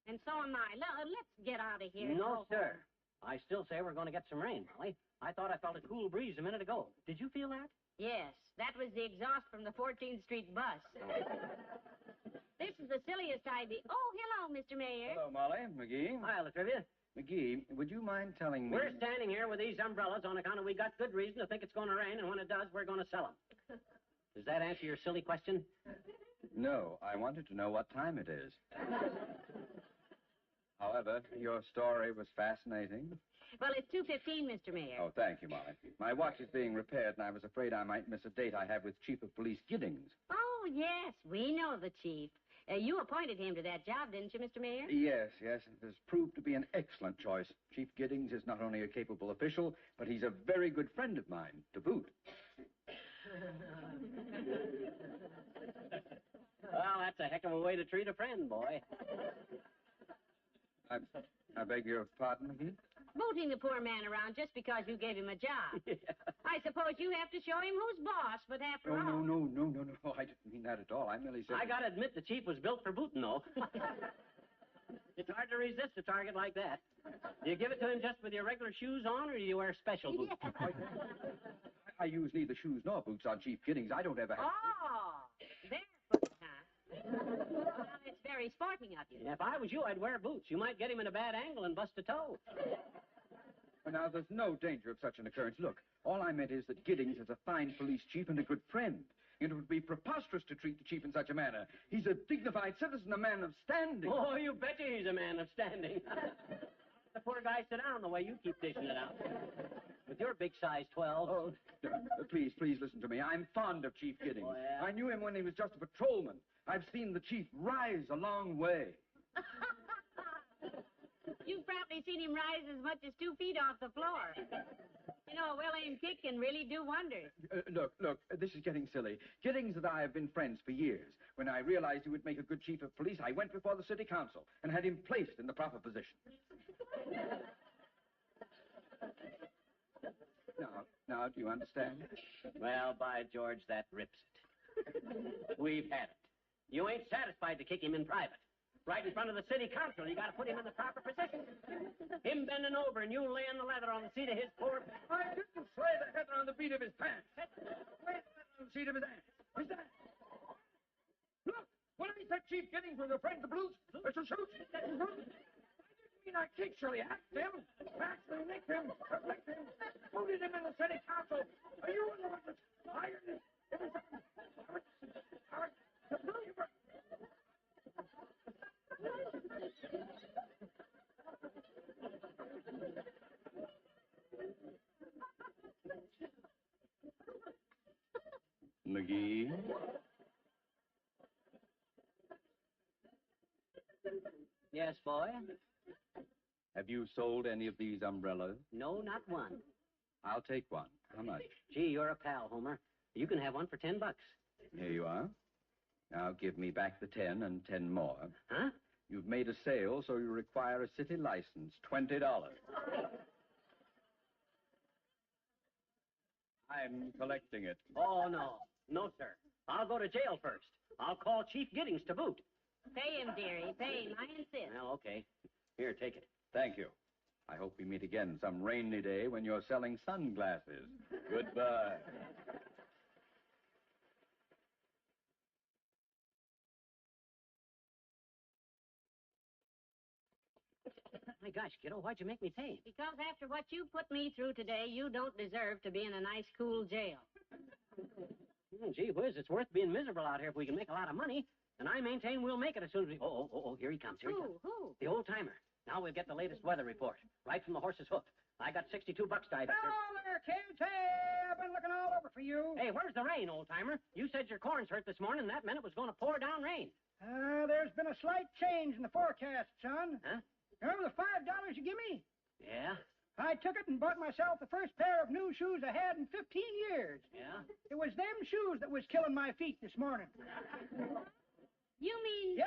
And so am I. Let's get out of here. No, sir. I still say we're going to get some rain, Molly. I thought I felt a cool breeze a minute ago. Did you feel that? Yes, that was the exhaust from the 14th Street bus. This is the silliest idea. Oh, hello, Mr. Mayor. Hello, Molly. McGee. Hi, Latrivia. McGee, would you mind telling me... We're standing here with these umbrellas on account of we got good reason to think it's going to rain, and when it does, we're going to sell them. Does that answer your silly question? No, I wanted to know what time it is. However, your story was fascinating. Well, it's 2:15, Mr. Mayor. Oh, thank you, Molly. My watch is being repaired, and I was afraid I might miss a date I have with Chief of Police Giddings. Oh, yes, we know the chief. You appointed him to that job, didn't you, Mr. Mayor? Yes. It has proved to be an excellent choice. Chief Giddings is not only a capable official, but he's a very good friend of mine, to boot. Well, that's a heck of a way to treat a friend, boy. I beg your pardon, McGee? Booting the poor man around just because you gave him a job. Yeah. I suppose you have to show him who's boss, but after all... No. I didn't mean that at all. I merely said... I got to admit the chief was built for booting, though. It's hard to resist a target like that. Do you give it to him just with your regular shoes on, or do you wear special boots? Yeah. I use neither shoes nor boots on Chief Giddings. I don't ever have... Oh, barefoot, huh? Well, it's very sporting of you. Yeah, if I was you, I'd wear boots. You might get him in a bad angle and bust a toe. Well, now, there's no danger of such an occurrence. Look, all I meant is that Giddings is a fine police chief and a good friend. It would be preposterous to treat the chief in such a manner. He's a dignified citizen, a man of standing. Oh, you betcha he's a man of standing. The poor guy sit down the way you keep dishing it out. With your big size 12. Oh, please listen to me. I'm fond of Chief Giddings. Oh, yeah? I knew him when he was just a patrolman. I've seen the chief rise a long way. You've probably seen him rise as much as 2 feet off the floor. You know, a well-aimed kick can really do wonders. Look, this is getting silly. Giddings and I have been friends for years. When I realized he would make a good chief of police, I went before the city council and had him placed in the proper position. Now, do you understand? Well, by George, that rips it. We've had it. You ain't satisfied to kick him in private. Right in front of the city council, you got to put him in the proper position. Him bending over and you laying the leather on the seat of his poor... I didn't lay the heather on the beat of his pants. Lay the leather on the seat of his ass. His ass. Look, when I said Chief Giddings was a friend of the blues, Mr. Shoots, I didn't mean I kicked Shirley, hacked him, actually nicked him, booted him in the city council. Are you in the witness? McGee? Yes, boy? Have you sold any of these umbrellas? No, not one. I'll take one. How much? Gee, you're a pal, Homer. You can have one for $10. Here you are. Now give me back the 10 and 10 more. Huh? You've made a sale, so you require a city license. $20. I'm collecting it. Oh, no. No, sir. I'll go to jail first. I'll call Chief Giddings to boot. Pay him, dearie. Pay him. I insist. Well, okay. Here, take it. Thank you. I hope we meet again some rainy day when you're selling sunglasses. Goodbye. My gosh, kiddo, why'd you make me pay? Because after what you put me through today, you don't deserve to be in a nice, cool jail. Gee whiz, it's worth being miserable out here if we can make a lot of money. And I maintain we'll make it as soon as we... Oh, here he comes. Here he comes. Who? The old-timer. Now we'll get the latest weather report. Right from the horse's hoof. I got $62 tied up here. Hello there, kids. Hey, I've been looking all over for you. Hey, where's the rain, old-timer? You said your corn's hurt this morning, and that meant it was going to pour down rain. There's been a slight change in the forecast, son. Huh? Remember the $5 you give me? Yeah? I took it and bought myself the first pair of new shoes I had in 15 years. Yeah? was them shoes that was killing my feet this morning. You mean... Yep.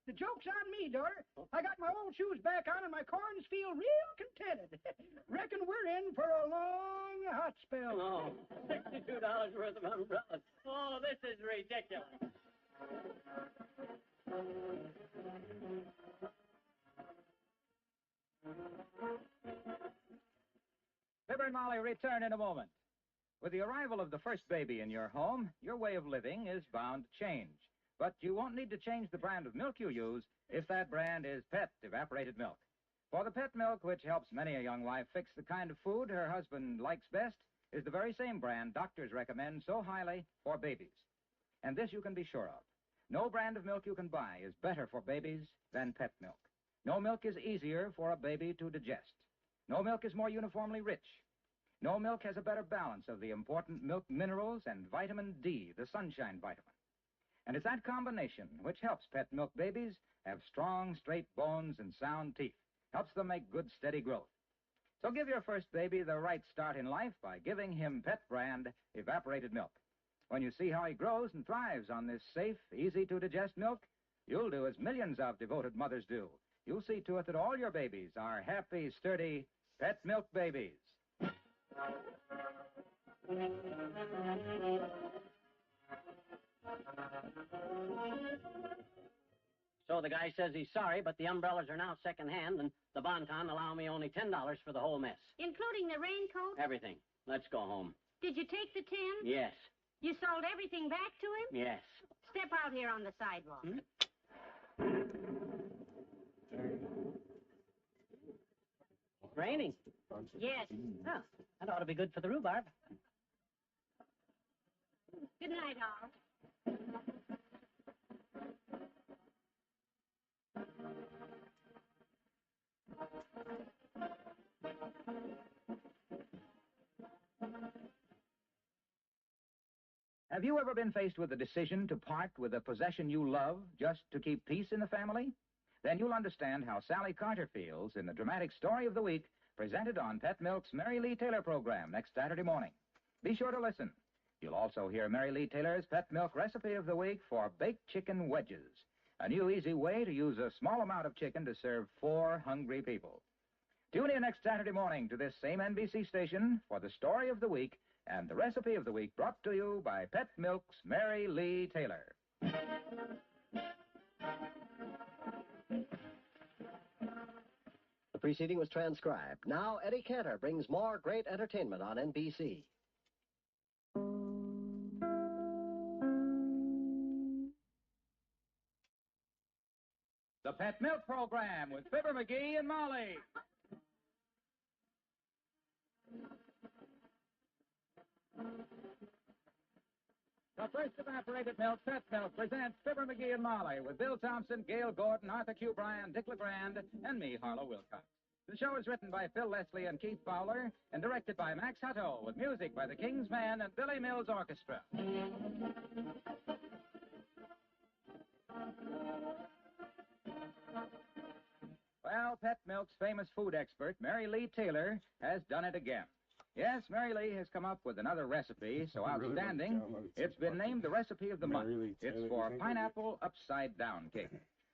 The joke's on me, daughter. I got my old shoes back on and my corns feel real contented. Reckon we're in for a long hot spell. Oh, $62 worth of umbrellas. Oh, this is ridiculous. Fibber and Molly return in a moment. With the arrival of the first baby in your home, your way of living is bound to change. But you won't need to change the brand of milk you use if that brand is Pet evaporated milk. For the Pet milk, which helps many a young wife fix the kind of food her husband likes best, is the very same brand doctors recommend so highly for babies. And this you can be sure of. No brand of milk you can buy is better for babies than Pet milk. No milk is easier for a baby to digest. No milk is more uniformly rich. No milk has a better balance of the important milk minerals and vitamin D, the sunshine vitamin. And it's that combination which helps Pet milk babies have strong, straight bones and sound teeth, helps them make good, steady growth. So give your first baby the right start in life by giving him Pet brand evaporated milk. When you see how he grows and thrives on this safe, easy-to-digest milk, you'll do as millions of devoted mothers do. You'll see to it that all your babies are happy, sturdy Pet milk babies. So the guy says he's sorry, but the umbrellas are now second-hand, and the Bon-Ton allow me only $10 for the whole mess. Including the raincoat? Everything. Let's go home. Did you take the 10? Yes. You sold everything back to him? Yes. Step out here on the sidewalk. It's raining. Yes. Oh, that ought to be good for the rhubarb. Good night, all. Have you ever been faced with the decision to part with a possession you love just to keep peace in the family? Then you'll understand how Sally Carter feels in the dramatic story of the week presented on Pet Milk's Mary Lee Taylor program next Saturday morning. Be sure to listen. You'll also hear Mary Lee Taylor's Pet Milk recipe of the week for baked chicken wedges, a new easy way to use a small amount of chicken to serve 4 hungry people. Tune in next Saturday morning to this same NBC station for the story of the week and the recipe of the week brought to you by Pet Milk's Mary Lee Taylor. The preceding was transcribed. Now Eddie Cantor brings more great entertainment on NBC. The Pet Milk Program with Fibber McGee and Molly. The first evaporated milk, Pet Milk, presents Fibber McGee and Molly with Bill Thompson, Gail Gordon, Arthur Q. Bryan, Dick LeGrand, and me, Harlow Wilcox. The show is written by Phil Leslie and Keith Fowler and directed by Max Hutto with music by the King's Men and Billy Mills Orchestra. Well, Pet Milk's famous food expert, Mary Lee Taylor, has done it again. Yes, Mary Lee has come up with another recipe so outstanding, it's been named the recipe of the month. It's for pineapple upside-down cake.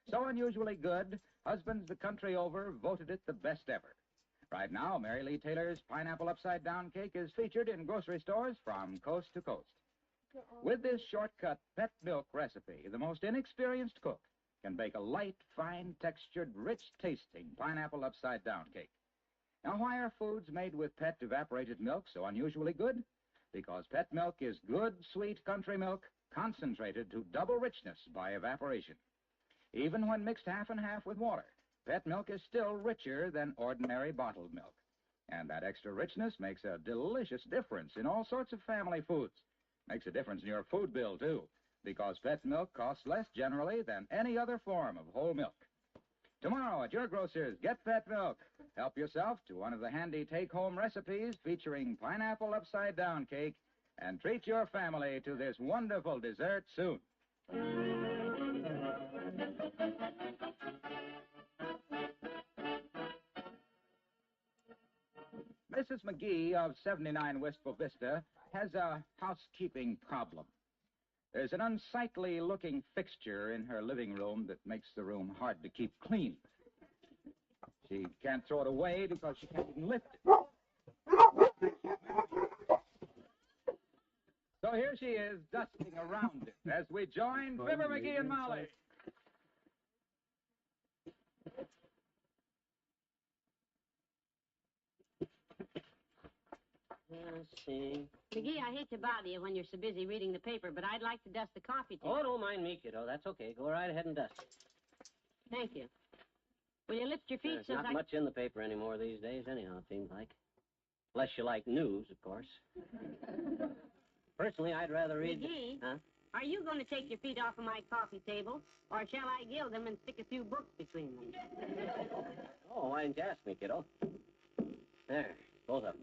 So unusually good, husbands the country over voted it the best ever. Right now, Mary Lee Taylor's pineapple upside-down cake is featured in grocery stores from coast to coast. With this shortcut Pet Milk recipe, the most inexperienced cook can bake a light, fine-textured, rich-tasting pineapple upside-down cake. Now, why are foods made with Pet evaporated milk so unusually good? Because Pet milk is good, sweet country milk concentrated to double richness by evaporation. Even when mixed half and half with water, Pet milk is still richer than ordinary bottled milk. And that extra richness makes a delicious difference in all sorts of family foods. Makes a difference in your food bill, too, because Pet milk costs less generally than any other form of whole milk. Tomorrow at your grocer's, get Pet Milk. Help yourself to one of the handy take-home recipes featuring pineapple upside-down cake and treat your family to this wonderful dessert soon. Mrs. McGee of 79 Wistful Vista has a housekeeping problem. There's an unsightly-looking fixture in her living room that makes the room hard to keep clean. She can't throw it away because she can't even lift it. So here she is, dusting around it, as we join Fibber McGee and Molly. Let's see. McGee, I hate to bother you when you're so busy reading the paper, but I'd like to dust the coffee table. Oh, don't mind me, kiddo. That's okay. Go right ahead and dust it. Thank you. Will you lift your feet There's not much in the paper anymore these days, anyhow, it seems like. Unless you like news, of course. Personally, I'd rather read... McGee, Huh? are you going to take your feet off of my coffee table, or shall I gild them and stick a few books between them? Oh, why didn't you ask me, kiddo? There, both of them.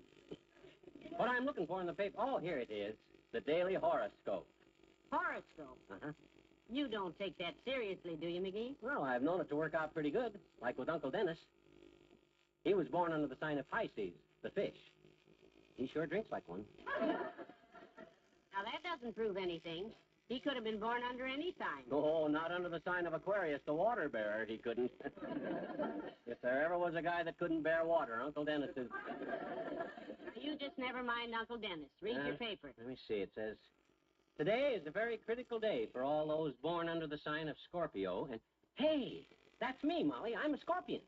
What I'm looking for in the paper... Oh, here it is. The Daily Horoscope. Horoscope? Uh-huh. You don't take that seriously, do you, McGee? Well, I've known it to work out pretty good, like with Uncle Dennis. He was born under the sign of Pisces, the fish. He sure drinks like one. Now, that doesn't prove anything. He could have been born under any sign. Oh, not under the sign of Aquarius, the water bearer, he couldn't. If there ever was a guy that couldn't bear water, Uncle Dennis is... You just never mind Uncle Dennis. Read your paper. Let me see. It says, today is a very critical day for all those born under the sign of Scorpio. And, hey, that's me, Molly. I'm a scorpion.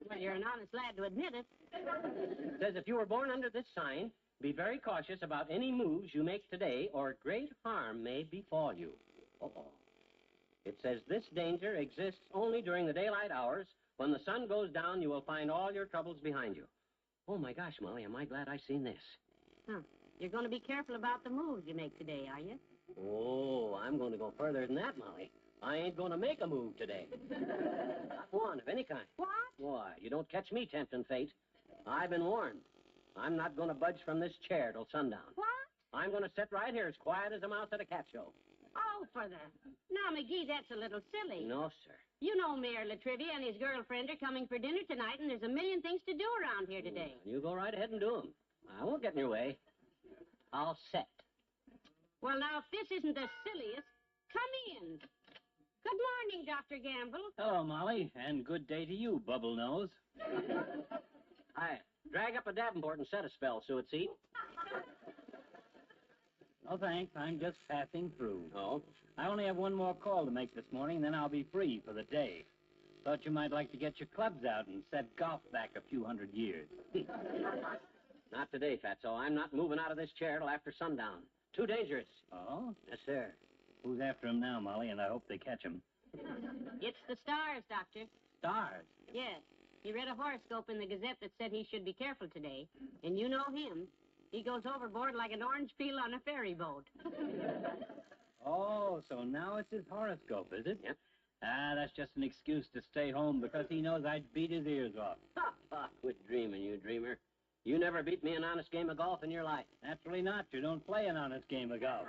Well, you're an honest lad to admit it. It says if you were born under this sign, be very cautious about any moves you make today, or great harm may befall you. Uh-oh. It says this danger exists only during the daylight hours. When the sun goes down, you will find all your troubles behind you. Oh, my gosh, Molly, am I glad I seen this. Huh. You're going to be careful about the moves you make today, are you? Oh, I'm going to go further than that, Molly. I ain't going to make a move today. Not one of any kind. What? Why, you don't catch me tempting fate. I've been warned. I'm not going to budge from this chair till sundown. What? I'm going to sit right here as quiet as a mouse at a cat show. Oh, for the... Now, McGee, that's a little silly. No, sir. You know Mayor Latrivia and his girlfriend are coming for dinner tonight, and there's a million things to do around here today. You go right ahead and do them. I won't get in your way. I'll set. Well, now, if this isn't the silliest, come in. Good morning, Dr. Gamble. Hello, Molly, and good day to you, Bubble Nose. Hi. Drag up a Davenport and set a spell, suet seat. Oh, thanks. I'm just passing through. Oh? I only have one more call to make this morning, then I'll be free for the day. Thought you might like to get your clubs out and set golf back a few hundred years. Not today, Fatso. I'm not moving out of this chair till after sundown. Too dangerous. Oh? Yes, sir. Who's after him now, Molly, and I hope they catch him. It's the stars, Doctor. Stars? Yes. He read a horoscope in the Gazette that said he should be careful today. And you know him. He goes overboard like an orange peel on a ferry boat. Oh, so now it's his horoscope, is it? Yep. Ah, that's just an excuse to stay home because he knows I'd beat his ears off. Ha! Quit dreaming, you dreamer. You never beat me an honest game of golf in your life. Naturally not. You don't play an honest game of golf.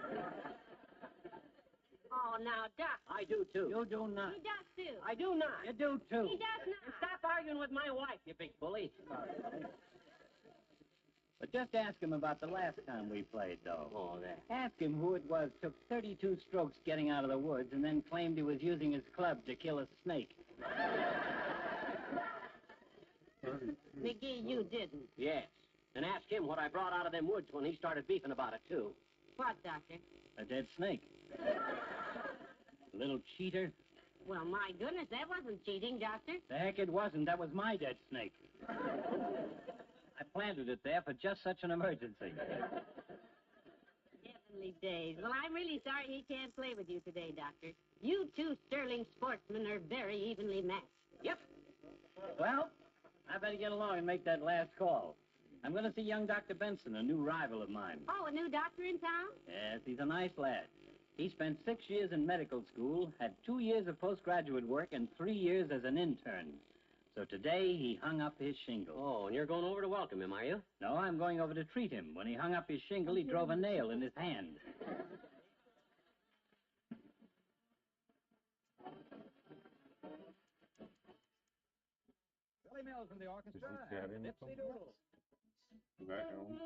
Oh, now, Doc. I do, too. You do not. He does, too. I do not. You do, too. He does not. And stop arguing with my wife, you big bully. But just ask him about the last time we played, though. Oh, there. Ask him who it was took 32 strokes getting out of the woods and then claimed he was using his club to kill a snake. McGee, you didn't. Yes. And ask him what I brought out of them woods when he started beefing about it, too. What, Doctor? A dead snake. Little cheater. Well, my goodness, that wasn't cheating, Doctor. The heck it wasn't. That was my dead snake. I planted it there for just such an emergency. Heavenly days. Well, I'm really sorry he can't play with you today, Doctor. You two sterling sportsmen are very evenly matched. Yep. Well, I better get along and make that last call. I'm going to see young Dr. Benson, a new rival of mine. Oh, a new doctor in town? Yes, he's a nice lad. He spent 6 years in medical school, had 2 years of postgraduate work, and 3 years as an intern. So today, he hung up his shingle. Oh, and you're going over to welcome him, are you? No, I'm going over to treat him. When he hung up his shingle, he drove a nail in his hand. Billy Mills from the orchestra. Is this and Gavin? Dipsy Doodle. That elm.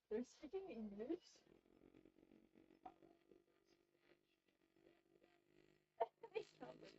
They're speaking English? They sound like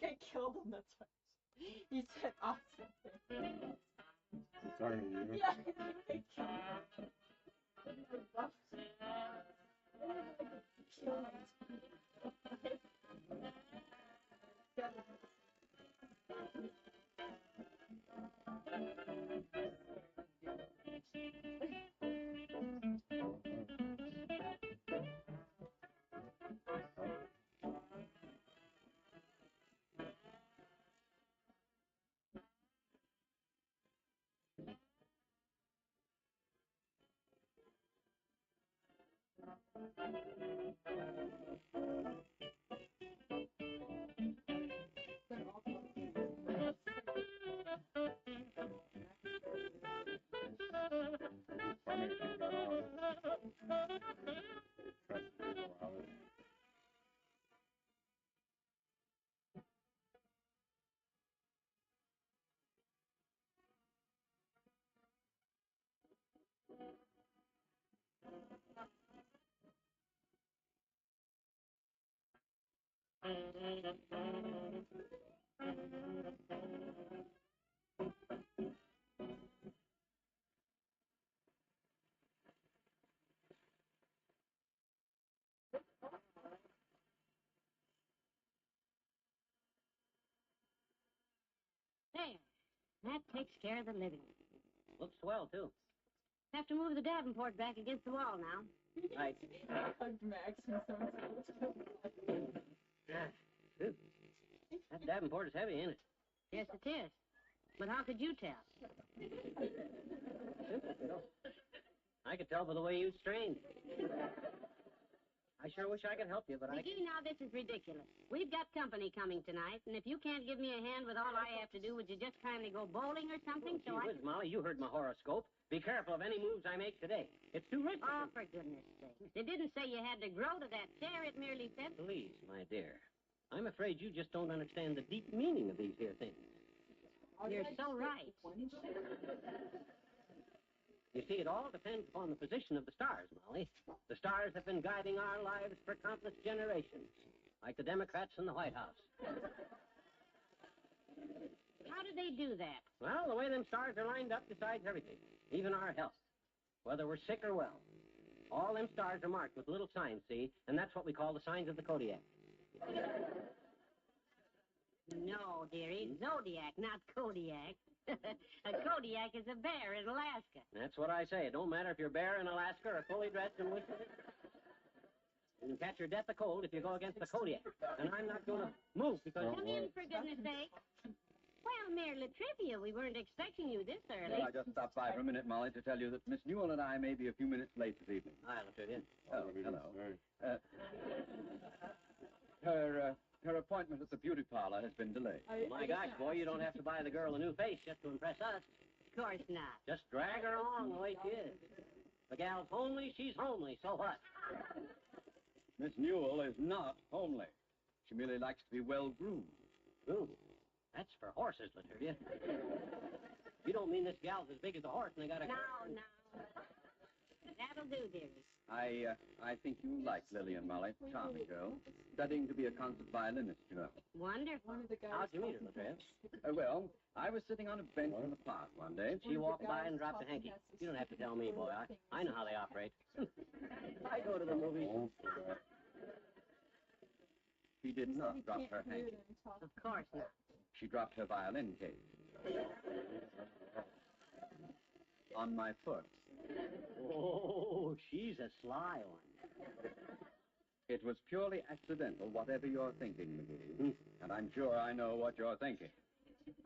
I killed him, that's why. He said awesome things. Sorry, you. Yeah, I killed him. I love There. That takes care of the living. Looks swell, too. Have to move the Davenport back against the wall now. Right. hugged Max and so That Davenport is heavy, ain't it? Yes, it is. But how could you tell? Simple, kiddo. I could tell by the way you strained. I sure wish I could help you, but McGee, now this is ridiculous. We've got company coming tonight, and if you can't give me a hand with all I have to do, would you just kindly go bowling or something? Gee whiz, Molly, you heard my horoscope. Be careful of any moves I make today. It's too risky. Oh, for goodness sake. It didn't say you had to grow to that chair. It merely said... Please, my dear. I'm afraid you just don't understand the deep meaning of these here things. You're so right. You see, it all depends upon the position of the stars, Molly. The stars have been guiding our lives for countless generations, like the Democrats in the White House. How do they do that? Well, the way them stars are lined up decides everything, even our health, whether we're sick or well. All them stars are marked with little signs, see, and that's what we call the signs of the Kodiak. No, dearie, Zodiac, not Kodiak. A Kodiak is a bear in Alaska. That's what I say. It don't matter if you're bare in Alaska or fully dressed in winter. You can catch your death of cold if you go against the Kodiak. And I'm not going to move because... Come in, for goodness sake. Well, merely trivia. We weren't expecting you this early. Well, I just stopped by for a minute, Molly, to tell you that Miss Newell and I may be a few minutes late this evening. Hi, Lieutenant. Oh, hello. Her appointment at the beauty parlor has been delayed. My gosh, boy, you don't have to buy the girl a new face just to impress us. Of course not. Just drag her along the way she is. The gal's homely, she's homely, so what? Miss Newell is not homely. She merely likes to be well-groomed. Groomed? That's for horses, Latrivia. You don't mean this gal's as big as a horse and they got a... No. That'll do, dearie. I think you like Lily and Molly. Charming girl. Studying to be a concert violinist, you know. Wonderful. How'd you meet her, Latrivia? Well, I was sitting on a bench in the park one day. She walked by and dropped a hanky. You don't have to tell me, boy. I know how they operate. I go to the movies. She did not drop her hanky. Of course not. She dropped her violin case. On my foot. Oh, she's a sly one. It was purely accidental, whatever you're thinking, McGee. And I'm sure I know what you're thinking.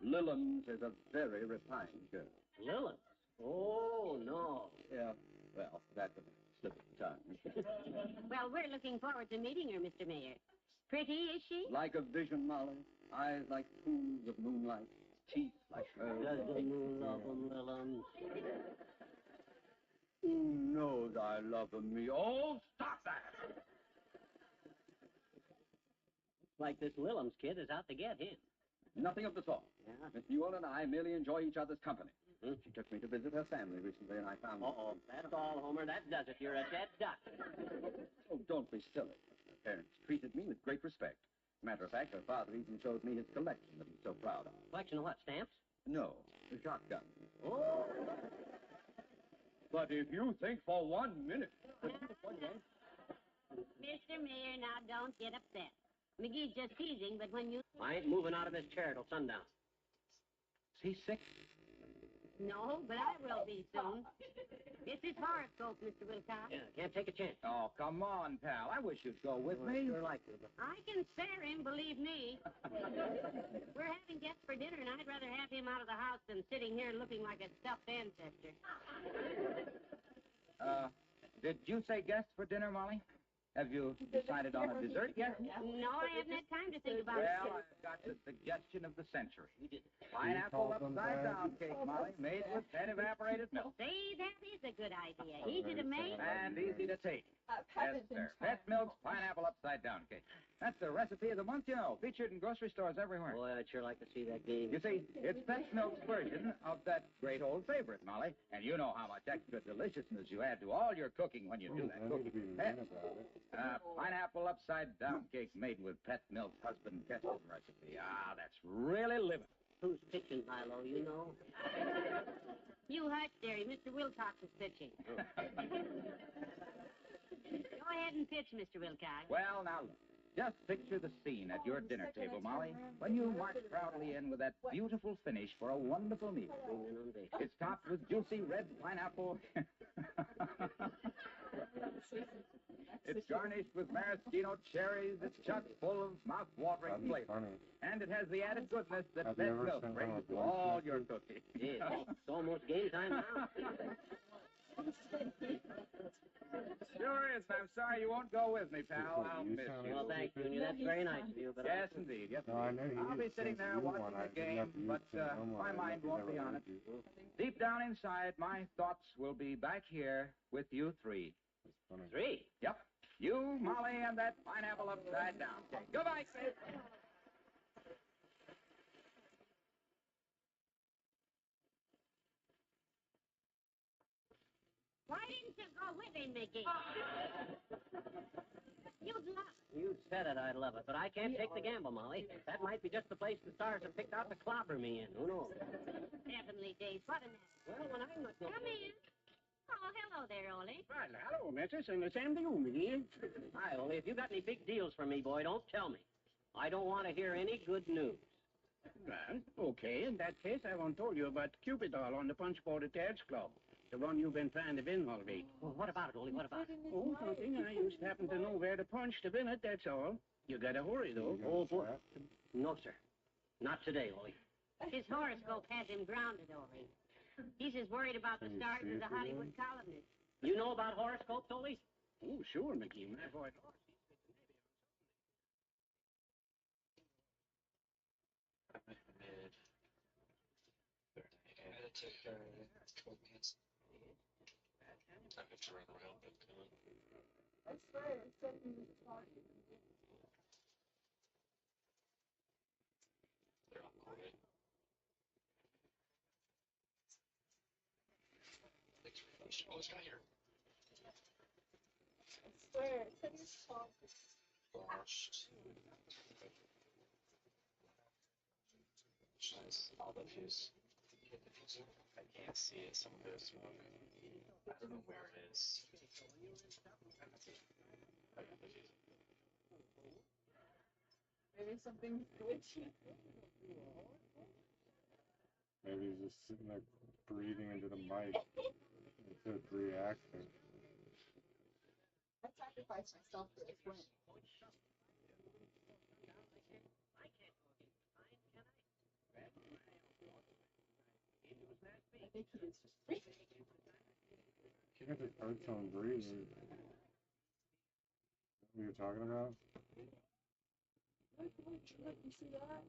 Lillums is a very refined girl. Lillums? Oh, no. Yeah, well, that's a slip of the tongue. Well, we're looking forward to meeting her, Mr. Mayor. Pretty, is she? Like a vision, Molly. Eyes like pools of moonlight. Teeth like pearls. Does the moon love 'em, Lillums? Who knows I love me? Oh, stop that! Like this Lillums kid is out to get him. Nothing of the sort. Yeah? Miss Newell and I merely enjoy each other's company. Mm-hmm. She took me to visit her family recently, and I found... Uh-oh, that's all, Homer. That does it. You're a dead duck. Oh, don't be silly. Her parents treated me with great respect. Matter of fact, her father even showed me his collection that he's so proud of. Collection of what, stamps? No, the shotgun. Oh. But if you think for 1 minute... Mr. Mayor, now don't get upset. McGee's just teasing, but when you... I ain't moving out of this chair till sundown. Is he sick? No, but I will be soon. This is horoscope, Mr. Wilcox. Yeah, can't take a chance. Oh, come on, pal. I wish you'd go with me. Sure like to, but... I can spare him, believe me. We're having guests for dinner, and I'd rather have him out of the house than sitting here looking like a stuffed ancestor. Did you say guests for dinner, Molly? Have you decided on a dessert yet? No, I haven't had time to think about it. Well, I've got the suggestion of the century. Pineapple upside down cake, Molly, made with that evaporated milk. See, that is a good idea. Easy to make. And easy to take. Yes, sir. Pet Milk's pineapple upside down cake. That's the recipe of the month, you know. Featured in grocery stores everywhere. Boy, I'd sure like to see that game. You see, it's Pet Milk's version of that great old favorite, Molly. And you know how much extra deliciousness you add to all your cooking when you do that cooking. Pineapple upside down cake made with Pet Milk's husband-tested recipe. Ah, that's really living. Who's pitching, Milo, you know? You hush, dearie. Mr. Wilcox is pitching. Go ahead and pitch, Mr. Wilcox. Well, now, look. Just picture the scene at your dinner table, Molly, when you march proudly in with that beautiful finish for a wonderful meal. It's topped with juicy red pineapple. It's garnished with maraschino cherries. It's chock full of mouth-watering flavor. And it has the added goodness that Pet Milk brings to all your cooking. Yeah, it's almost game time now. Sure is. I'm sorry you won't go with me, pal. I'll miss you. Well, thank you, Junior. That's very nice of you. But yes, indeed. Yes, indeed. I'll be sitting there watching the game, but my mind won't be on it. Deep down inside, my thoughts will be back here with you three. Three? Yep. You, Molly, and that pineapple upside down cake. Goodbye, Sid. Why didn't you go with him, Mickey? You'd love it. You said it, I'd love it, but I can't take the gamble, Molly. That might be just the place the stars have picked out to clobber me in. Who knows? Heavenly days, what a mess. Well, when I'm not... Come in. Oh, hello there, Ole. Well, hello, Mrs. And the same to you, McGee. Hi, Ole. If you got any big deals for me, boy, don't tell me. I don't want to hear any good news. Well, okay. In that case, I won't told you about Cupid doll on the punch board at the Edge Club. The one you've been trying to win all week. Well, what about it, Ole? What about it? Oh, nothing. I just happen to know where to punch to win it, that's all. You gotta hurry, though. Oh, boy. No, sir. Not today, Ole. His horoscope has him grounded, Ole. He's as worried about the stars as a Hollywood columnist. You know about horoscopes, Ole? Oh, sure, Mickey. My boy. I have to run around, but I swear, it's something to talk to. they're on the way. Thanks for finishing all this guy here. I swear, it's something to talk to. Washed. All of his. I can't see it. Some of the smoke. I don't know where it is. Maybe something's glitchy. Maybe he's just sitting there breathing into the mic. It's a reaction. That's sacrifice myself for this win. I think he is just freaking. You got the cards on breeze. What are you talking about? Look, you see that?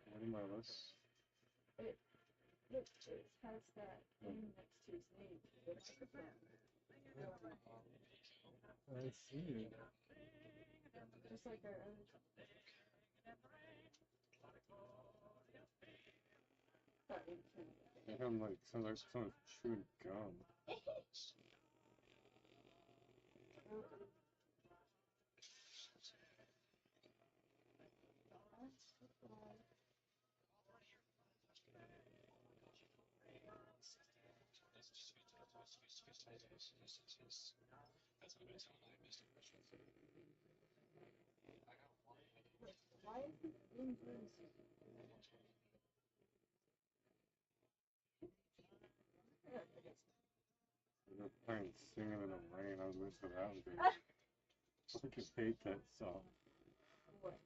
What am I list? It has that name next to his name. I see. Just like our other. I have like someone's chewing gum. Why is he in this? They're playing Singing in the Rain. I was listening to that one. I fucking hate that song. What?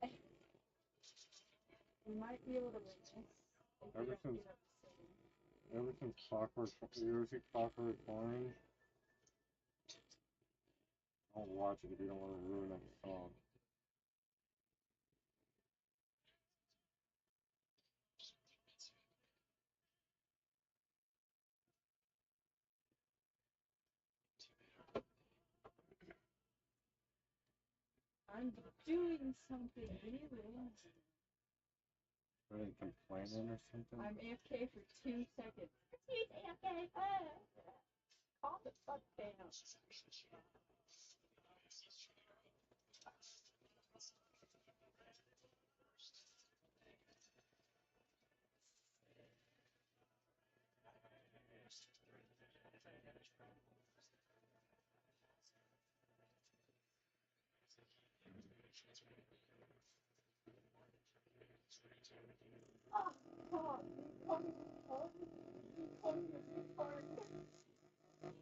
We might be able to win this. Ever since Clockwork, you ever see Clockwork Orange? Don't watch it if you don't want to ruin that song. I'm doing something really. Are they complaining or something? I'm AFK for 2 seconds. He's AFK. Calm the fuck down.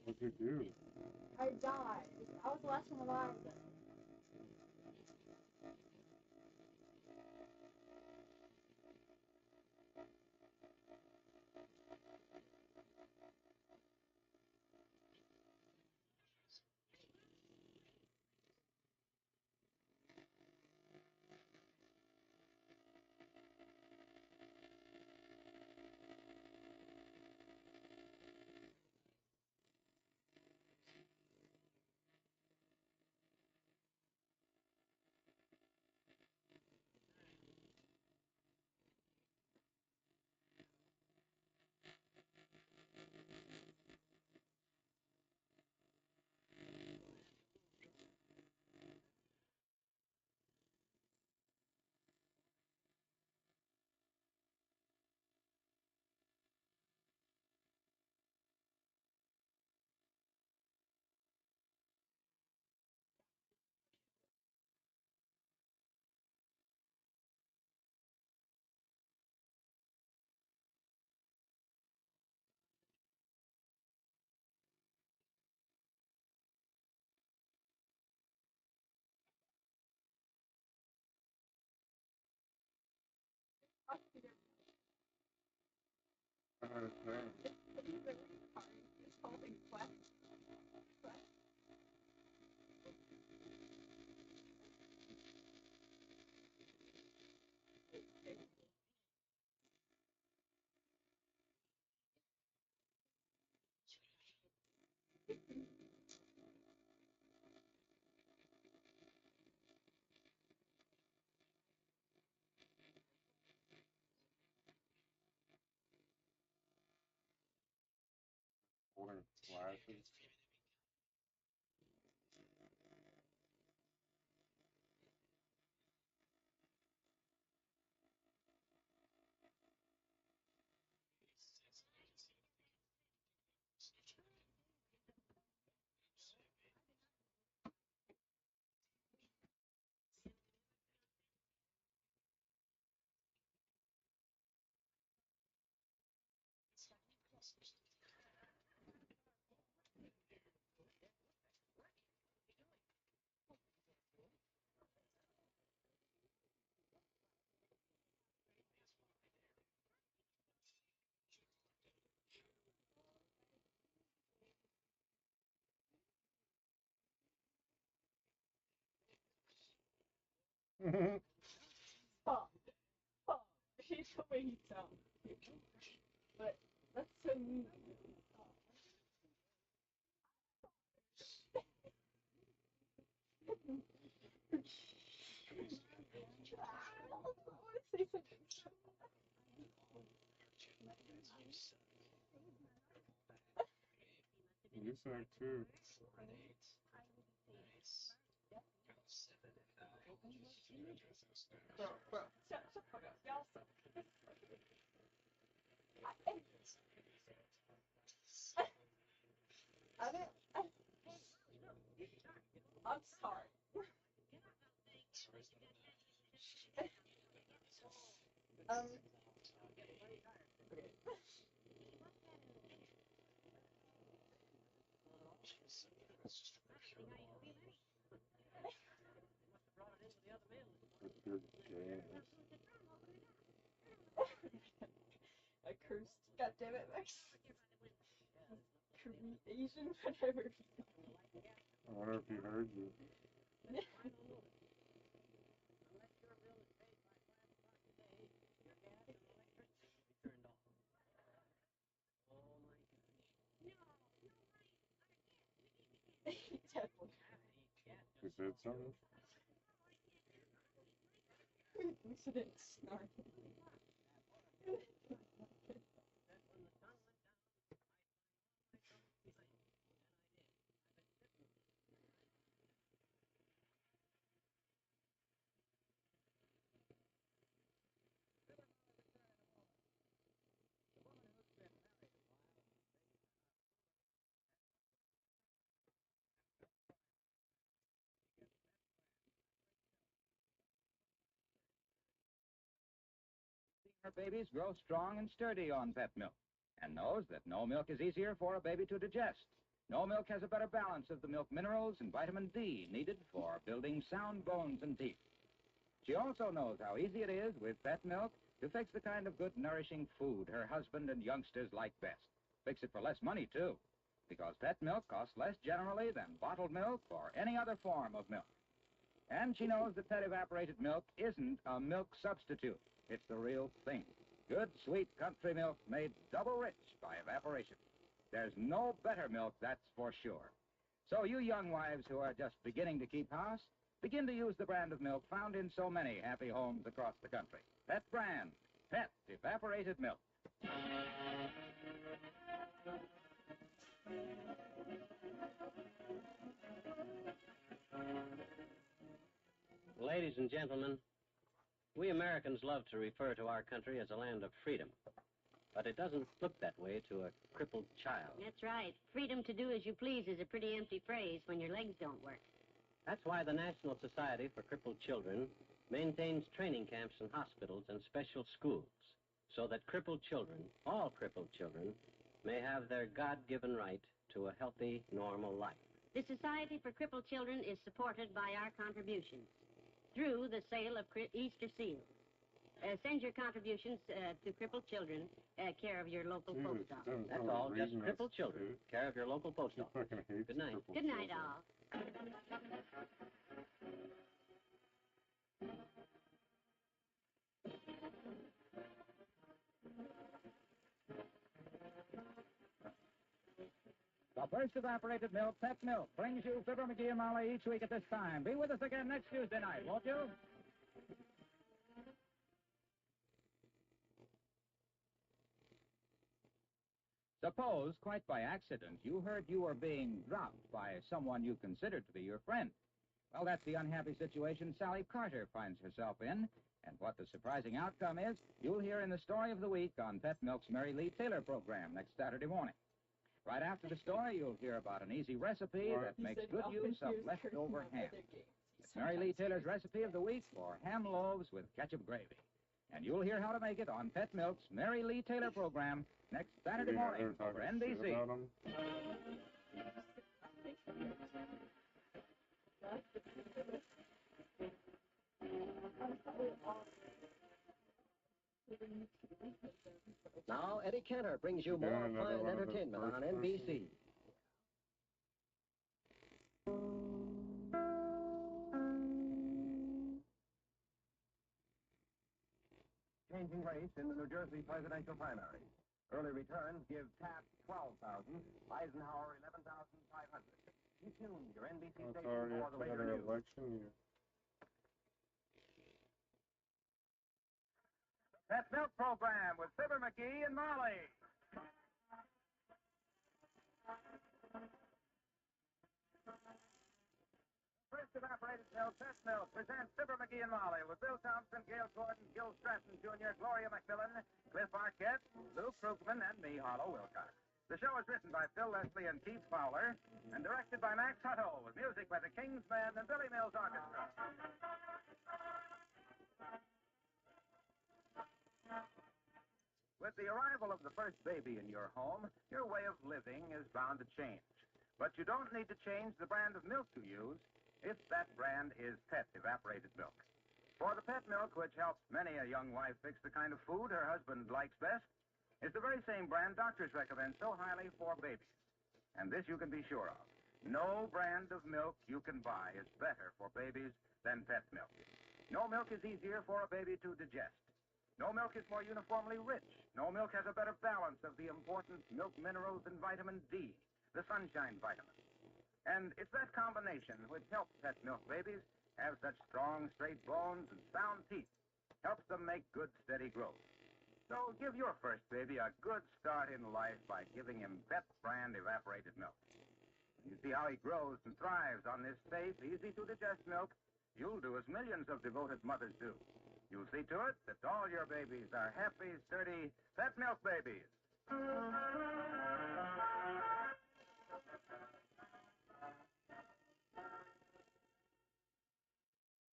What'd you do? I died. I was the last one alive. Holding glasses. Stop. Stop. He's the way he sounds. But that's so mean. You suck too. Bro, shut the fuck up. Y'all suck. I'm sorry. I cursed. God damn it, Max. Korean, Asian, whatever. I wonder if he heard you. He said something? Incident snark. Our babies grow strong and sturdy on pet milk and knows that no milk is easier for a baby to digest. No milk has a better balance of the milk minerals and vitamin D needed for building sound bones and teeth. She also knows how easy it is with pet milk to fix the kind of good, nourishing food her husband and youngsters like best. Fix it for less money, too, because pet milk costs less generally than bottled milk or any other form of milk. And she knows that pet evaporated milk isn't a milk substitute. It's the real thing. Good, sweet country milk made double rich by evaporation. There's no better milk, that's for sure. So you young wives who are just beginning to keep house, begin to use the brand of milk found in so many happy homes across the country. That brand, Pet Evaporated Milk. Ladies and gentlemen, we Americans love to refer to our country as a land of freedom. But it doesn't look that way to a crippled child. That's right. Freedom to do as you please is a pretty empty phrase when your legs don't work. That's why the National Society for Crippled Children maintains training camps in hospitals and special schools so that crippled children, all crippled children, may have their God-given right to a healthy, normal life. The Society for Crippled Children is supported by our contributions through the sale of Easter seals. Send your contributions to Crippled Children, care of your local post office. That's all, just Crippled Children, care of your local post office. Good night. Good night, all. The first evaporated milk, Pet Milk, brings you Fibber McGee and Molly each week at this time. Be with us again next Tuesday night, won't you? Suppose, quite by accident, you heard you were being dropped by someone you considered to be your friend. Well, that's the unhappy situation Sally Carter finds herself in. And what the surprising outcome is, you'll hear in the Story of the Week on Pet Milk's Mary Lee Taylor program next Saturday morning. Right after the story, you'll hear about an easy recipe that makes good use of leftover ham. It's Mary Lee Taylor's recipe of the week for ham loaves with ketchup gravy. And you'll hear how to make it on Pet Milk's Mary Lee Taylor program next Saturday morning over NBC. Now, Eddie Cantor brings you more fine entertainment on NBC. shrinking race in the New Jersey presidential primary. Early returns give Taft 12,000, Eisenhower 11,500. Be tuned, your NBC It's station already for the later another news. election year. Pet Milk Program with Fibber McGee and Molly. First evaporated milk, Pet Milk, presents Fibber McGee and Molly with Bill Thompson, Gail Gordon, Gil Stratton Jr., Gloria McMillan, Cliff Arquette, Lou Krugman, and me, Harlow Wilcox. The show is written by Phil Leslie and Keith Fowler and directed by Max Hutto with music by the King's Men and Billy Mills Orchestra. With the arrival of the first baby in your home, your way of living is bound to change. But you don't need to change the brand of milk you use if that brand is Pet evaporated milk. For the Pet milk, which helps many a young wife fix the kind of food her husband likes best, is the very same brand doctors recommend so highly for babies. And this you can be sure of. No brand of milk you can buy is better for babies than Pet milk. No milk is easier for a baby to digest. No milk is more uniformly rich. No milk has a better balance of the important milk minerals and vitamin D, the sunshine vitamin. And it's that combination which helps Pet milk babies have such strong, straight bones and sound teeth. Helps them make good, steady growth. So give your first baby a good start in life by giving him Pet brand evaporated milk. You see how he grows and thrives on this safe, easy-to-digest milk. You'll do as millions of devoted mothers do. You'll see to it that all your babies are happy, sturdy Pet milk babies.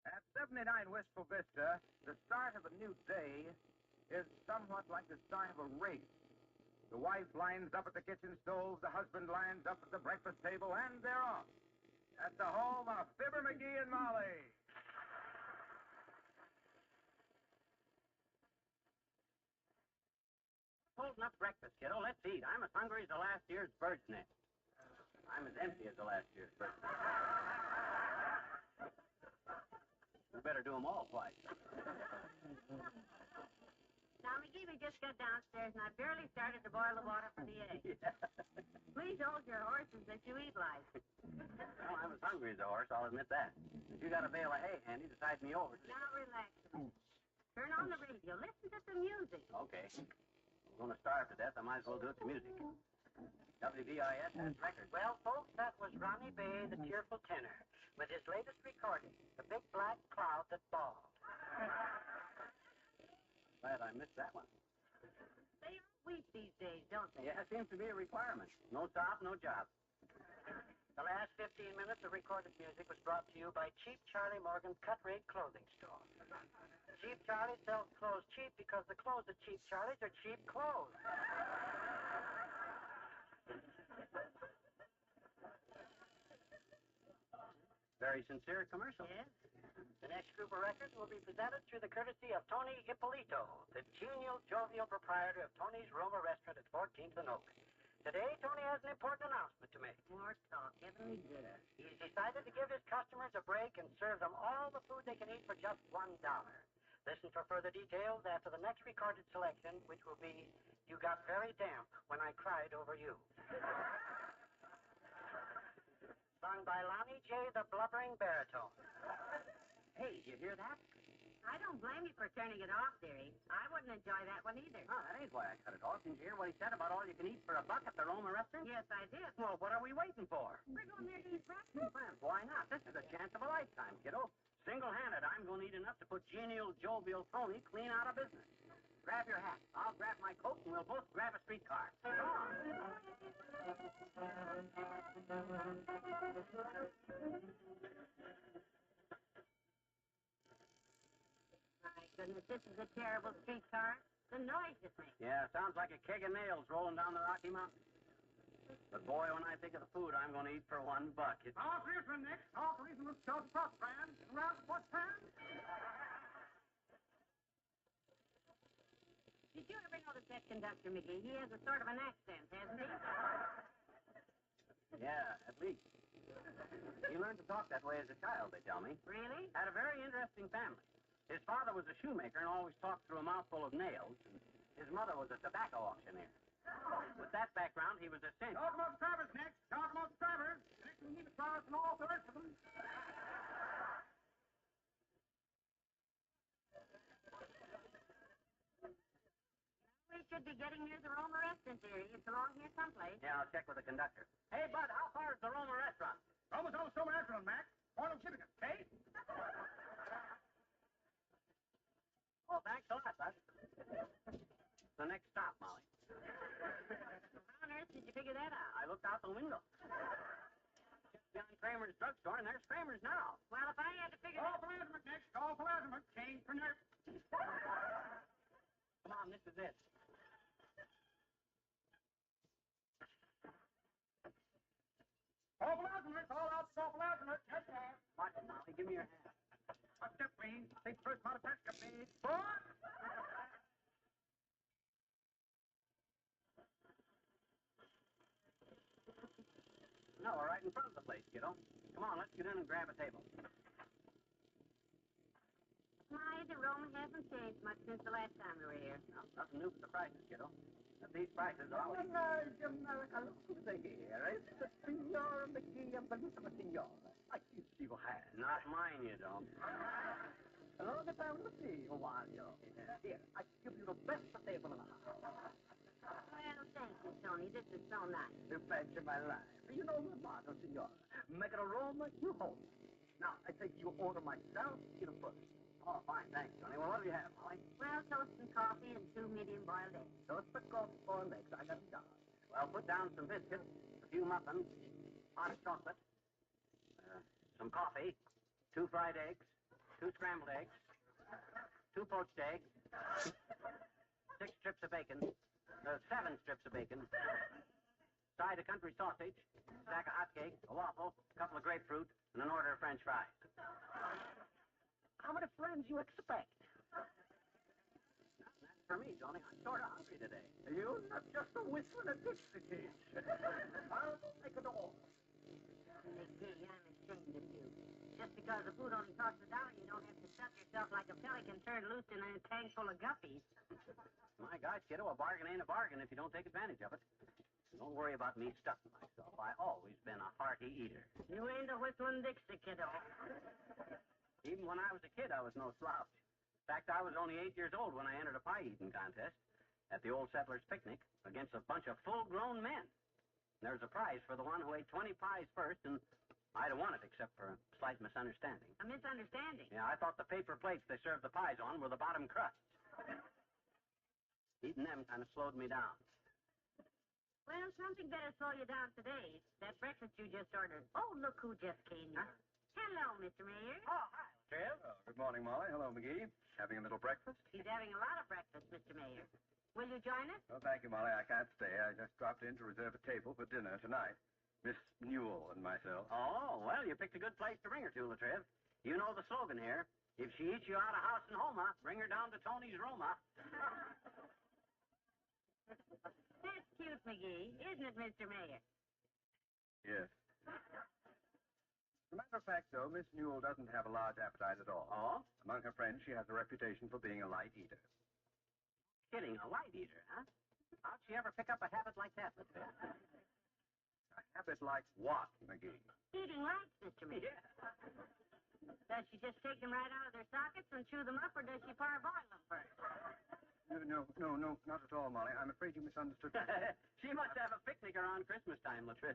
At 79 Wistful Vista, the start of a new day is somewhat like the start of a race. The wife lines up at the kitchen stove, the husband lines up at the breakfast table, and they're off. At the home of Fibber McGee and Molly. Holding up breakfast, kiddo. Let's eat. I'm as hungry as the last year's bird's nest. I'm as empty as the last year's bird's nest. We better do them all twice. Now, McGee, we just got downstairs, and I barely started to boil the water for the eggs. Yeah. Please hold your horses that you eat like. Well, I'm as hungry as a horse, I'll admit that. If you got a bale of hay handy, decide me over. Now, relax a minute. Turn on the radio. Listen to the music. Okay. I'm going to starve to death. I might as well do it to music. WVIS has records. Well, folks, that was Ronnie Bay, the cheerful tenor, with his latest recording, The Big Black Cloud That Balled. Glad I missed that one. They are weak these days, don't they? Yeah, it seems to be a requirement. No stop, no job. The last 15 minutes of recorded music was brought to you by Cheap Charlie Morgan's cut-rate clothing store. Cheap Charlie sells clothes cheap because the clothes at Cheap Charlie's are cheap clothes. Very sincere commercial. Yes. The next group of records will be presented through the courtesy of Tony Ippolito, the genial, jovial proprietor of Tony's Roma Restaurant at 14th and Oak. Today, Tony has an important announcement to make. More talk. Heavenly good. He's decided to give his customers a break and serve them all the food they can eat for just $1. Listen for further details after the next recorded selection, which will be You Got Very Damp When I Cried Over You. Sung by Lonnie J., the blubbering baritone. Hey, you hear that? I don't blame you for turning it off, dearie. I wouldn't enjoy that one either. Oh, that ain't why I cut it off. Didn't you hear what he said about all you can eat for $1 at the Roma Restaurant? Yes, I did. Well, what are we waiting for? We're going there to eat breakfast. Well, why not? This is a chance of a lifetime, kiddo. Single-handed, I'm going to eat enough to put genial, jovial Tony clean out of business. Grab your hat. I'll grab my coat, and we'll both grab a streetcar. Come on. My goodness, this is a terrible streetcar. The noise it makes. Yeah, sounds like a keg of nails rolling down the Rocky Mountains. But boy, when I think of the food I'm going to eat for $1, it's... All clear for next. All police and start the puff band. Around the puff band. Did you ever notice that conductor, McGee? He has a sort of an accent, hasn't he? Yeah, at least. He learned to talk that way as a child, they tell me. Really? Had a very interesting family. His father was a shoemaker and always talked through a mouthful of nails. His mother was a tobacco auctioneer. With that background, he was a cinch. Talk about the Travers next. Talk about the Travers. Next we need the Travers and all the rest of them. We should be getting near the Roma restaurant area. It's along here someplace. Yeah, I'll check with the conductor. Hey, Bud, how far is the Roma restaurant? Almost on the Stone Restaurant, Mac. Order chicken, okay? Oh, thanks a lot, Bud. The next stop, Molly. How on earth did you figure that out? I looked out the window. Just beyond Kramer's drugstore, and there's Kramer's now. Well, if I had to figure Call for Lazimak next. Call for Lazimak. Change for nurse. Come on, this is it. Call for Lazimak. Call out for Call for Lazimak. Yes, sir. Watch it, Molly. Give me your hand. One step, please. Take the first out of Pesca, please. Boy! No, we're right in front of the place, kiddo. Come on, let's get in and grab a table. My, the Roma hasn't changed much since the last time we were here. No, nothing new for the prices, kiddo. But these prices are always... America, look who's here. It's the Signor McGee and Bellissima Signora. I kiss your hand. Not mine, you don't. Hello, the family. How are you? Here, I give you the best table in the house. Well, thank you, Tony. This is so nice. The pleasure of my life. You know the motto, Signora. Make it a Roma, you hold it. Now, I take you order myself, you know, first. Oh, fine, thanks, Tony. Well, what do you have, Molly? Well, toast and coffee and 2 medium-boiled eggs. Toast the coffee, boiled eggs. I got it down. Well, put down some biscuits, a few muffins, hot chocolate, some coffee, 2 fried eggs, 2 scrambled eggs, 2 poached eggs, 6 strips of bacon, 7 strips of bacon, side of country sausage, stack of hotcakes, a waffle, a couple of grapefruit, and an order of French fries. How many friends you expect? That's for me, Tony. I'm sort of hungry today. You're not just a whistle and a dixie dish. I'll make it all. McGee, I'm ashamed of you. Just because the food only costs $1, you don't have to stuff yourself like a pelican turned loose in a tank full of guppies. My gosh, kiddo, a bargain ain't a bargain if you don't take advantage of it. Don't worry about me stuffing myself. I always been a hearty eater. You ain't a whistling Dixie, kiddo. Even when I was a kid, I was no slouch. In fact, I was only 8 years old when I entered a pie-eating contest at the Old Settlers' Picnic against a bunch of full-grown men. And there was a prize for the one who ate 20 pies first, and I'd have won it except for a slight misunderstanding. A misunderstanding? Yeah, I thought the paper plates they served the pies on were the bottom crusts. Eating them kind of slowed me down. Well, something better slow you down today. That breakfast you just ordered. Oh, look who just came in. Huh? Hello, Mr. Mayor. Oh, hi, Trev. Oh, good morning, Molly. Hello, McGee. Having a little breakfast? He's having a lot of breakfast, Mr. Mayor. Will you join us? Oh, thank you, Molly. I can't stay. I just dropped in to reserve a table for dinner tonight. Miss Newell and myself. Oh, well, you picked a good place to bring her to, Latriv. You know the slogan here. If she eats you out of house in Homa, bring her down to Tony's Roma. That's cute, McGee, isn't it, Mr. Mayor? Yes. As a matter of fact, though, Miss Newell doesn't have a large appetite at all. Oh? Among her friends, she has a reputation for being a light eater. Kidding, a light eater, huh? How'd she ever pick up a habit like that, Latriv? A habit like what, McGee? Eating lights, Mr. Mayor. Yeah. Does she just take them right out of their sockets and chew them up, or does she parboil them first? No, not at all, Molly. I'm afraid you misunderstood me. She must have a picnic around Christmas time, Latriv.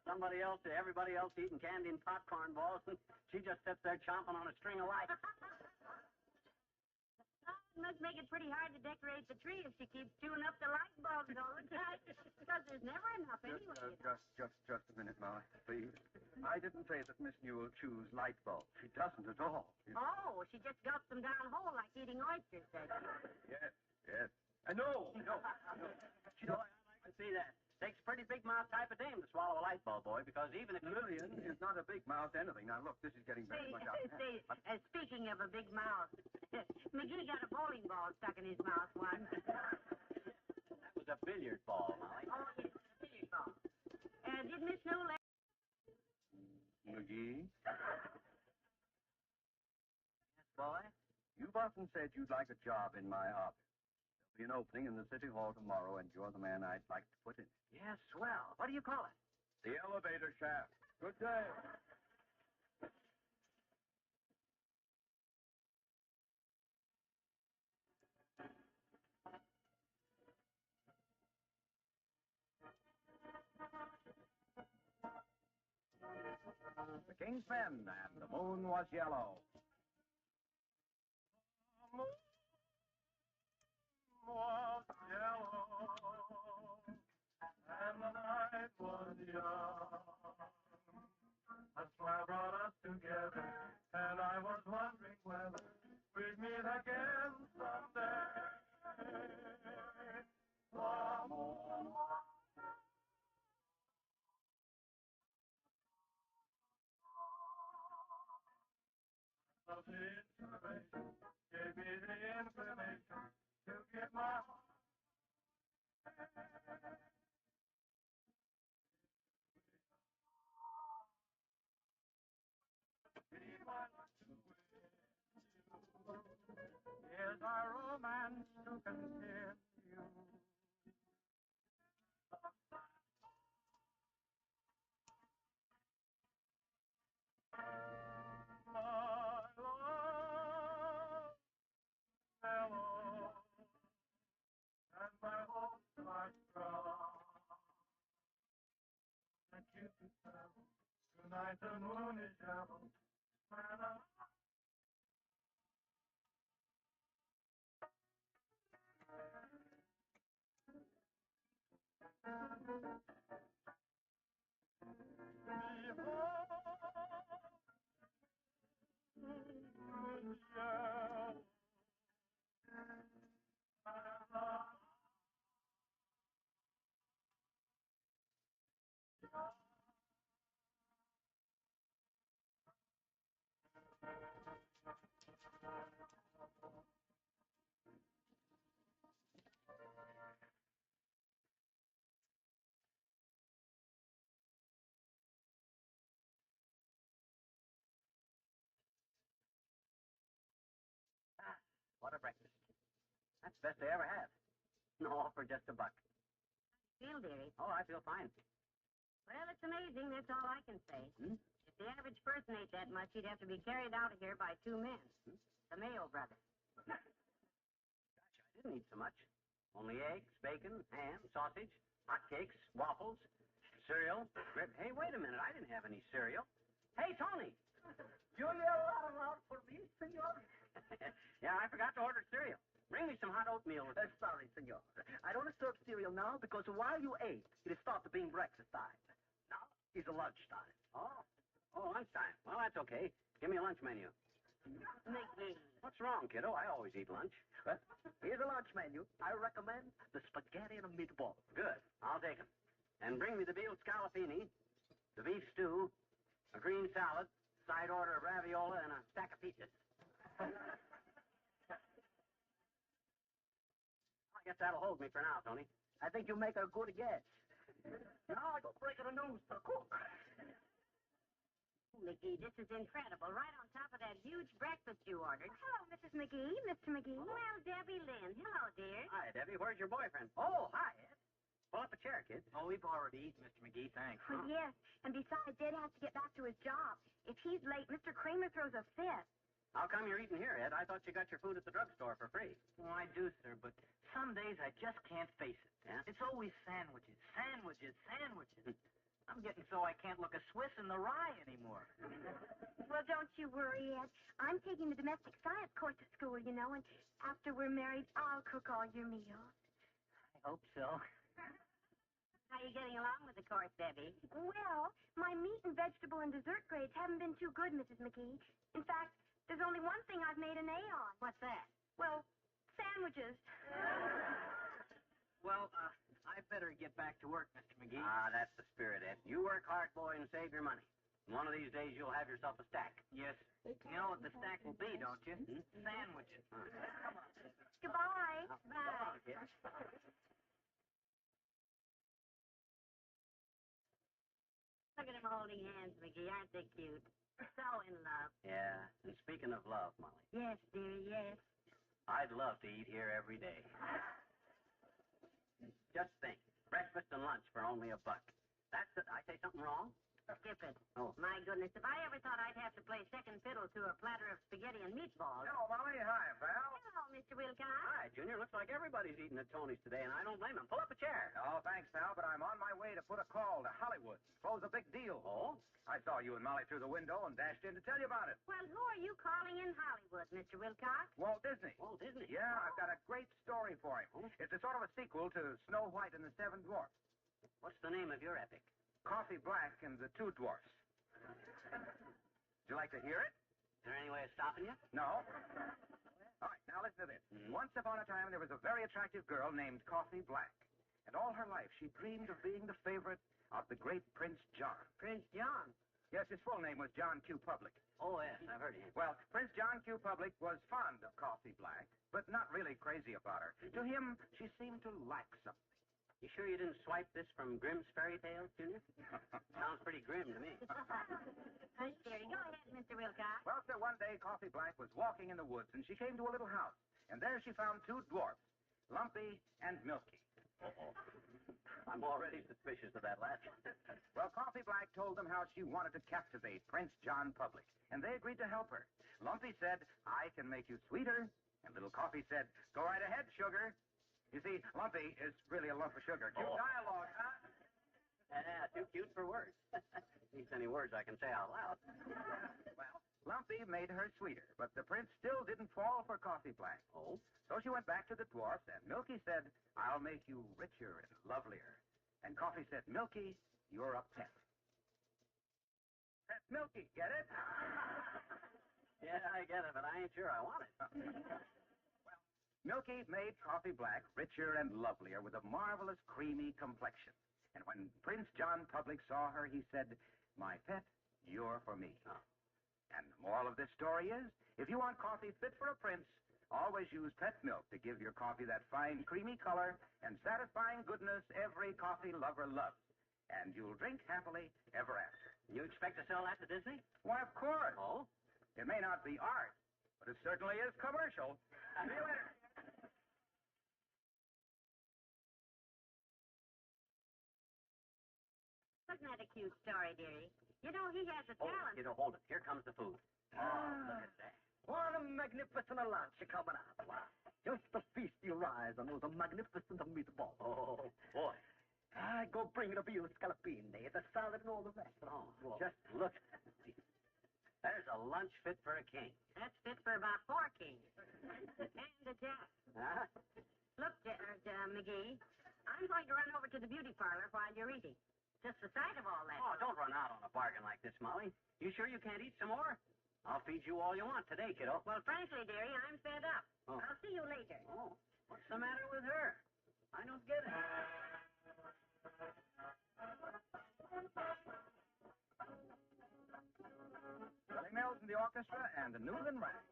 Everybody else eating candy and popcorn balls, and she just sits there chomping on a string of lights. It must make it pretty hard to decorate the tree if she keeps chewing up the light bulbs all the time, because there's never enough anyway. Just a minute, Molly, please. I didn't say that Miss Newell chews light bulbs. She doesn't at all. Oh, she just gulps them down whole like eating oysters, does she? Yes. No. You know, I like to see that. Takes a pretty big mouth type of dame to swallow a light bulb, boy, because even if... Lillian is not a big mouth anything. Now, look, this is getting very much out of hand. Speaking of a big mouth, McGee got a bowling ball stuck in his mouth once. That was a billiard ball, Molly. Oh, yes, a billiard ball. Did Miss Newell... McGee? Well, boy. You've often said you'd like a job in my office. There'll be an opening in the City Hall tomorrow, and you're the man I'd like to put in. Yes, swell. What do you call it? The elevator shaft. Good day. The King's Men, and the moon was yellow. Was yellow, and the night was young. A smile brought us together, and I was wondering whether we'd meet again someday. The moon was of the inspiration, gave me the inclination to give my heart. Here's our romance to continue. My love, mellow, and my hopes are strong. That you could tell, tonight the moon is yellow, and I'm What a breakfast. That's the best I ever had. No, for just $1. Feel, dearie? Oh, I feel fine. Well, it's amazing. That's all I can say. If the average person ate that much, he'd have to be carried out of here by 2 men. The Mayo brothers. Gosh, I didn't eat so much. Only eggs, bacon, ham, sausage, hotcakes, waffles, cereal, rib. Hey, wait a minute. I didn't have any cereal. Hey, Tony. Julia, out for me, senor? Yeah, I forgot to order cereal. Bring me some hot oatmeal. Sorry, senor. I don't serve cereal now because while you ate, it started being breakfast time. Now it's lunchtime. Oh, lunchtime. Well, that's okay. Give me a lunch menu. McGee. What's wrong, kiddo? I always eat lunch. Well, here's a lunch menu. I recommend the spaghetti and a meatball. Good. I'll take 'em. And bring me the veal scallopini, the beef stew, a green salad, side order of raviola, and a stack of peaches. I guess that'll hold me for now, Tony. I think you make a good guess. Now I go breaking the news to the cook. McGee, this is incredible. Right on top of that huge breakfast you ordered. Hello, Mrs. McGee, Mr. McGee. Well, Debbie Lynn. Hello, dear. Hi, Debbie. Where's your boyfriend? Oh, hi, Ed. Pull up a chair, kid. Oh, we've already eaten, Mr. McGee, thanks. Well, yes, and besides, Ed has to get back to his job. If he's late, Mr. Kramer throws a fit. How come you're eating here, Ed? I thought you got your food at the drugstore for free. Oh, I do, sir, but some days I just can't face it. Yeah? It's always sandwiches, sandwiches, sandwiches. I'm getting so I can't look a Swiss in the rye anymore. Well, don't you worry, Ed. I'm taking the domestic science course at school, you know, and after we're married, I'll cook all your meals. I hope so. How are you getting along with the course, Debbie? Well, my meat and vegetable and dessert grades haven't been too good, Mrs. McGee. In fact, there's only one thing I've made an A on. What's that? Well, sandwiches. Well, I better get back to work, Mr. McGee. Ah, that's the spirit, Ed. You work hard, boy, and save your money. One of these days, you'll have yourself a stack. Yes. You know what the stack will be, don't you? Sandwiches. Goodbye. Bye. Look at them holding hands, McGee. Aren't they cute? So in love. Yeah, and speaking of love, Molly, Yes, dearie, yes. I'd love to eat here every day. Just think, breakfast and lunch for only $1. That's it. I say something wrong? Skip it. Oh. My goodness, if I ever thought I'd have to play second fiddle to a platter of spaghetti and meatballs. Hello, Molly. Hi, pal. Hello, Mr. Wilcox. Hi, Junior. Looks like everybody's eating at Tony's today, and I don't blame them. Pull up a chair. Oh, thanks, pal, but I'm on my way to put a call to Hollywood. Close a big deal. Oh? I saw you and Molly through the window and dashed in to tell you about it. Well, who are you calling in Hollywood, Mr. Wilcox? Walt Disney. Walt Disney? Yeah, I've got a great story for him. It's a sort of a sequel to Snow White and the Seven Dwarfs. What's the name of your epic? Coffee Black and the Two Dwarfs. Would you like to hear it? Is there any way of stopping you? No. All right, now listen to this. Once upon a time, there was a very attractive girl named Coffee Black. And all her life, she dreamed of being the favorite of the great Prince John. Prince John? Yes, his full name was John Q. Public. Oh, yes, I've heard of him. Well, Prince John Q. Public was fond of Coffee Black, but not really crazy about her. To him, she seemed to lack something. You sure you didn't swipe this from Grimm's Fairy Tales, Junior? Sounds pretty grim to me. Hush, dearie. Go ahead, Mr. Wilcox. Well, sir, one day Coffee Black was walking in the woods, and she came to a little house. And there she found two dwarfs, Lumpy and Milky. Uh-oh. I'm already suspicious of that last one. Well, Coffee Black told them how she wanted to captivate Prince John Public, and they agreed to help her. Lumpy said, I can make you sweeter, and little Coffee said, go right ahead, sugar. You see, Lumpy is really a lump of sugar. Cute dialogue, huh? Yeah, too cute for words. Needs any words I can say out loud. Well, Lumpy made her sweeter, but the prince still didn't fall for Coffee Black. Oh? So she went back to the dwarfs, and Milky said, I'll make you richer and lovelier. And Coffee said, Milky, you're a pet. Pet Milky, get it? Yeah, I get it, but I ain't sure I want it. Milky made Coffee Black richer and lovelier with a marvelous creamy complexion. And when Prince John Public saw her, he said, my pet, you're for me. Oh. And the moral of this story is, if you want coffee fit for a prince, always use pet milk to give your coffee that fine, creamy color and satisfying goodness every coffee lover loves. And you'll drink happily ever after. You expect to sell that to Disney? Why, of course. Oh? It may not be art, but it certainly is commercial. See you later. Wasn't that a cute story, dearie? You know, he has a talent. You know, hold it. Here comes the food. Oh, look at that. What a magnificent lunch coming up. Just to feast your eyes on those magnificent meatballs. Oh, boy. Go bring the veal scallopine, the salad and all the rest. Oh, just look at it. There's a lunch fit for a king. That's fit for about 4 kings. And a jack. Huh? Look, McGee, I'm going to run over to the beauty parlor while you're eating. Just the sight of all that. Oh, don't run out on a bargain like this, Molly. You sure you can't eat some more? I'll feed you all you want today, kiddo. Well, frankly, dearie, I'm fed up. Oh. I'll see you later. Oh, what's the matter with her? I don't get it. Billy Mills and the orchestra and the Newland Rag.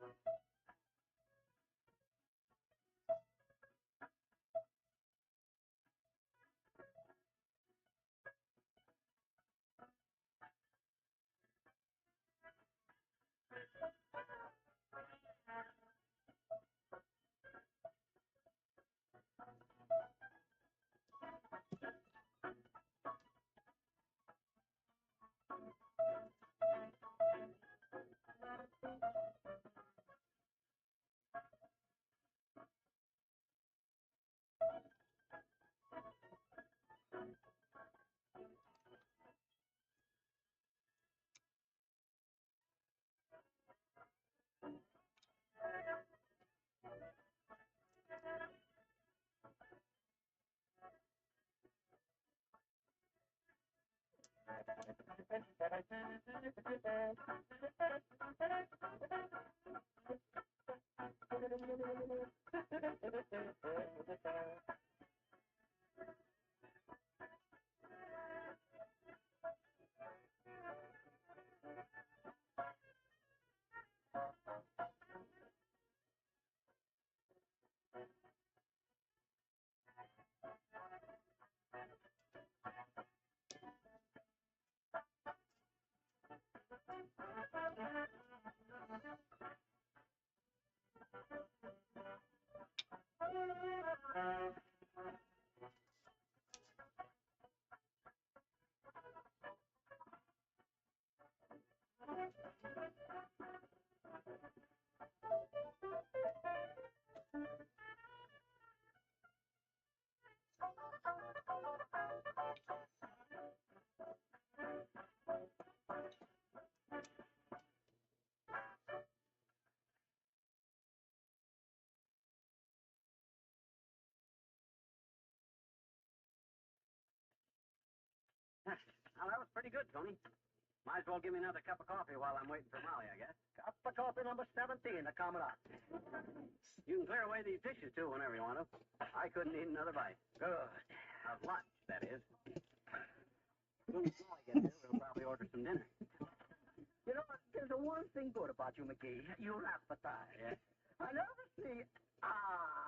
Pretty good, Tony. Might as well give me another cup of coffee while I'm waiting for Molly, I guess. Cup of coffee number 17 to coming up. You can clear away these dishes, too, whenever you want to. I couldn't eat another bite. Good. Of lunch, that is. As soon as Molly gets here, we'll probably order some dinner. You know, there's one thing good about you, McGee. You're appetite. Yeah. I never see...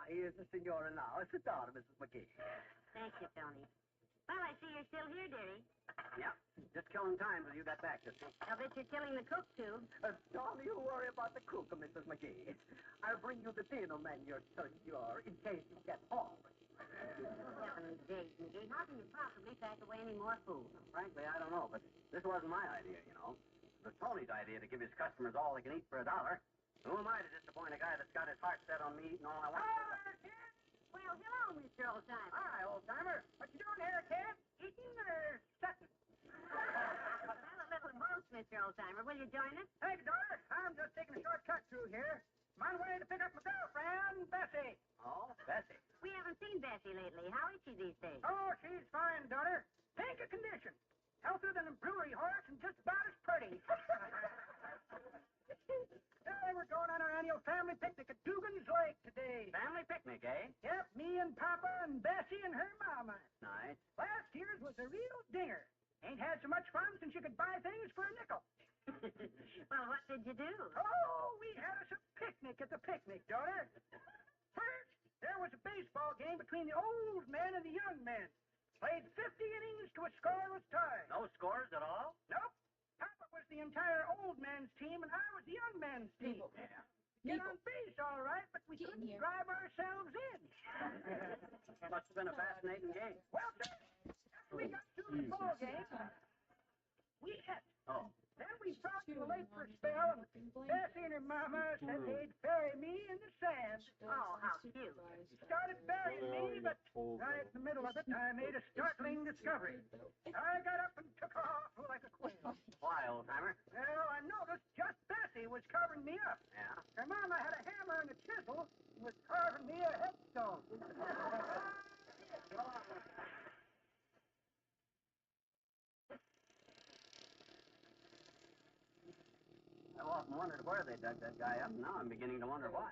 here's the senora now. Sit down, Mrs. McGee. Thank you, Tony. Well, I see you're still here, dearie. Yeah, just killing time till you got back, sister. I'll bet you're killing the cook, too. Don't you worry about the cook, Mrs. McGee. I'll bring you the dinner menu, senor, in case you get home. Heavenly days, McGee. How can you possibly pack away any more food? Frankly, I don't know, but this wasn't my idea, you know. It was Tony's idea to give his customers all they can eat for $1. Who am I to disappoint a guy that's got his heart set on me eating all I want? Well, hello, Mr. Oldtimer. Hi, old-timer. What you doing here, kid? Eating or sitting? Well, a little of both, Mr. Oldtimer. Will you join us? Hey, daughter, I'm just taking a shortcut through here. I'm on my way to pick up my girlfriend, Bessie. Oh, Bessie. We haven't seen Bessie lately. How is she these days? Oh, she's fine, daughter. Think of condition. Healthier than a brewery horse and just about as pretty. Hey, we're going on our annual family picnic at Dugan's Lake today. Family picnic, eh? Yep, me and Papa and Bessie and her mama. Nice. Last year's was a real dinger. Ain't had so much fun since you could buy things for a nickel. Well, what did you do? Oh, we had us a picnic at the picnic, daughter. First, there was a baseball game between the old men and the young men. Played 50 innings to a scoreless tie. No scores at all? Nope. Papa was the entire old men's team, and I was the young men's team. Yeah. Get on base, all right, but we couldn't drive ourselves in. Must have been a fascinating game. Well, sir, after we got through the ball game, we hit. Oh. Then we felt you were late for a spell, and Bessie and her mama said they'd bury me in the sand. Oh, how cute. Started burying me, but right in the middle of it, I made a startling discovery. I got up and took off like a quail. Why, old-timer? Well, I noticed just Bessie was covering me up. Yeah? Her mama had a hammer and a chisel and was carving me a headstone. I've often wondered where they dug that guy up, and now I'm beginning to wonder why.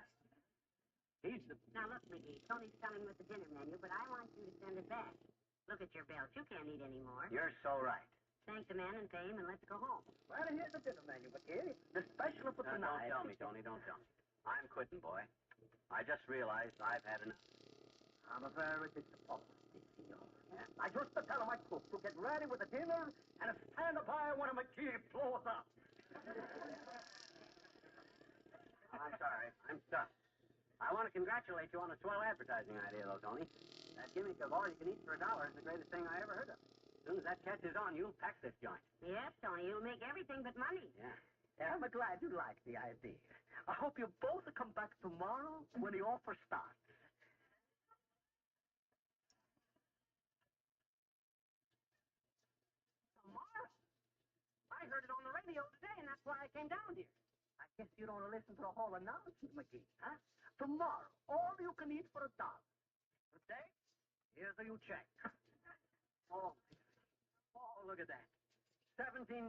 He's the... Now, look, McGee, Tony's coming with the dinner menu, but I want you to send it back. Look at your belt. You can't eat any more. You're so right. Thank the man and pay him, and let's go home. Well, here's the dinner menu, McGee. The special for Don't tonight. tell me, Tony, don't tell me. I'm quitting, boy. I just realized I've had enough. I'm a very disappointed, senor. I just to tell my cook to get ready with the dinner and stand by when McGee blows up. I'm sorry. I'm stuck. I want to congratulate you on a swell advertising idea, though, Tony. That gimmick of all you can eat for $1 is the greatest thing I ever heard of. As soon as that catches on, you'll pack this joint. Yes, Tony, you'll make everything but money. Yeah. I'm glad you like the idea. I hope you both come back tomorrow when the offer starts. Tomorrow? I heard it on the radio today, and that's why I came down here. I guess you don't listen to the whole announcement, McGee, huh? Tomorrow, all you can eat for $1. Today, here's your check. Oh, look at that. $17.65.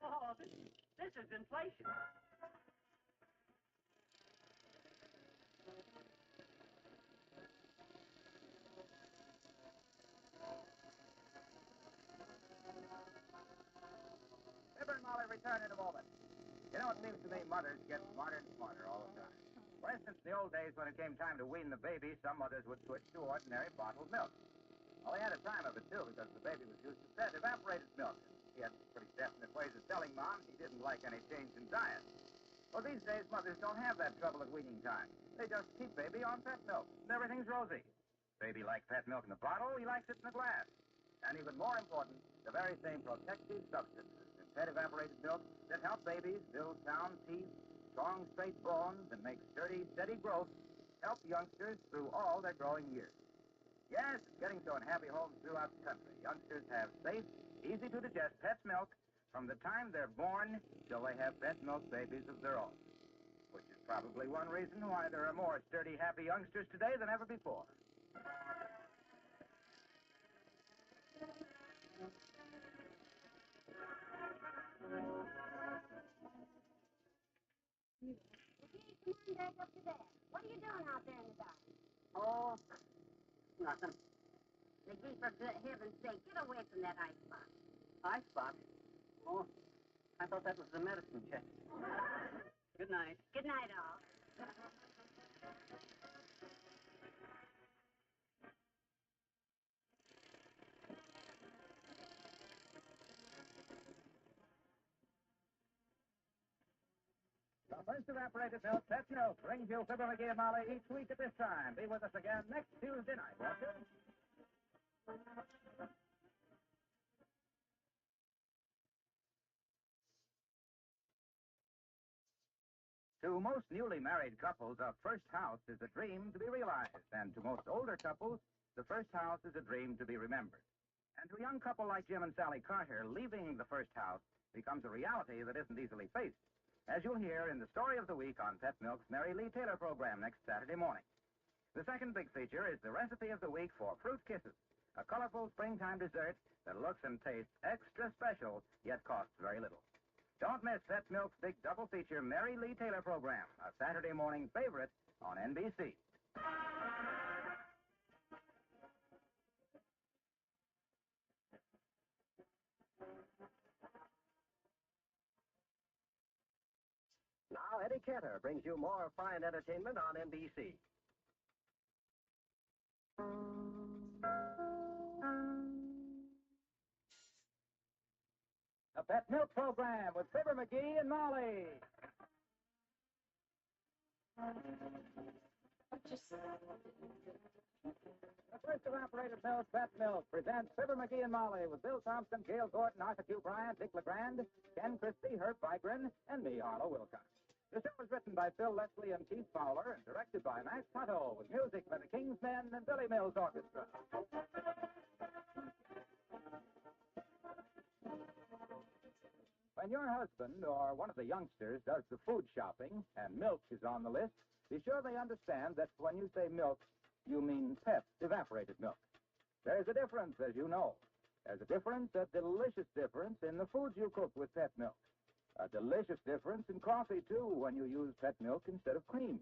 Oh, this is inflation. Fibber and Molly return in a moment. You know, it seems to me mothers get smarter and smarter all the time. For instance, in the old days when it came time to wean the baby, some mothers would switch to ordinary bottled milk. Well, they had a time of it, too, because the baby was used to fed evaporated milk. He had pretty definite ways of telling Mom he didn't like any change in diet. Well, these days, mothers don't have that trouble at weaning time. They just keep baby on pet milk, and everything's rosy. Baby likes pet milk in the bottle, he likes it in the glass. And even more important, the very same protective substances in pet evaporated milk that help babies build sound teeth, strong, straight bones, and make sturdy, steady growth help youngsters through all their growing years. Yes, it's getting so in happy homes throughout the country. Youngsters have safe, easy-to-digest pet's milk from the time they're born till they have pet milk babies of their own, which is probably one reason why there are more sturdy, happy youngsters today than ever before. Come on back up to bed. What are you doing out there in the dark? Oh, nothing. McGee, for heaven's sake, get away from that icebox. Icebox? Oh, I thought that was the medicine chest. Good night. Good night, all. The first evaporated milk, Pet Milk, brings you Fibber McGee and Molly each week at this time. Be with us again next Tuesday night, won't you? To most newly married couples, a first house is a dream to be realized. And to most older couples, the first house is a dream to be remembered. And to a young couple like Jim and Sally Carter, leaving the first house becomes a reality that isn't easily faced, as you'll hear in the story of the week on Pet Milk's Mary Lee Taylor program next Saturday morning. The second big feature is the recipe of the week for Fruit Kisses, a colorful springtime dessert that looks and tastes extra special, yet costs very little. Don't miss Pet Milk's big double feature Mary Lee Taylor program, a Saturday morning favorite on NBC. Now, Eddie Cantor brings you more fine entertainment on NBC. The Pet Milk program with Fibber McGee and Molly. The first evaporated milk, Pet Milk, presents Fibber McGee and Molly with Bill Thompson, Gail Gordon, Arthur Q. Bryant, Dick LeGrand, Ken Christie, Herb Vigran, and me, Harlow Wilcox. The show was written by Phil Leslie and Keith Fowler and directed by Max Tuttle with music by the King's Men and Billy Mills Orchestra. When your husband or one of the youngsters does the food shopping and milk is on the list, be sure they understand that when you say milk, you mean pet evaporated milk. There's a difference, as you know. There's a difference, a delicious difference, in the foods you cook with pet milk. A delicious difference in coffee, too, when you use pet milk instead of cream.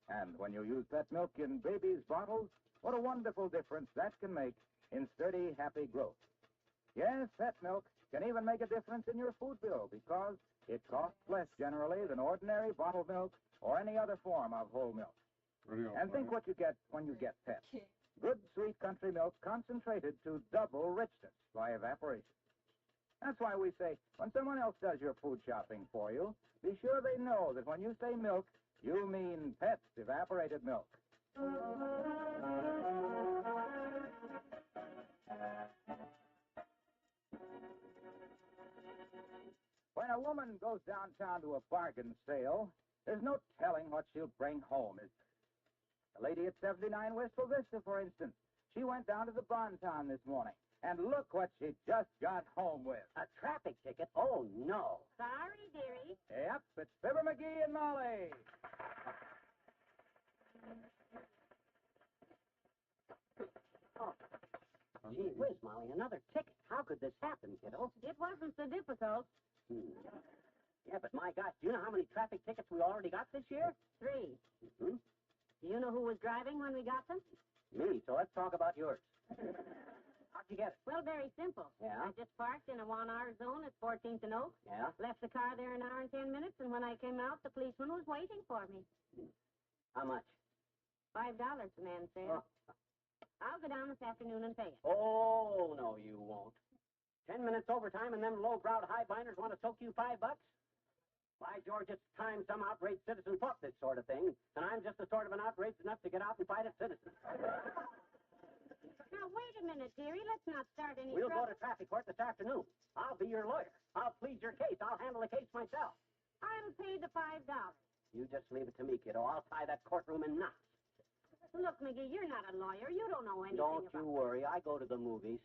And when you use pet milk in babies' bottles, what a wonderful difference that can make in sturdy, happy growth. Yes, pet milk can even make a difference in your food bill because it costs less generally than ordinary bottled milk or any other form of whole milk. And think what you get when you get pet. Good, sweet country milk concentrated to double richness by evaporation. That's why we say, when someone else does your food shopping for you, be sure they know that when you say milk, you mean pet evaporated milk. When a woman goes downtown to a bargain sale, there's no telling what she'll bring home, is there? The lady at 79 Wistful Vista, for instance, she went down to the Bonton this morning, and look what she just got home with. A traffic ticket? Oh, no. Sorry, dearie. Yep, it's Fibber McGee and Molly. Oh, gee whiz, Molly, another ticket. How could this happen, kiddo? It wasn't so difficult. Yeah, but my gosh, do you know how many traffic tickets we already got this year? 3. Hmm? Do you know who was driving when we got them? Me, so let's talk about yours. How'd you get it? Well, very simple. Yeah? I just parked in a 1-hour zone at 14th and Oak. Yeah? Left the car there an hour and 10 minutes, and when I came out, the policeman was waiting for me. How much? $5, the man said. Oh. I'll go down this afternoon and pay it. Oh, no, you won't. 10 minutes overtime and them low-browed high-binders want to soak you $5? By George, it's time some outraged citizen fought this sort of thing, and I'm just the sort of an outraged enough to get out and fight a citizen. Now, wait a minute, dearie. Let's not start any We'll go trouble. to traffic court this afternoon. I'll be your lawyer. I'll plead your case. I'll handle the case myself. I'll pay the $5. You just leave it to me, kiddo. I'll tie that courtroom in knots. Look, McGee, you're not a lawyer. You don't know anything Don't about you worry. I go to the movies.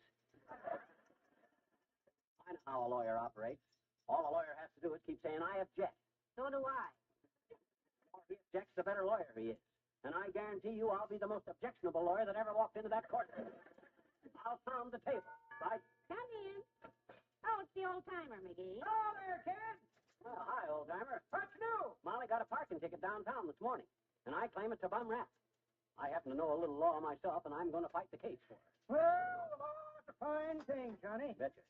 I know how a lawyer operates. All a lawyer has to do is keep saying, I object. So do I. The more he objects, the better lawyer he is. And I guarantee you I'll be the most objectionable lawyer that ever walked into that courtroom. I'll pound the table. Right? Come in. Oh, it's the old-timer, McGee. Oh, there, kid. Well, hi, old-timer. What's new? Molly got a parking ticket downtown this morning, and I claim it's a bum rap. I happen to know a little law myself, and I'm going to fight the case for her. Well, the law's a fine thing, Johnny. Betcha.